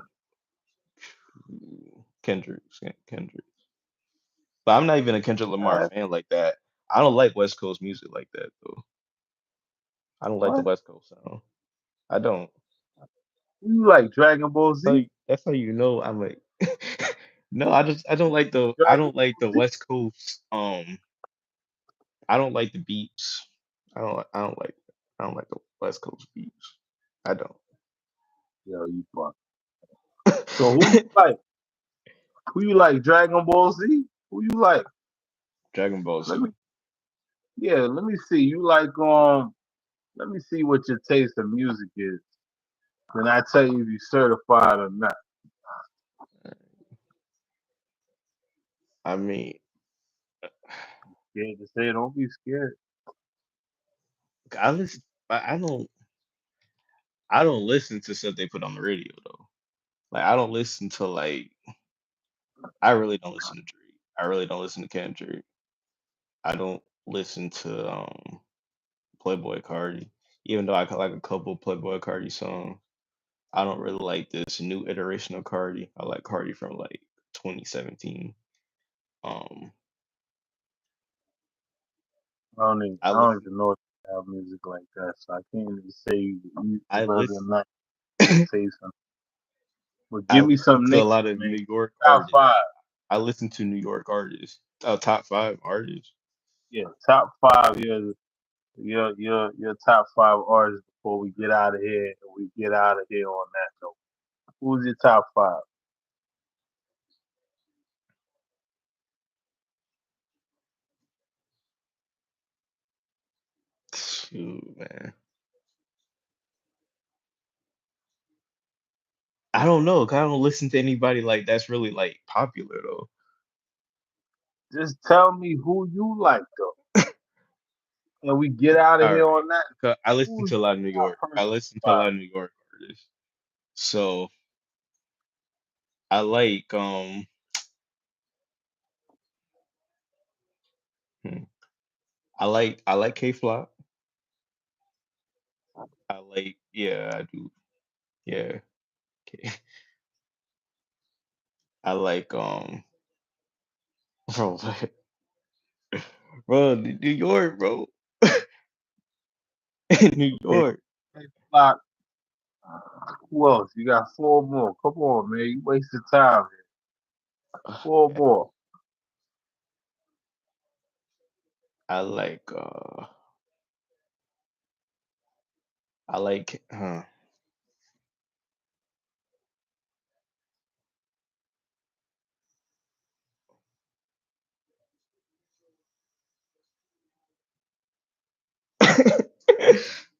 Kendrick. But I'm not even a Kendrick Lamar Uh, fan like that. I don't like West Coast music like that though. I don't like the what? West Coast sound. I don't. Who you like? Dragon Ball Z? That's how you know I'm like no, I don't like Dragon the Ball Z? West Coast I don't like the beats. I don't like the West Coast beats. I don't. Yo, you fuck. So who you like? Who you like? Dragon Ball Z? Who you like? Dragon Ball Let me Z. yeah, let me see. You like let me see what your taste of music is. Then I tell you if you certified or not. I mean, Scared to say, don't be scared. I listen. I don't listen to stuff they put on the radio though. Like I don't listen to like I really don't listen to Drake. I really don't listen to Kendrick. I don't listen to Playboy Cardi. Even though I like a couple Playboy Cardi songs, I don't really like this new iteration of Cardi. I like Cardi from like 2017. Um, I I don't listen. even know if you have music like that, so I can't even say I whether or listen. not your taste. But I give me listen some to a names, lot of man. New York Top artists. five. I listen to New York artists. Top five artists. Yeah, top five. Your top five artists before we get out of here. And we get out of here on that note. Who's your top five? Shoot, man. I don't know. 'Cause I don't listen to anybody like that's really like popular though. Just tell me who you like though, and we get out of All here right. on that. 'Cause I listen Who's to a lot of New your top York. I personal listen to a lot five? of New York artists. So I like hmm, I like K Flop. I like yeah, I do. Yeah. K- I like bro, bro, New York, bro. New Okay, York. Block. Who else? You got four more. Come on, man. You wasted time. Four more. I like I like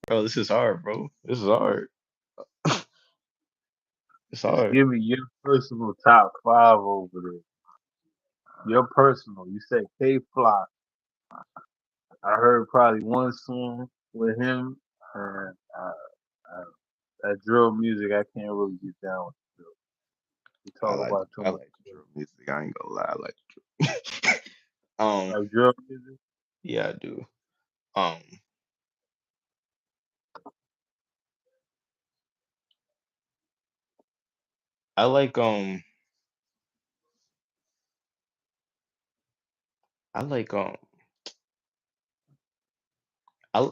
bro, this is hard, bro. This is hard. It's Just hard. give me your personal top five over there. Your personal. You said K Flock. I heard probably one song with him, and uh, that drill music I can't really get down with. Drill. You talk about too I much like the drill. drill music. I ain't gonna lie, I like the drill. Like drill music. Yeah, I do. Um, I like I like I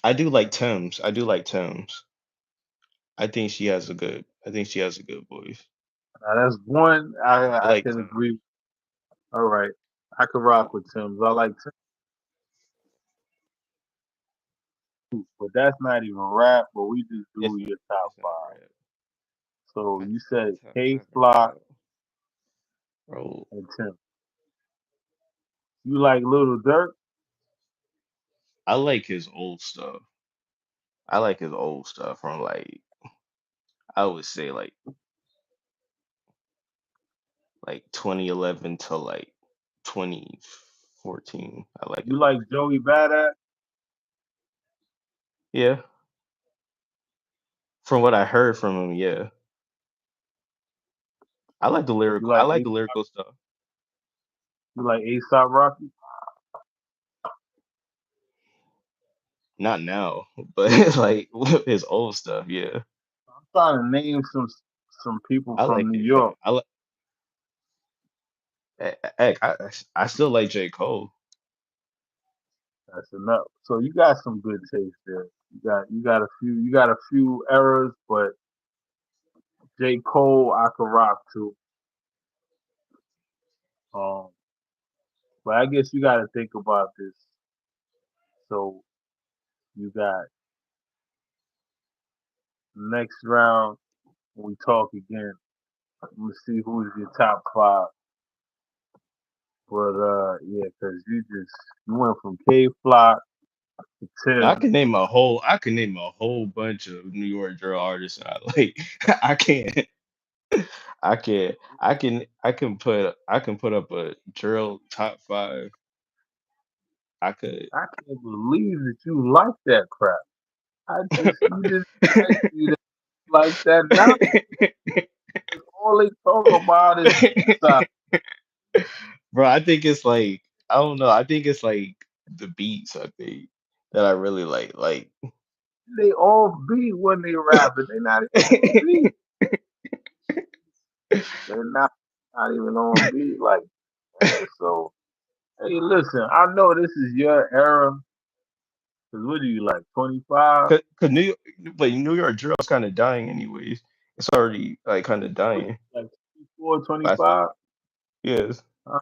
I do like Thames. I do like Thames. I think she has a good voice. Now that's one I I like can Thames. agree. All right, I could Um, rock with Tim's. I like Tim. but that's not even rap. But we just do It's not. your top It's not five. rap. So My you said top K five right Flock now, bro. and Tim. You like Little Dirk? I like his old stuff. I like his old stuff from like I would say like 2011 to like 2014. I like his You old like stuff. Joey Badass? Yeah, from what I heard from him, yeah. I like the You lyrical. I like like A- the lyrical stuff. you like ASAP Rocky? Not now, but like his old stuff, yeah. I'm trying to name some people I from like New it. York. I like. I still like J. Cole. That's enough. So you got some good taste there. You got a few errors, but J. Cole I could rock to. Um, but I guess you got to think about this. So you got next round when we talk again. I'm gonna see who's your top five. But yeah, cause you went from K Flock to I Tim. can name a whole. I can name a whole bunch of New York drill artists. I like. I can't. I can. I can put up a drill top five. I could. I can't believe that you like that crap. You didn't like you didn't like that now. All they talk about is B side. Bro, I think it's like I don't know. I think it's like the beats. I think that I really like. Like They off beat when they rapping. They not even on beat. They're not even on beat. Like man, so hey, listen. I know this is your era. Cause what do you like? 25? cause New York, but New York drill's kind of dying anyways. It's already like kind of What dying. you like 24, Last 25? yes, Huh?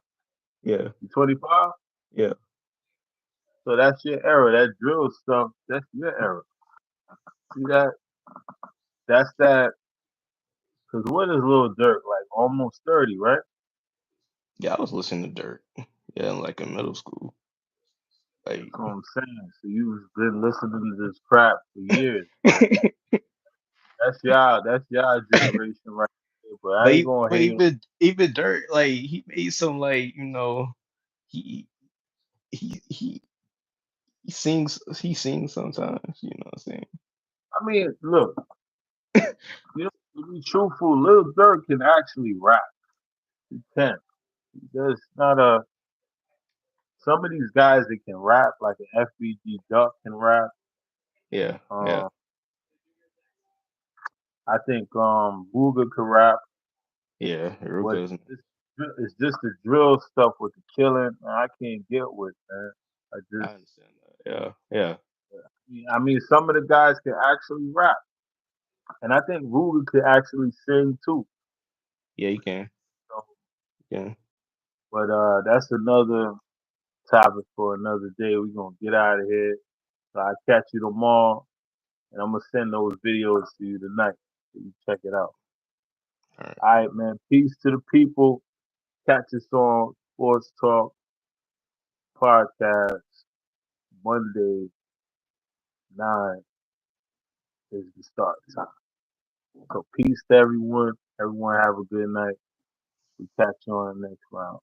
yeah, You 25? yeah. So that's your era. That drill stuff. That's your era. See that? That's that. Cause what is Lil Durk like? Almost 30, right? Yeah, I was listening to Dirt. Yeah, like in middle school. Like, That's what I'm saying. So you've been listening to this crap for years. That's y'all generation right there. But I ain't gonna but hate on. even Dirt, like he made some like he he he he sings sometimes. You know what I'm saying? I mean, look, to be truthful, Lil Durk can actually rap. He can. There's not a some of these guys that can rap, like an FBG Duck can rap. Yeah, yeah, Um, I think Booga can rap, yeah. but Ruka's it's just the drill stuff with the killing. Man, I can't get with man. I I just, understand that. Yeah, yeah, I mean, some of the guys can actually rap, and I think Booga could actually sing too. yeah. You can, So, you can. but that's another topic for another day. We're gonna get out of here. So I catch you tomorrow, and I'm gonna send those videos to you tonight. So you check it out. All right, All right, man. Peace to the people. Catch us on Sports Talk Podcast Monday 9 is the start time. So peace to everyone. Everyone have a good night. We catch you on the next round.